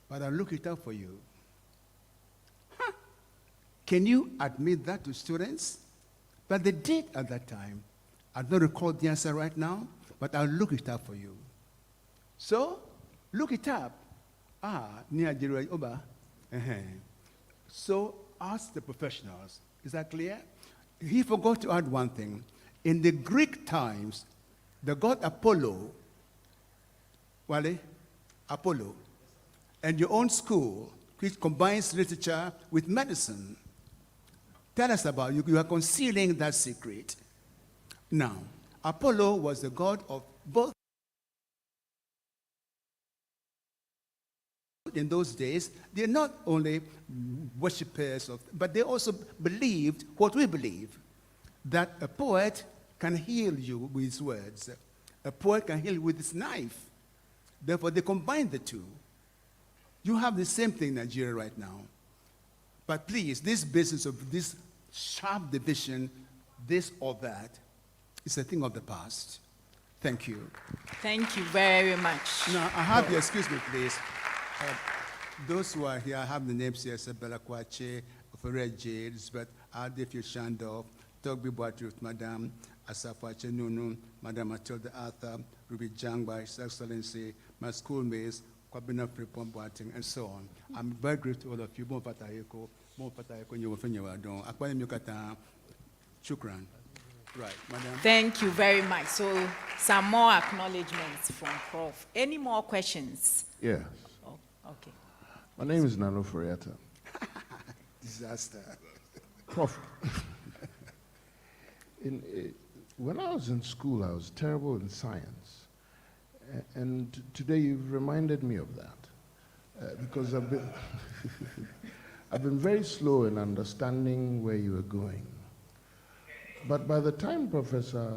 but I'll look it up for you. Huh. Can you admit that to students? But they did at that time. I don't recall the answer right now, but I'll look it up for you. So, look it up. So, ask the professionals. Is that clear? He forgot to add one thing. In the Greek times, the god Apollo, Apollo, and your own school, which combines literature with medicine. Tell us about you. You are concealing that secret. Now, Apollo was the god of both. In those days, they're not only worshippers of, but they also believed what we believe, that a poet can heal you with his words. A poet can heal you with his knife. Therefore, they combine the two. You have the same thing in Nigeria right now. But please, this business of this sharp division, this or that, is a thing of the past. Thank you. Thank you very much. Now, I have you, excuse me, please. Those who are here, I have the names here, Sabella Kwache, Ofere J, Elizabeth, Adefio Shandov, Togbi Boatruth, Madame Asafache Nunu, Madame Matilda Arthur, Ruby Jangba, His Excellency, my schoolmates, Kwabena Fripon Boating, and so on. I'm very grateful to all of you. Bon Patayeko, you will find your Adon. Akwane Mukata, Chukran. Right, Madam. Thank you very much. So, some more acknowledgements from Prof. Any more questions? Yeah. Oh, okay. My name is Nano Furiata. Disaster. Prof. When I was in school, I was terrible in science. And today you've reminded me of that. Because I've been, I've been very slow in understanding where you were going. But by the time Professor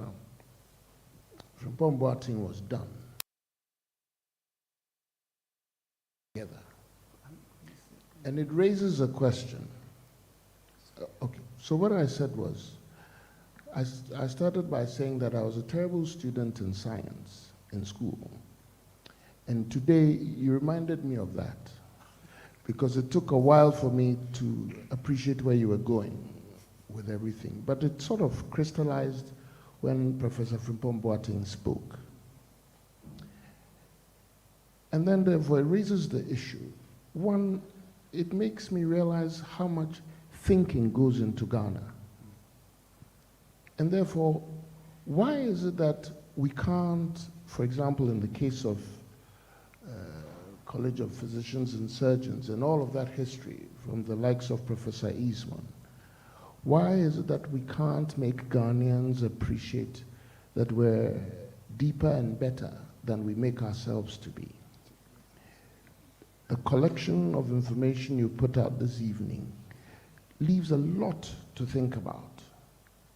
Frimpong Boateng was done, together, and it raises a question. Okay, so what I said was, I started by saying that I was a terrible student in science in school. And today, you reminded me of that, because it took a while for me to appreciate where you were going with everything. But it sort of crystallized when Professor Frimpong Boateng spoke. And then therefore it raises the issue. One, it makes me realize how much thinking goes into Ghana. And therefore, why is it that we can't, for example, in the case of College of Physicians and Surgeons and all of that history from the likes of Professor Eastman, why is it that we can't make Ghanaians appreciate that we're deeper and better than we make ourselves to be? The collection of information you put out this evening leaves a lot to think about.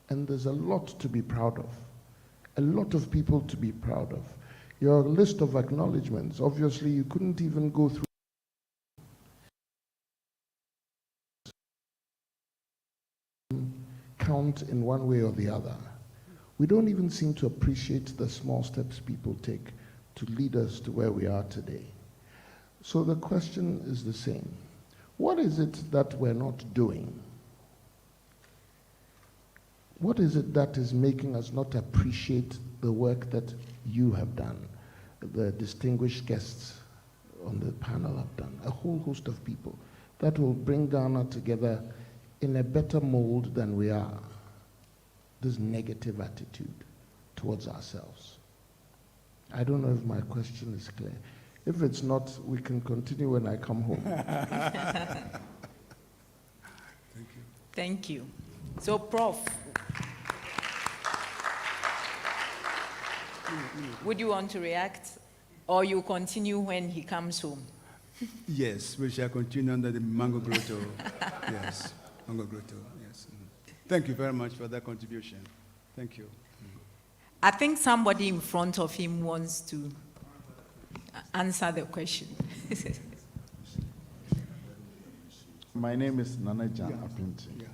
And there's a lot to be proud of. A lot of people to be proud of. Your list of acknowledgements, obviously you couldn't even go through count in one way or the other. We don't even seem to appreciate the small steps people take to lead us to where we are today. So the question is the same. What is it that we're not doing? What is it that is making us not appreciate the work that you have done, the distinguished guests on the panel have done, a whole host of people that will bring Ghana together in a better mold than we are? This negative attitude towards ourselves. I don't know if my question is clear. If it's not, we can continue when I come home. Thank you. So, Prof, Would you want to react? Or you continue when he comes home? Yes, we shall continue under the mango grotto. Yes, mango grotto, yes. Thank you very much for that contribution. Thank you. I think somebody in front of him wants to answer the question. My name is Nanaja Apinti.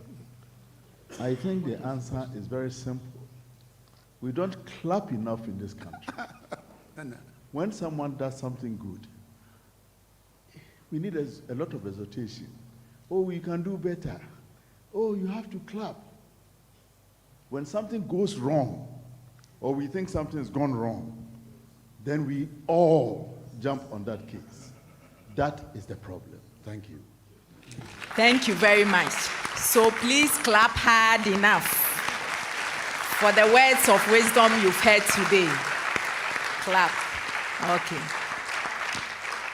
I think the answer is very simple. We don't clap enough in this country. When someone does something good, we need a lot of exhortation. Oh, we can do better. Oh, you have to clap. When something goes wrong, or we think something has gone wrong, then we all jump on that case. That is the problem. Thank you. Thank you very much. So please clap hard enough for the words of wisdom you've heard today. Clap. Okay.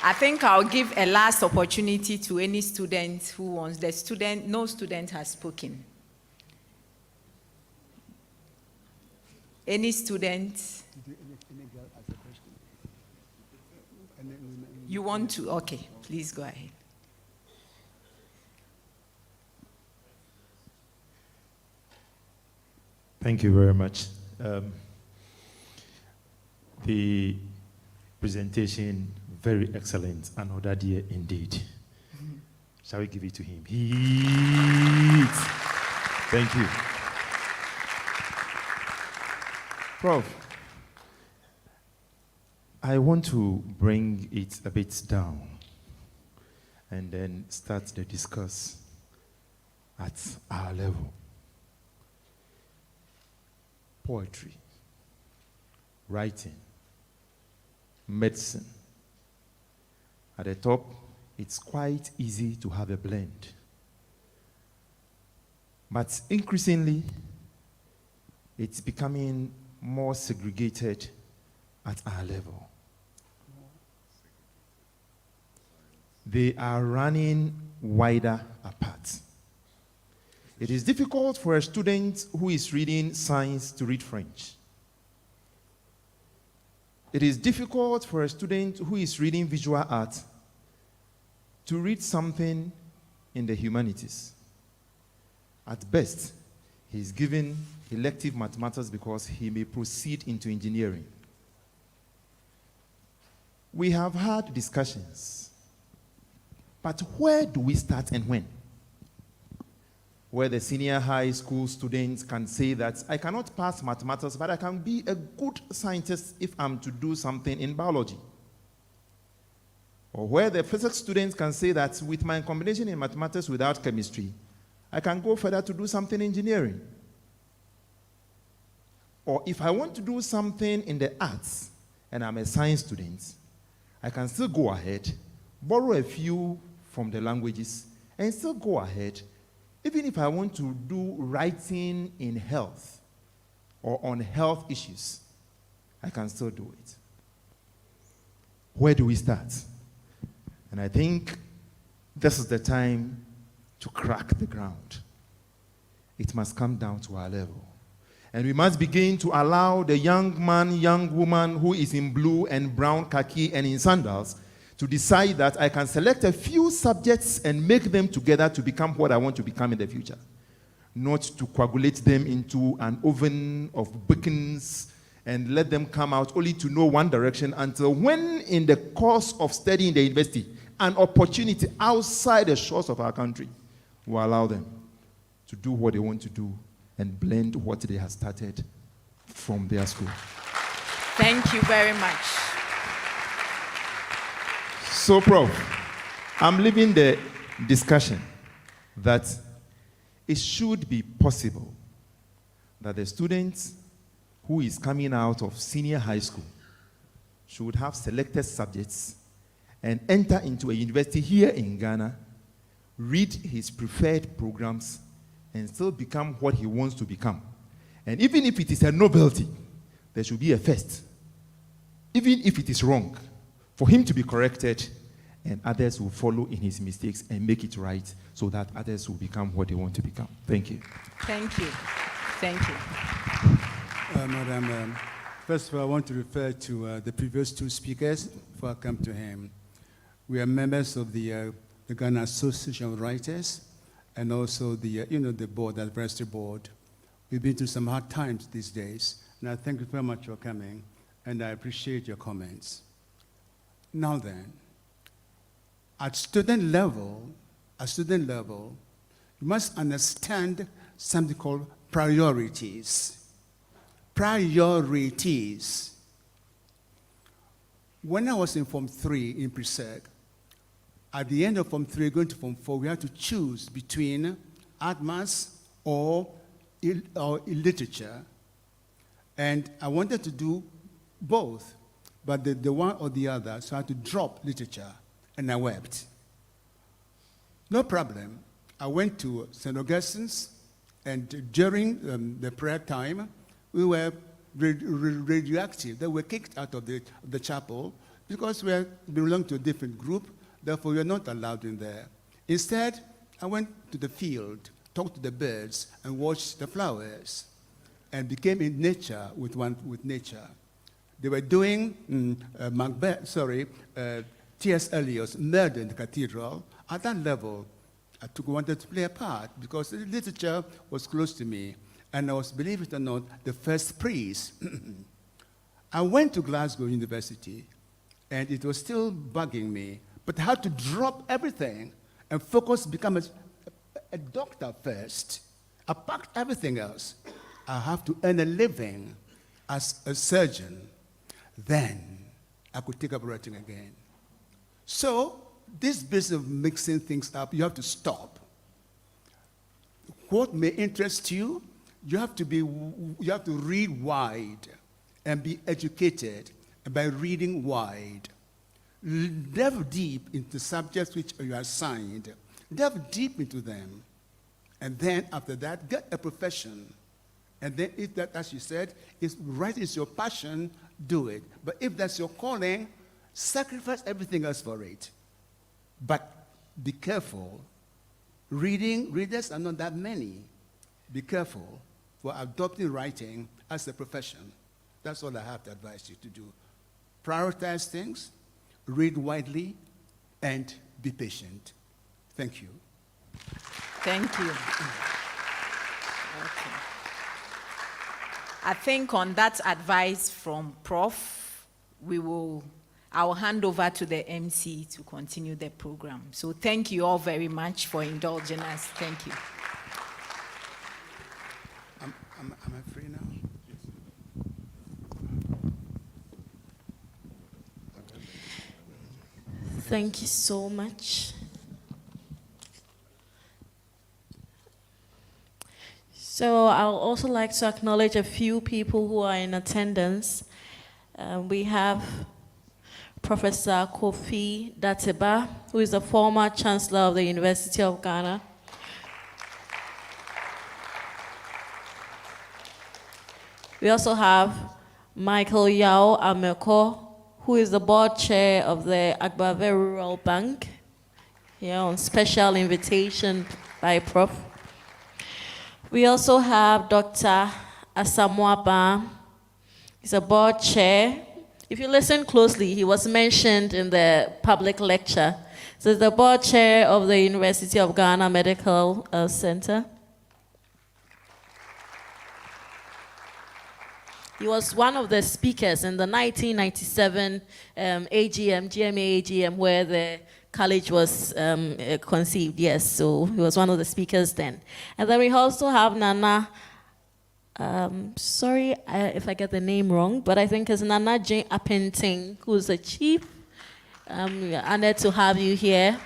I think I'll give a last opportunity to any student who wants. No student has spoken. Any student? You want to? Okay, please go ahead. Thank you very much. The presentation, very excellent. Another dear indeed. Shall we give it to him? Heat. Thank you. Prof, I want to bring it a bit down and then start the discuss at our level. Poetry, writing, medicine. At the top, it's quite easy to have a blend. But increasingly, it's becoming more segregated at our level. They are running wider apart. It is difficult for a student who is reading science to read French. It is difficult for a student who is reading visual art to read something in the humanities. At best, he is given elective mathematics because he may proceed into engineering. We have had discussions, but where do we start and when? Where the senior high school students can say that I cannot pass mathematics, but I can be a good scientist if I'm to do something in biology. Or where the physics students can say that with my combination in mathematics without chemistry, I can go further to do something in engineering. Or if I want to do something in the arts, and I'm a science student, I can still go ahead, borrow a few from the languages, and still go ahead. Even if I want to do writing in health or on health issues, I can still do it. Where do we start? And I think this is the time to crack the ground. It must come down to our level. And we must begin to allow the young man, young woman who is in blue and brown khaki and in sandals to decide that I can select a few subjects and make them together to become what I want to become in the future. Not to coagulate them into an oven of beacons and let them come out only to know one direction until when in the course of studying in the university, an opportunity outside the shores of our country will allow them to do what they want to do and blend what they have started from their school. Thank you very much. So, Prof, I'm leaving the discussion that it should be possible that the student who is coming out of senior high school should have selected subjects and enter into a university here in Ghana, read his preferred programs, and still become what he wants to become. And even if it is a novelty, there should be a first. Even if it is wrong, for him to be corrected, and others will follow in his mistakes and make it right so that others will become what they want to become. Thank you. Thank you. Thank you. Madam, First of all, I want to refer to the previous two speakers before I come to him. We are members of the Ghana Association of Writers and also the, the board, the advisory board. We've been through some hard times these days, and I thank you very much for coming, and I appreciate your comments. Now then, at student level, you must understand something called priorities. Priorities. When I was in Form 3 in Presec, at the end of Form 3, going to Form 4, we had to choose between art maths or literature. And I wanted to do both, but the one or the other, so I had to drop literature, and I wept. No problem. I went to St. Augustine's, and during the prayer time, we were radioactive. They were kicked out of the chapel because we belonged to a different group, therefore we were not allowed in there. Instead, I went to the field, talked to the birds, and watched the flowers, and became in nature with nature. They were doing T.S. Eliot's Murder in the Cathedral. At that level, I wanted to play a part because the literature was close to me, and I was, believe it or not, the first priest. I went to Glasgow University, and it was still bugging me, but I had to drop everything and focus, become a doctor first. I packed everything else. I have to earn a living as a surgeon. Then I could take up writing again. So this business of mixing things up, you have to stop. What may interest you, you have to read wide and be educated by reading wide. Delve deep into subjects which you are assigned. Delve deep into them. And then after that, get a profession. And then if that, as you said, is your passion, do it. But if that's your calling, sacrifice everything else for it. But be careful. Readers are not that many. Be careful for adopting writing as a profession. That's all I have to advise you to do. Prioritize things, read widely, and be patient. Thank you. Thank you. Okay. I think on that advice from Prof, I'll hand over to the MC to continue the program. So thank you all very much for indulging us. Thank you. Am I free now? Thank you so much. So I would also like to acknowledge a few people who are in attendance. We have Professor Kofi Dateba, who is the former Chancellor of the University of Ghana. We also have Michael Yao Ameko, who is the board chair of the Agbavé Rural Bank, here on special invitation by Prof. We also have Dr. Asamoah Ba. He's a board chair. If you listen closely, he was mentioned in the public lecture. So he's the board chair of the University of Ghana Medical Center. He was one of the speakers in the 1997 GMA AGM, where the college was conceived, yes. So he was one of the speakers then. And then we also have Nana, sorry if I get the name wrong, but I think it's Nana Jane Apenting, who's the chief. We are honored to have you here.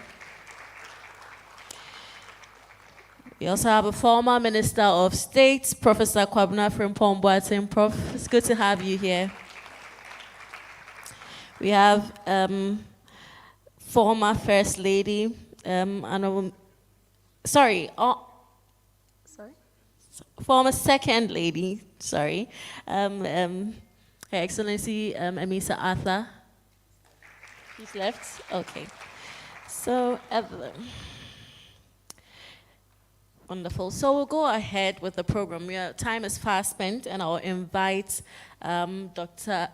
We also have a former Minister of State, Professor Kwabena Frimpong Boateng. Prof, it's good to have you here. We have former First Lady, former Second Lady, Her Excellency Amisa Arthur. She's left? Okay. So, Wonderful. So we'll go ahead with the program. Time is fast spent, and I'll invite Dr.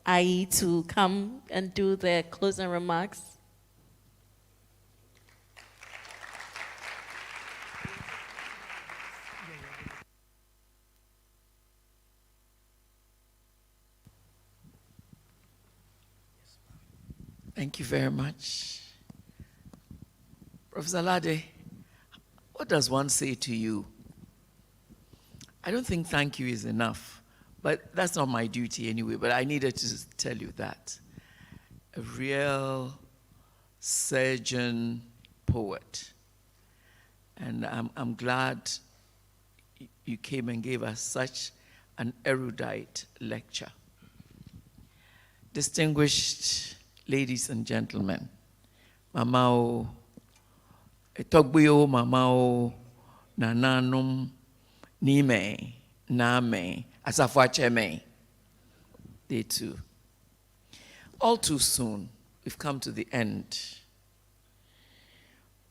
Ai to come and do the closing remarks. Thank you very much. Professor Lade, what does one say to you? I don't think thank you is enough, but that's not my duty anyway, but I needed to tell you that. A real surgeon poet. And I'm glad you came and gave us such an erudite lecture. Distinguished ladies and gentlemen, Mamao, Etogbuyo, Mamao, Nananum, Nime, Name, Asafwacheme, they too. All too soon, we've come to the end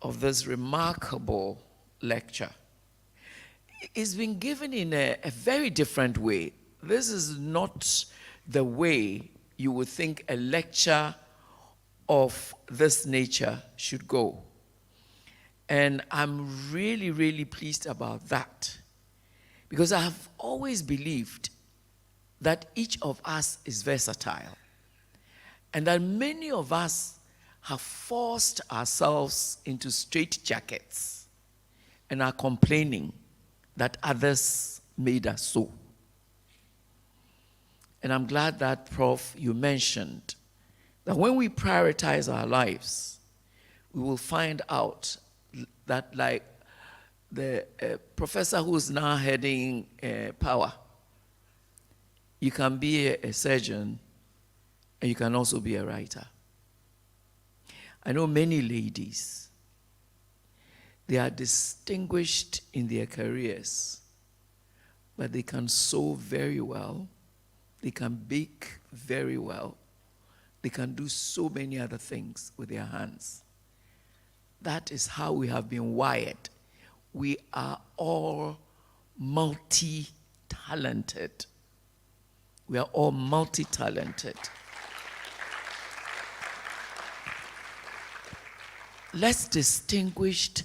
of this remarkable lecture. It's been given in a very different way. This is not the way you would think a lecture of this nature should go. And I'm really, really pleased about that, because I have always believed that each of us is versatile, and that many of us have forced ourselves into straitjackets and are complaining that others made us so. And I'm glad that, Prof, you mentioned that when we prioritize our lives, we will find out that, like the professor who's now heading power, you can be a surgeon and you can also be a writer. I know many ladies, they are distinguished in their careers, but they can sew very well, they can bake very well, they can do so many other things with their hands. That is how we have been wired. We are all multi-talented. We are all multi-talented. Let's distinguish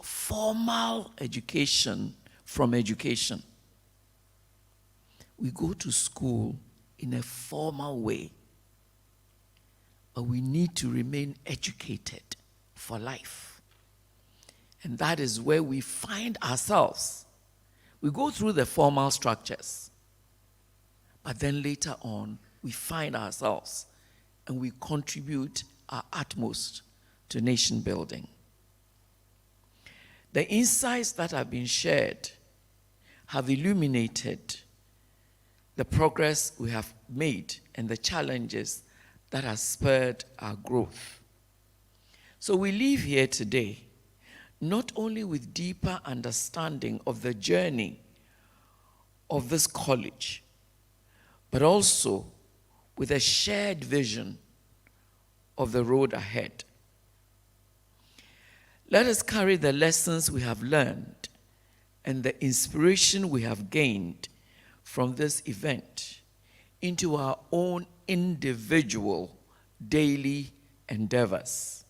formal education from education. We go to school in a formal way, but we need to remain educated for life. And that is where we find ourselves. We go through the formal structures, but then later on, we find ourselves and we contribute our utmost to nation building. The insights that have been shared have illuminated the progress we have made and the challenges that have spurred our growth. So we leave here today not only with deeper understanding of the journey of this college, but also with a shared vision of the road ahead. Let us carry the lessons we have learned and the inspiration we have gained from this event into our own individual daily endeavors.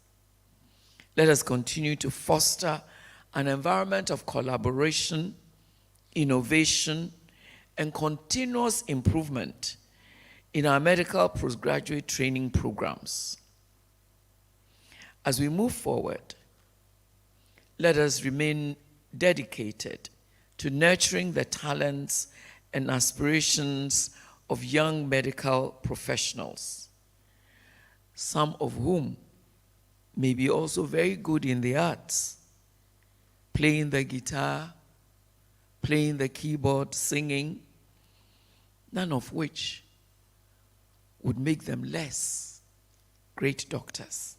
Let us continue to foster an environment of collaboration, innovation, and continuous improvement in our medical postgraduate training programs. As we move forward, let us remain dedicated to nurturing the talents and aspirations of young medical professionals, some of whom may be also very good in the arts, playing the guitar, playing the keyboard, singing, none of which would make them less great doctors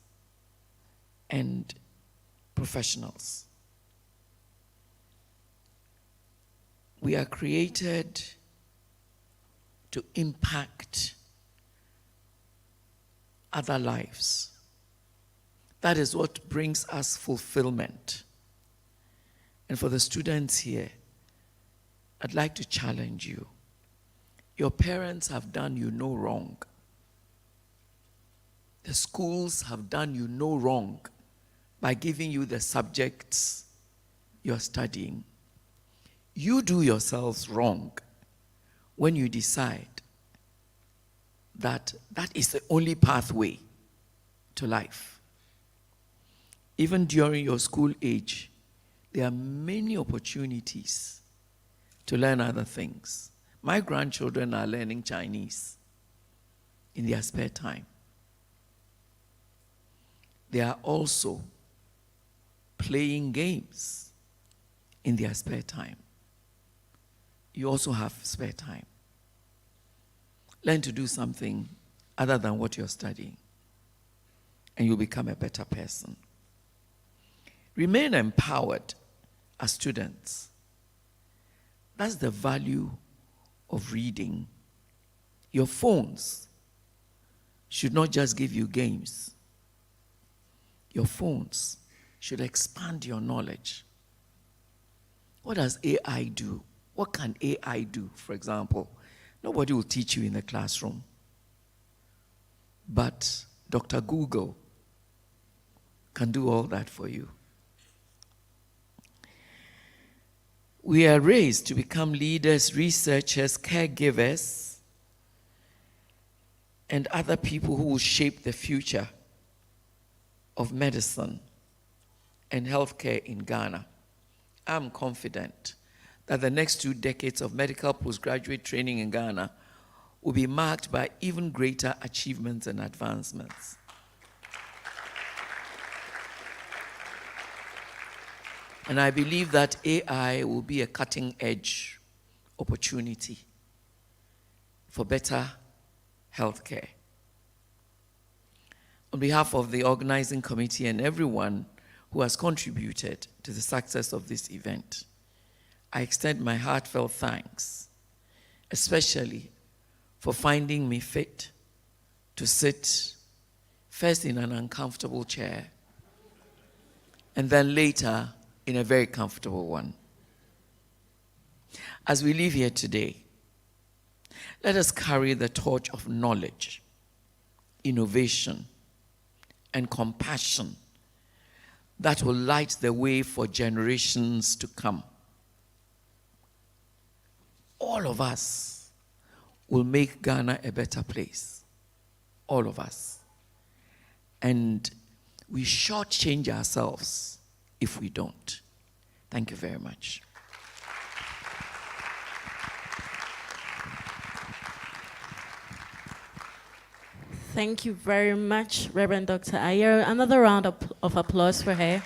and professionals. We are created to impact other lives. That is what brings us fulfillment. And for the students here, I'd like to challenge you. Your parents have done you no wrong. The schools have done you no wrong by giving you the subjects you're studying. You do yourselves wrong when you decide that that is the only pathway to life. Even during your school age, there are many opportunities to learn other things. My grandchildren are learning Chinese in their spare time. They are also playing games in their spare time. You also have spare time. Learn to do something other than what you're studying, and you'll become a better person. Remain empowered as students. That's the value of reading. Your phones should not just give you games. Your phones should expand your knowledge. What does AI do? What can AI do, for example? Nobody will teach you in the classroom. But Dr. Google can do all that for you. We are raised to become leaders, researchers, caregivers, and other people who will shape the future of medicine and healthcare in Ghana. I'm confident that the next 2 decades of medical postgraduate training in Ghana will be marked by even greater achievements and advancements. And I believe that AI will be a cutting-edge opportunity for better healthcare. On behalf of the organizing committee and everyone who has contributed to the success of this event, I extend my heartfelt thanks, especially for finding me fit to sit first in an uncomfortable chair and then later in a very comfortable one. As we leave here today, let us carry the torch of knowledge, innovation, and compassion that will light the way for generations to come. All of us will make Ghana a better place. All of us. And we shortchange ourselves if we don't. Thank you very much. Thank you very much, Reverend Dr. Ayer. Another round of applause for her.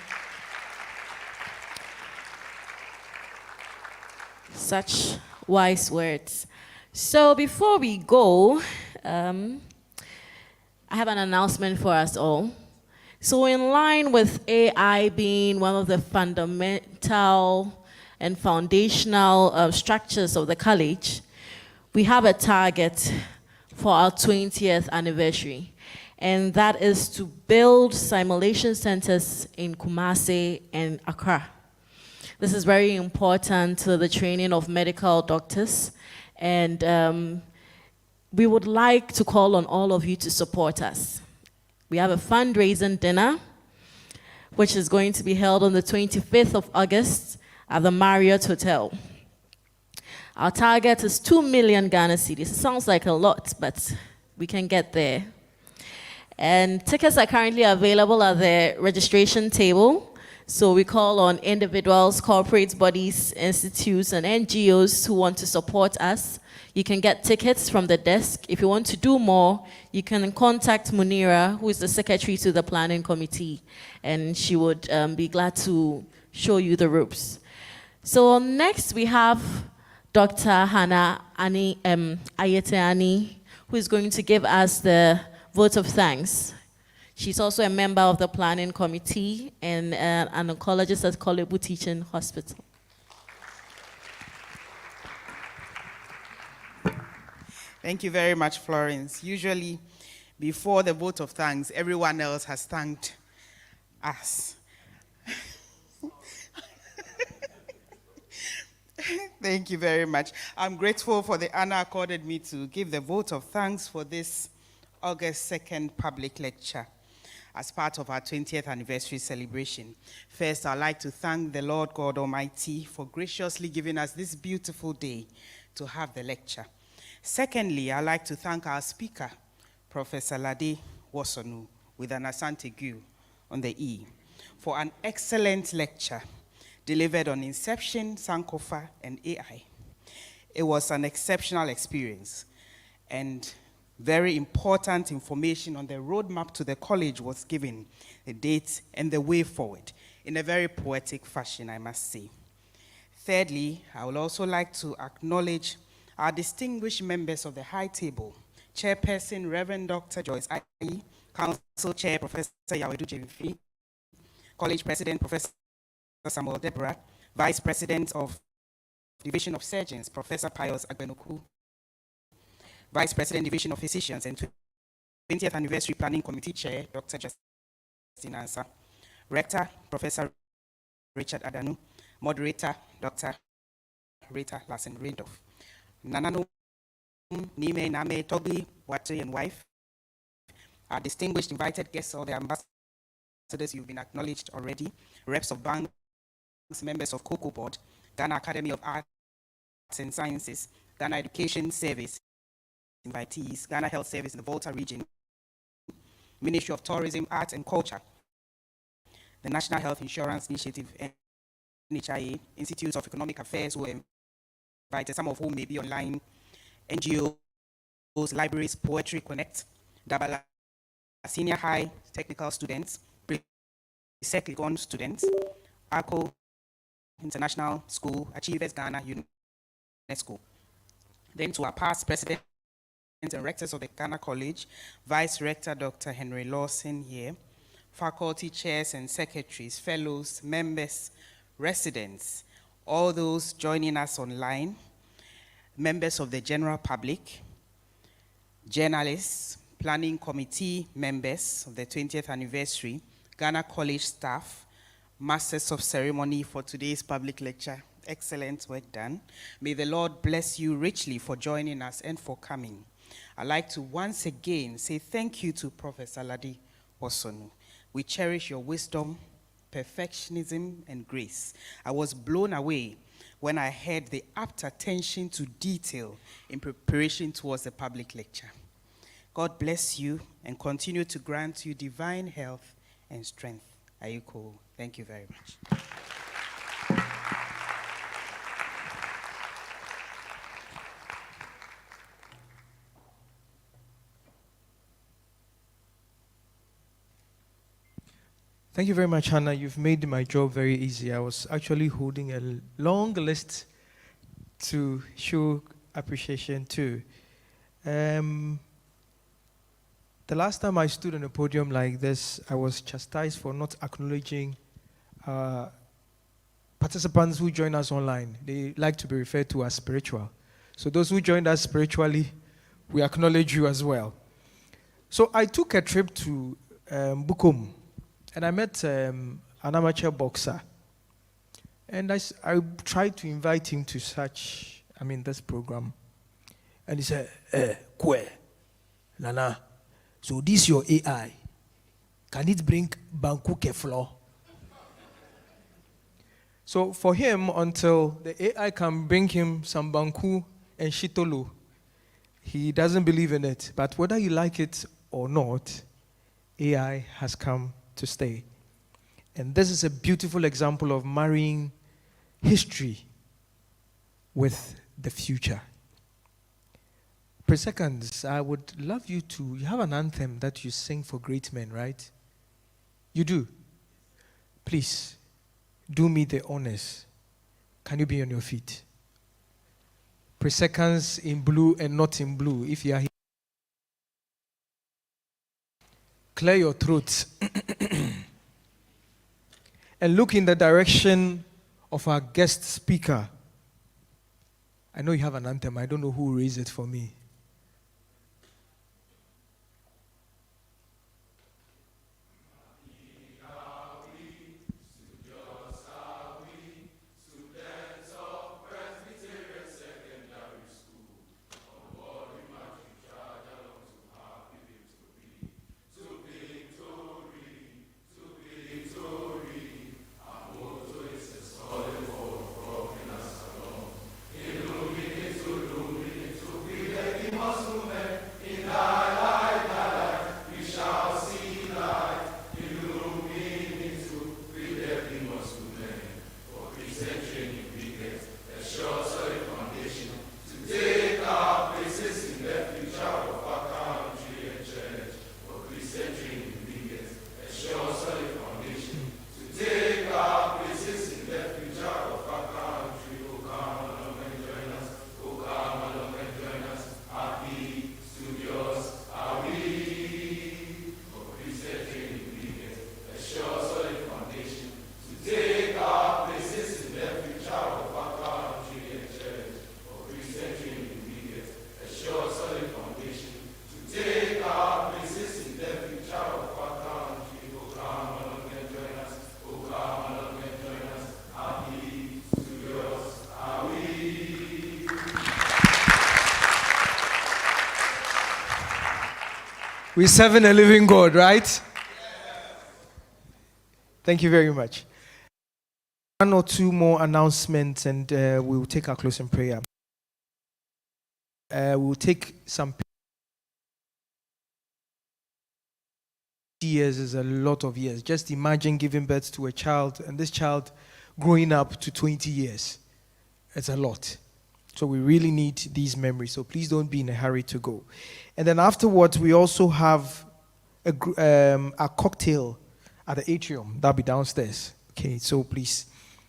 Such wise words. So before we go, I have an announcement for us all. So in line with AI being one of the fundamental and foundational structures of the college, we have a target for our 20th anniversary, and that is to build simulation centers in Kumasi and Accra. This is very important to the training of medical doctors, and we would like to call on all of you to support us. We have a fundraising dinner, which is going to be held on the 25th of August at the Marriott Hotel. Our target is 2 million Ghana cedis. It sounds like a lot, but we can get there. And tickets are currently available at the registration table. So we call on individuals, corporate bodies, institutes, and NGOs who want to support us. You can get tickets from the desk. If you want to do more, you can contact Munira, who is the secretary to the planning committee, and she would be glad to show you the ropes. So next we have Dr. Hannah Ayeteani, who is going to give us the vote of thanks. She's also a member of the planning committee and an oncologist at Kolebu Teaching Hospital. Thank you very much, Florence. Usually, before the vote of thanks, everyone else has thanked us. Thank you very much. I'm grateful for the honor accorded me to give the vote of thanks for this August 2nd public lecture as part of our 20th anniversary celebration. First, I'd like to thank the Lord God Almighty for graciously giving us this beautiful day to have the lecture. Secondly, I'd like to thank our speaker, Professor Lade Wasonu, with an Asante Gu on the E, for an excellent lecture delivered on Inception, Sankofa, and AI. It was an exceptional experience, and very important information on the roadmap to the college was given, the date and the way forward, in a very poetic fashion, I must say. Thirdly, I would also like to acknowledge our distinguished members of the high table, Chairperson Reverend Dr. Joyce Ayi, Council Chair Professor Yawedu Jemfi, College President Professor Samuel Deborah, Vice President of Division of Surgeons Professor Pius Agbenoku, Vice President Division of Physicians and 20th Anniversary Planning Committee Chair Dr. Justin Ansa, Rector Professor Richard Adanu, Moderator Dr. Rita Lassen-Randolph, Nanano Nime Name Toby Wate and wife, our distinguished invited guests, all the ambassadors, you've been acknowledged already, reps of banks, members of COCO Board, Ghana Academy of Arts and Sciences, Ghana Education Service, invitees, Ghana Health Service in the Volta region, Ministry of Tourism, Arts and Culture, the National Health Insurance Initiative, NHIA, Institutes of Economic Affairs, who are invited, some of whom may be online, NGOs, libraries, Poetry Connect, Dabala, senior high technical students, Seclicon students, ARCO International School, Achievers Ghana, UNESCO. Then to our past president and rectors of the Ghana College, Vice Rector Dr. Henry Lawson here, faculty chairs and secretaries, fellows, members, residents, all those joining us online, members of the general public, journalists, planning committee members of the 20th anniversary, Ghana College staff, masters of ceremony for today's public lecture. Excellent work done. May the Lord bless you richly for joining us and for coming. I'd like to once again say thank you to Professor Lade Wasonu. We cherish your wisdom, perfectionism, and grace. I was blown away when I heard the apt attention to detail in preparation towards the public lecture. God bless you and continue to grant you divine health and strength. Ayuko, thank you very much. Thank you very much, Hannah. You've made my job very easy. I was actually holding a long list to show appreciation to. The last time I stood on a podium like this, I was chastised for not acknowledging participants who join us online. They like to be referred to as spiritual. So those who joined us spiritually, we acknowledge you as well. So I took a trip to Bukom, and I met an amateur boxer. And I tried to invite him to this program. And he said, Kwe, Nana, so this your AI. Can it bring Banku Keflo? So for him, until the AI can bring him some Banku and Shitolo, he doesn't believe in it. But whether you like it or not, AI has come to stay. And this is a beautiful example of marrying history with the future. Per seconds, I would love you have an anthem that you sing for great men, right? You do? Please, do me the honors. Can you be on your feet? Per seconds in blue and not in blue, if you are here. Clear your throat. And look in the direction of our guest speaker. I know you have an anthem. I don't know who raised it for me. We're serving a living God, right? Thank you very much. One or two more announcements and we'll take our closing prayer. We'll take some years is a lot of years. Just imagine giving birth to a child and this child growing up to 20 years. It's a lot. So we really need these memories. So please don't be in a hurry to go. And then afterwards, we also have a cocktail at the atrium. That'll be downstairs. Okay, so please,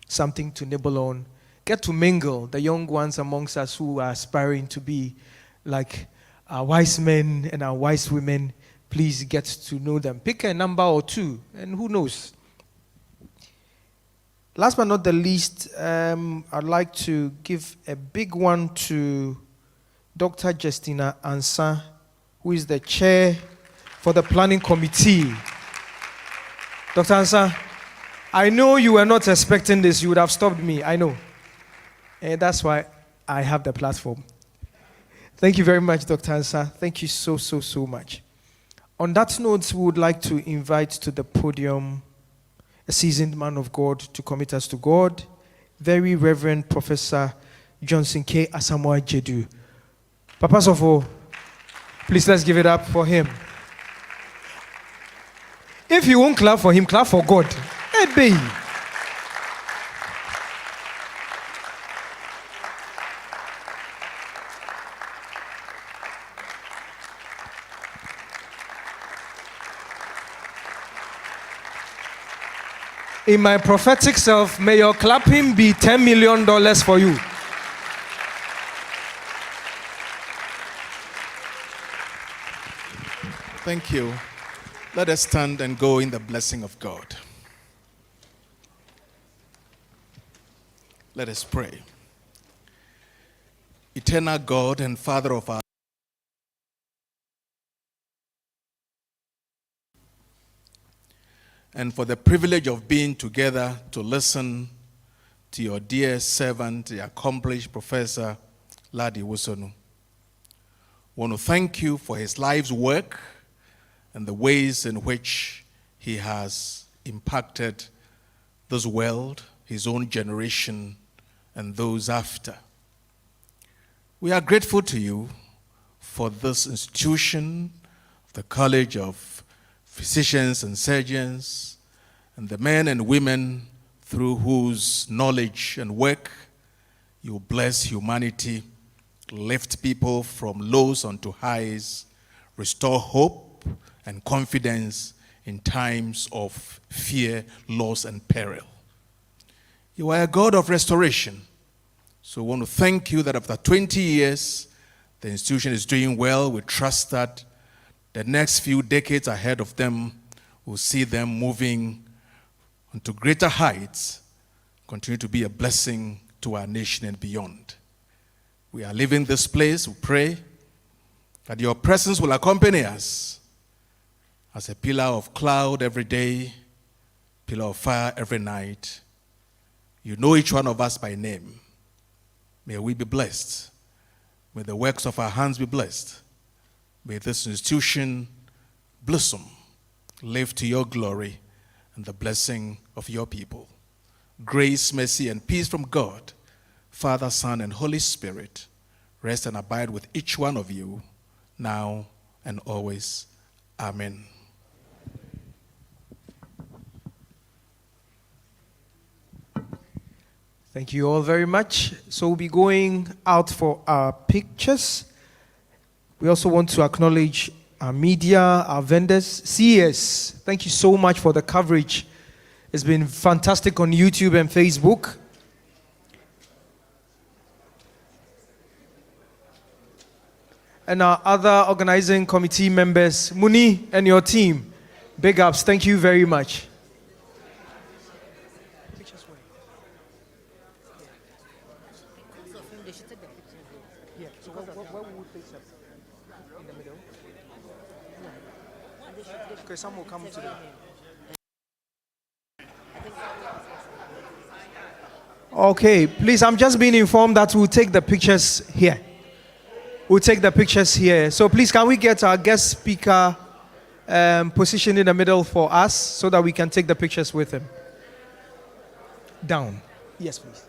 something to nibble on. Get to mingle, the young ones amongst us who are aspiring to be like our wise men and our wise women. Please get to know them. Pick a number or two, and who knows. Last but not the least, I'd like to give a big one to Dr. Justina Ansa, who is the chair for the planning committee. Dr. Ansa, I know you were not expecting this. You would have stopped me. I know. And that's why I have the platform. Thank you very much, Dr. Ansa. Thank you so, so, so much. On that note, we would like to invite to the podium a seasoned man of God to commit us to God, Very Reverend Professor Johnson K. Asamoah Jedu. Papa Sofo, please let's give it up for him. If you won't clap for him, clap for God. Hey, baby. In my prophetic self, may your clapping be $10 million for you. Thank you. Let us stand and go in the blessing of God. Let us pray. Eternal God and Father of our and for the privilege of being together to listen to your dear servant, the accomplished Professor Ladi Wusonu. I want to thank you for his life's work and the ways in which he has impacted this world, his own generation, and those after. We are grateful to you for this institution, the College of Physicians and Surgeons, and the men and women through whose knowledge and work you bless humanity, lift people from lows unto highs, restore hope and confidence in times of fear, loss, and peril. You are a God of restoration. So I want to thank you that after 20 years, the institution is doing well. We trust that the next few decades ahead of them will see them moving onto greater heights, continue to be a blessing to our nation and beyond. We are leaving this place. We pray that your presence will accompany us as a pillar of cloud every day, pillar of fire every night. You know each one of us by name. May we be blessed. May the works of our hands be blessed. May this institution blossom, live to your glory and the blessing of your people. Grace, mercy, and peace from God, Father, Son, and Holy Spirit, rest and abide with each one of you, now and always. Amen. Thank you all very much. So we'll be going out for our pictures. We also want to acknowledge our media, our vendors, CES. Thank you so much for the coverage. It's been fantastic on YouTube and Facebook. And our other organizing committee members, Muni and your team, big ups. Thank you very much. Okay, some will come to them. Okay, please, I'm just being informed that we'll take the pictures here. We'll take the pictures here. So please, can we get our guest speaker position in the middle for us so that we can take the pictures with him. Down. Yes, please.